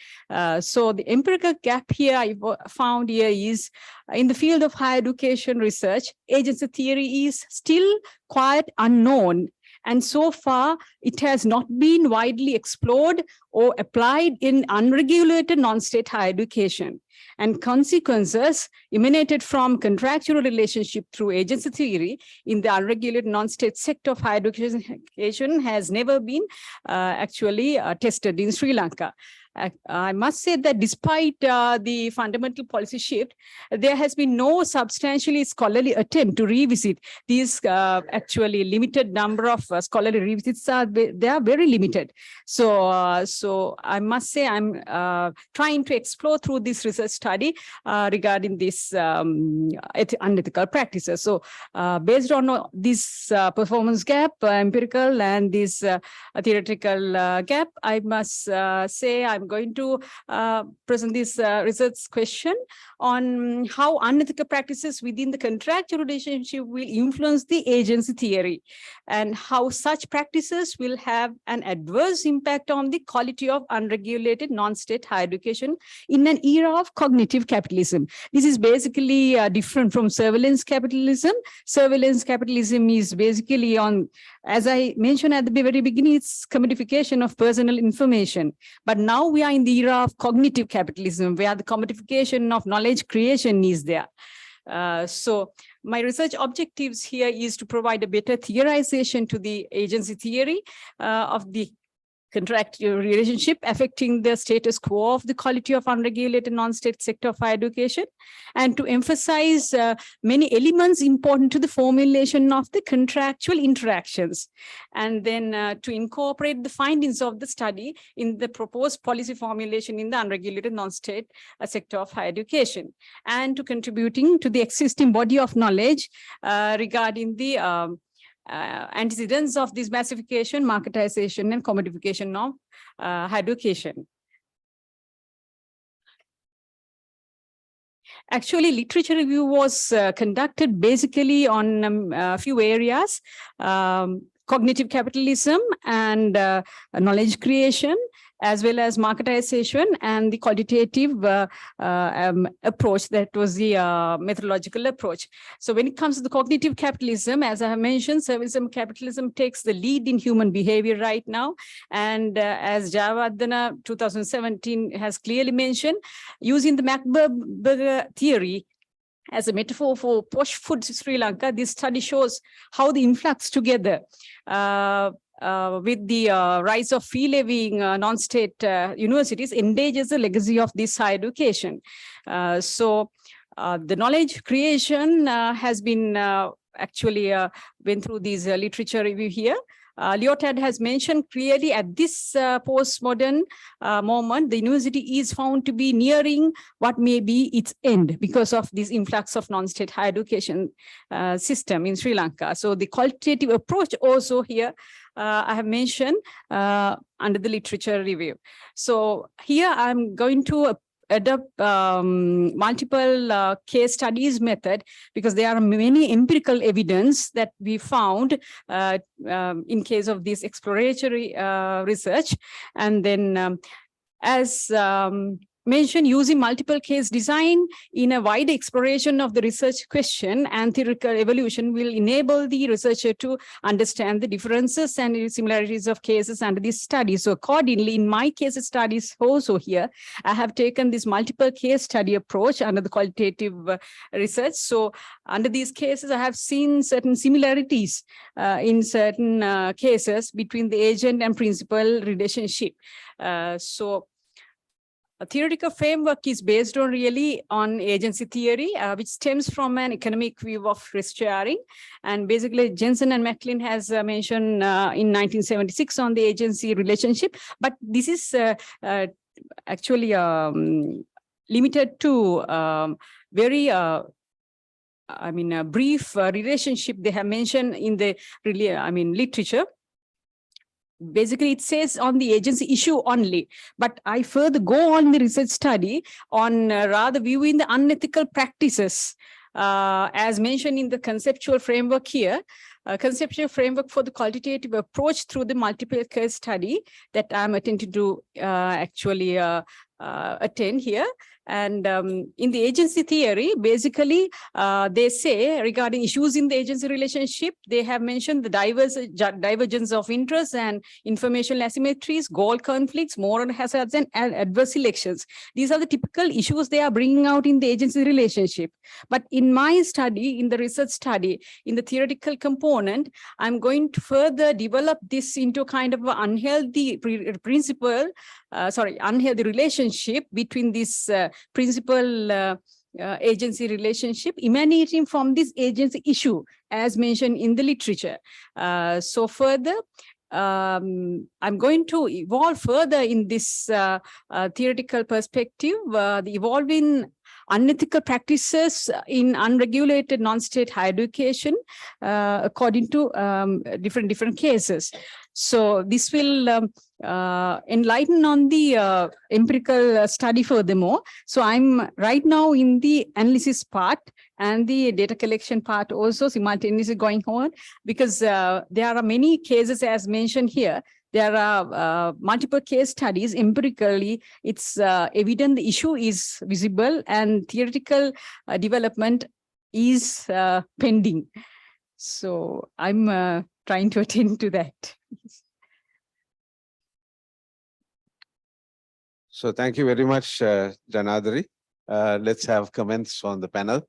So the empirical gap here I found here is in the field of higher education research, agency theory is still quite unknown. And so far, it has not been widely explored or applied in unregulated non-state higher education. And consequences emanated from contractual relationship through agency theory in the unregulated non-state sector of higher education has never been actually tested in Sri Lanka. I must say that despite the fundamental policy shift, there has been no substantially scholarly attempt to revisit these actually limited number of scholarly revisits. They are very limited. So I must say I'm trying to explore through this research study regarding this unethical practices. So based on this performance gap, empirical, and this theoretical gap, I must say I'm going to present this research question on how unethical practices within the contractual relationship will influence the agency theory, and how such practices will have an adverse impact on the quality of unregulated non-state higher education in an era of cognitive capitalism. This is basically different from surveillance capitalism. Surveillance capitalism is basically on, as I mentioned at the very beginning, it's commodification of personal information. But now we are in the era of cognitive capitalism, where the commodification of knowledge creation is there. So my research objectives here is to provide a better theorization to the agency theory of the contractual relationship affecting the status quo of the quality of unregulated non-state sector of higher education, and to emphasize many elements important to the formulation of the contractual interactions, and then to incorporate the findings of the study in the proposed policy formulation in the unregulated non-state sector of higher education, and to contributing to the existing body of knowledge regarding the antecedents of this massification, marketization, and commodification of higher education. Actually, literature review was conducted basically on a few areas, cognitive capitalism and knowledge creation, as well as marketization and the qualitative approach. That was the methodological approach. So when it comes to the cognitive capitalism, as I have mentioned, serviceism capitalism takes the lead in human behavior right now. And as Javardhana 2017 has clearly mentioned, using the McBurger theory as a metaphor for posh food Sri Lanka, this study shows how the influx together with the rise of fee-levying non-state universities endangers the legacy of this higher education. So the knowledge creation has been actually went through these literature review here. Lyotard has mentioned clearly at this postmodern moment, the university is found to be nearing what may be its end because of this influx of non-state higher education system in Sri Lanka. So the qualitative approach also here, I have mentioned under the literature review. So here I'm going to adopt multiple case studies method because there are many empirical evidence that we found in case of this exploratory research. And then as mentioned, using multiple case design in a wide exploration of the research question and theoretical evolution will enable the researcher to understand the differences and similarities of cases under this study. So accordingly, in my case studies also here, I have taken this multiple case study approach under the qualitative research. So under these cases, I have seen certain similarities in certain cases between the agent and principal relationship. So a theoretical framework is based on agency theory, which stems from an economic view of risk sharing. And basically, Jensen and McLean has mentioned in 1976 on the agency relationship. But this is actually limited to very brief relationship they have mentioned in the literature. Basically, it says on the agency issue only, but I further go on the research study on rather viewing the unethical practices as mentioned in the conceptual framework here, conceptual framework for the qualitative approach through the multiple case study that I'm attempting to actually attend here. And in the agency theory, basically, they say regarding issues in the agency relationship, they have mentioned the divergence of interest and informational asymmetries, goal conflicts, moral hazards, and adverse selections. These are the typical issues they are bringing out in the agency relationship. But in my study, in the research study, in the theoretical component, I'm going to further develop this into kind of an unhealthy unhealthy relationship between this principal agency relationship emanating from this agency issue as mentioned in the literature. So further, I'm going to evolve further in this theoretical perspective, the evolving unethical practices in unregulated non-state higher education according to different cases. So this will enlighten on the empirical study furthermore. So I'm right now in the analysis part and the data collection part also simultaneously going on because there are many cases as mentioned here. There are multiple case studies empirically. It's evident the issue is visible and theoretical development is pending. So I'm trying to attend to that. So thank you very much, Janadari. Let's have comments on the panel.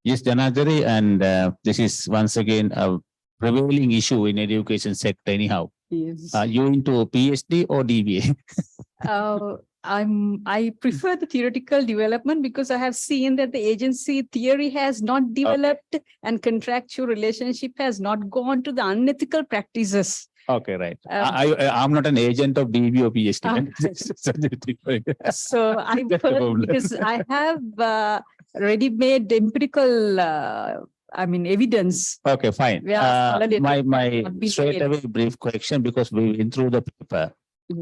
Yes, Janadari, and this is once again a prevailing issue in education sector anyhow. Yes. Are you into PhD or DBA? I prefer the theoretical development because I have seen that the agency theory has not developed and contractual relationship has not gone to the unethical practices. Okay, right. I'm not an agent of DB or PhD. So I because I have ready-made empirical evidence. Okay, fine. My straight away brief question because we went through the paper.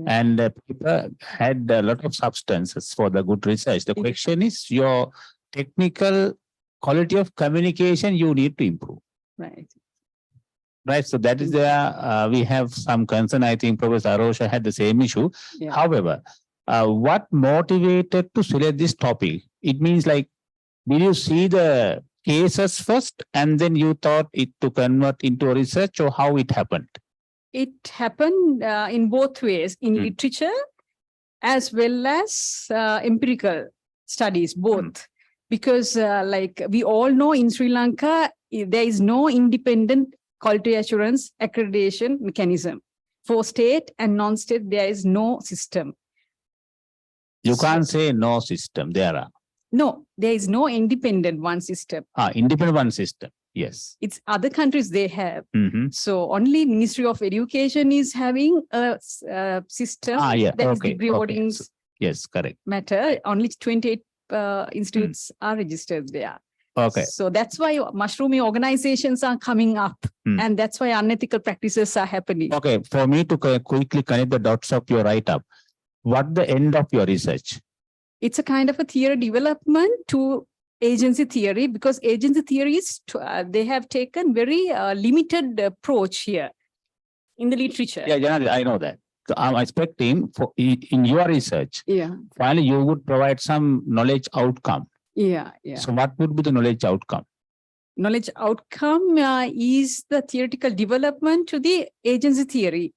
and paper had a lot of substances for the good research. The question is your technical quality of communication you need to improve. Right. Right. So that is where we have some concern. I think Professor Arosha had the same issue. Yeah. However, what motivated to select this topic? It means like, did you see the cases first and then you thought it to convert into a research, or how it happened? It happened in both ways, in literature as well as empirical studies, both. Because like we all know in Sri Lanka, there is no independent quality assurance accreditation mechanism. For state and non-state, there is no system. You can't say no system, there are. No, there is no independent one system. Independent one system, yes. It's other countries they have. Mm-hmm. So only Ministry of Education is having a system Yeah, that is okay, degree awarding yes, correct. matter. Only 28 institutes are registered there. Okay. So that's why mushrooming organizations are coming up, and that's why unethical practices are happening. Okay, for me to quickly connect the dots of your write-up, what the end of your research? It's a kind of a theory development to agency theory, because agency theory is, they have taken very limited approach here in the literature. Yeah, Janali, I know that. So I'm expecting for in your research, finally you would provide some knowledge outcome. Yeah. So what would be the knowledge outcome? Knowledge outcome is the theoretical development to the agency theory,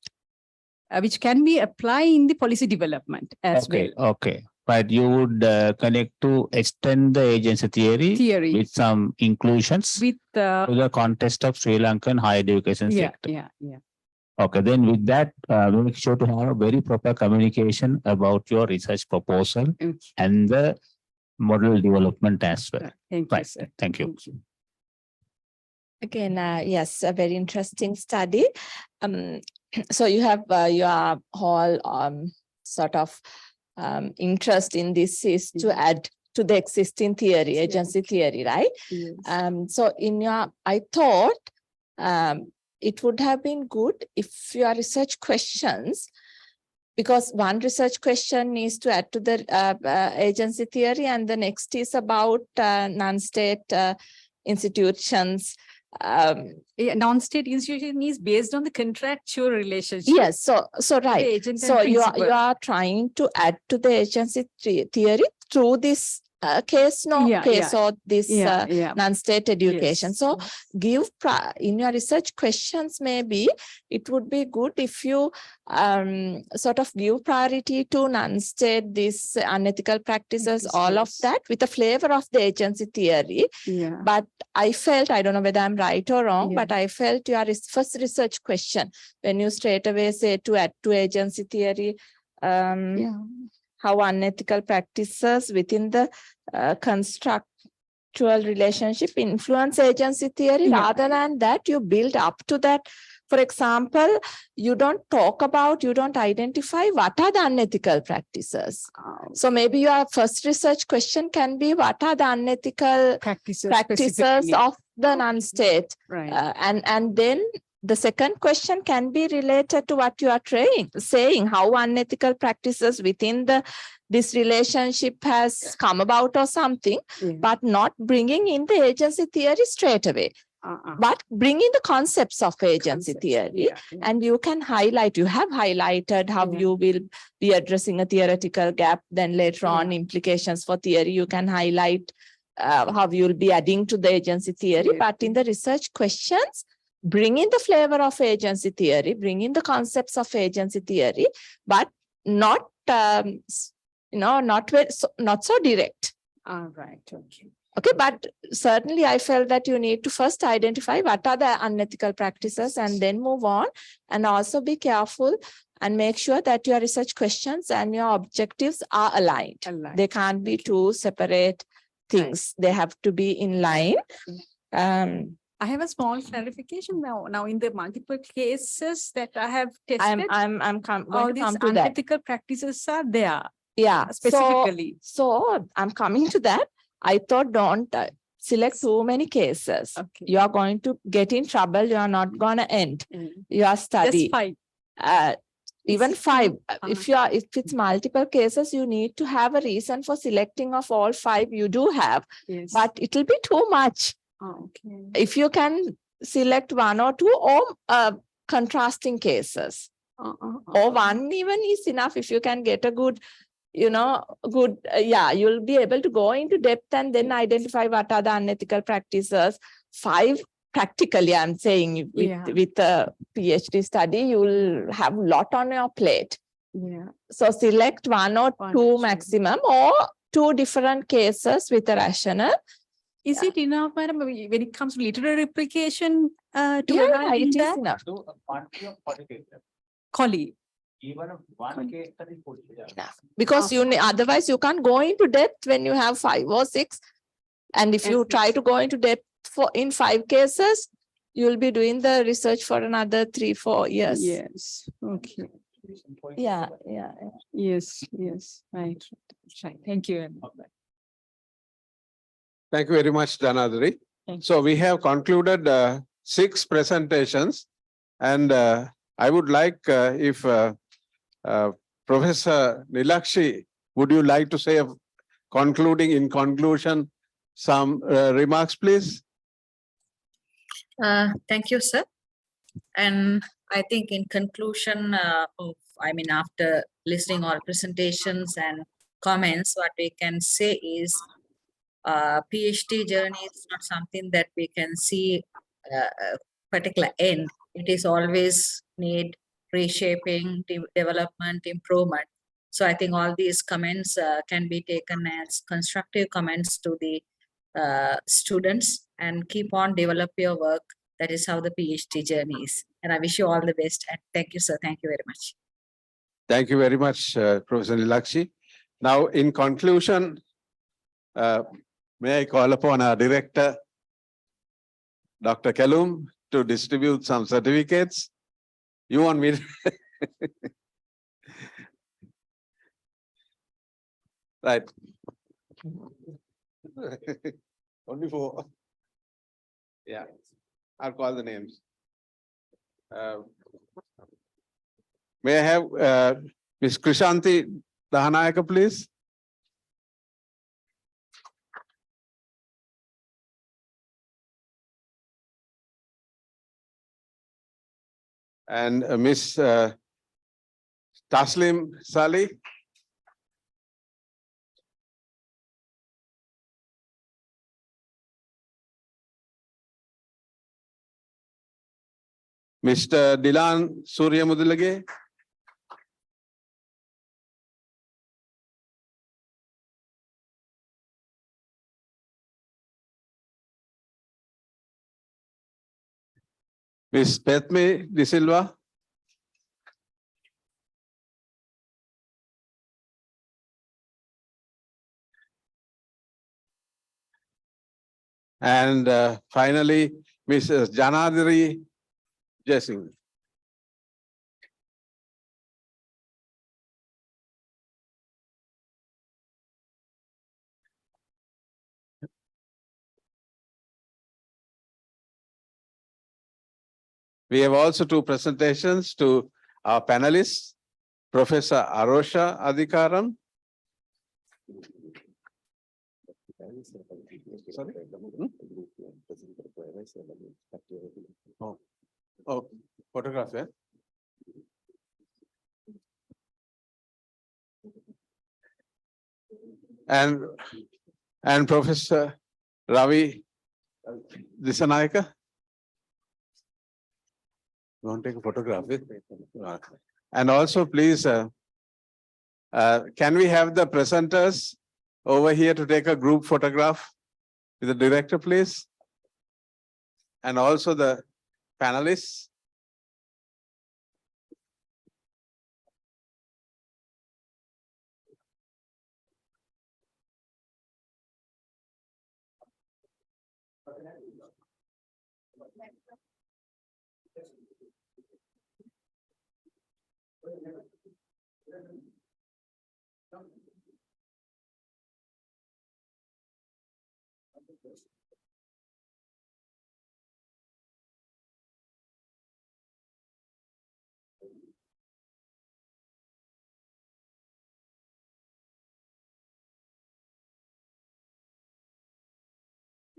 which can be applied in the policy development as well. Okay. But you would connect to extend the agency theory with some inclusions with to the context of Sri Lankan higher education sector. Yeah. Okay, then with that, make sure to have a very proper communication about your research proposal and the model development as well. Thank you, sir. Thank you. Again, yes, a very interesting study. So you have your whole sort of interest in this is to add to the existing theory, agency theory, right? Yes. So in your, I thought it would have been good if your research questions, because one research question is to add to the agency theory, and the next is about non-state institutions. Non-state institution is based on the contractual relationship. Yes, so right. So you are trying to add to the agency theory through this case or this non-state education. Yes. So give in your research questions, maybe it would be good if you sort of give priority to non-state, these unethical practices, all of that with a flavor of the agency theory. But I felt, I don't know whether I'm right or wrong, but I felt your first research question, when you straight away say to add to agency theory, how unethical practices within the constructual relationship influence agency theory. Rather than that, you build up to that. For example, you don't talk about, you don't identify what are the unethical practices. So maybe your first research question can be, what are the unethical practices of the non-state? Right. And then the second question can be related to what you are saying, how unethical practices within this relationship has come about or something, but not bringing in the agency theory straight away. But bring in the concepts of agency theory, and you can highlight, you have highlighted how you will be addressing a theoretical gap, then later on implications for theory, you can highlight how you will be adding to the agency theory. But in the research questions, bring in the flavor of agency theory, bring in the concepts of agency theory, but not, not so direct. All right, okay. Okay, but certainly I felt that you need to first identify what are the unethical practices and then move on, and also be careful and make sure that your research questions and your objectives are aligned. They can't be two separate things. They have to be in line. I have a small clarification now. Now, in the multiple cases that I have tested, I'm going all to these come to that. unethical practices are there. Yeah, specifically. So I'm coming to that. I thought don't select too many cases. Okay. You are going to get in trouble. You are not going to end your study. That's fine. Even five. If it's multiple cases, you need to have a reason for selecting of all five. You do have, but it will be too much. Okay. If you can select one or two or contrasting cases, or one even is enough. If you can get a good, you'll be able to go into depth and then identify what are the unethical practices. Five, practically, I'm saying with a PhD study, you'll have a lot on your plate. Yeah. So select one or two maximum, or two different cases with a rationale. Is it enough, madam, when it comes to literary replication to It is enough. Colli. Even one case study Enough. Because otherwise you can't go into depth when you have 5 or 6. And if you try to go into depth in 5 cases, you'll be doing the research for another 3-4 years. Yes. Okay. Yeah. Yes. Right. Thank you. Thank you very much, Dhanadri. So we have concluded 6 presentations, and I would like if Professor Nilakshi, would you like to say in conclusion some remarks, please? Thank you, sir. And I think in conclusion after listening all presentations and comments, what we can say is PhD journey is not something that we can see a particular end. It is always need reshaping, development, improvement. So I think all these comments can be taken as constructive comments to the students, and keep on develop your work. That is how the PhD journey is. And I wish you all the best. And thank you, sir. Thank you very much. Thank you very much, Professor Nilakshi. Now, in conclusion, may I call upon our director, Dr. Kalum, to distribute some certificates. You want me to? Right. Only 4. Yeah, I'll call the names. May I have Ms. Krishanti Dahanayaka, please? And Ms. Taslim Salih. Mr. Dilan Suryamudulage. Ms. Petme De Silva. And finally, Mrs. Janadri Jaisingh. We have also 2 presentations to our panelists, Professor Arosha Adhikaram. Sorry? Oh, photograph, yeah? And Professor Ravi Disanayaka. You want to take a photograph? And also, please, can we have the presenters over here to take a group photograph with the director, please? And also the panelists.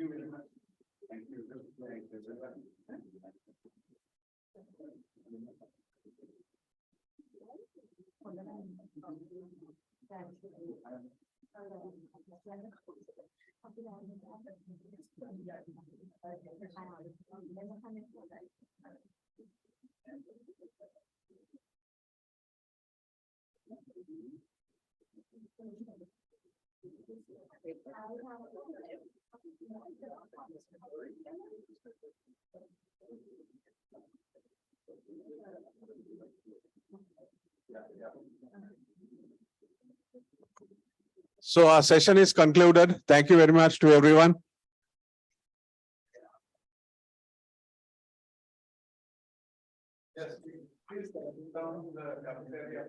you very much. Thank you. So our session is concluded. Thank you very much to everyone. Yes, please down the cafeteria.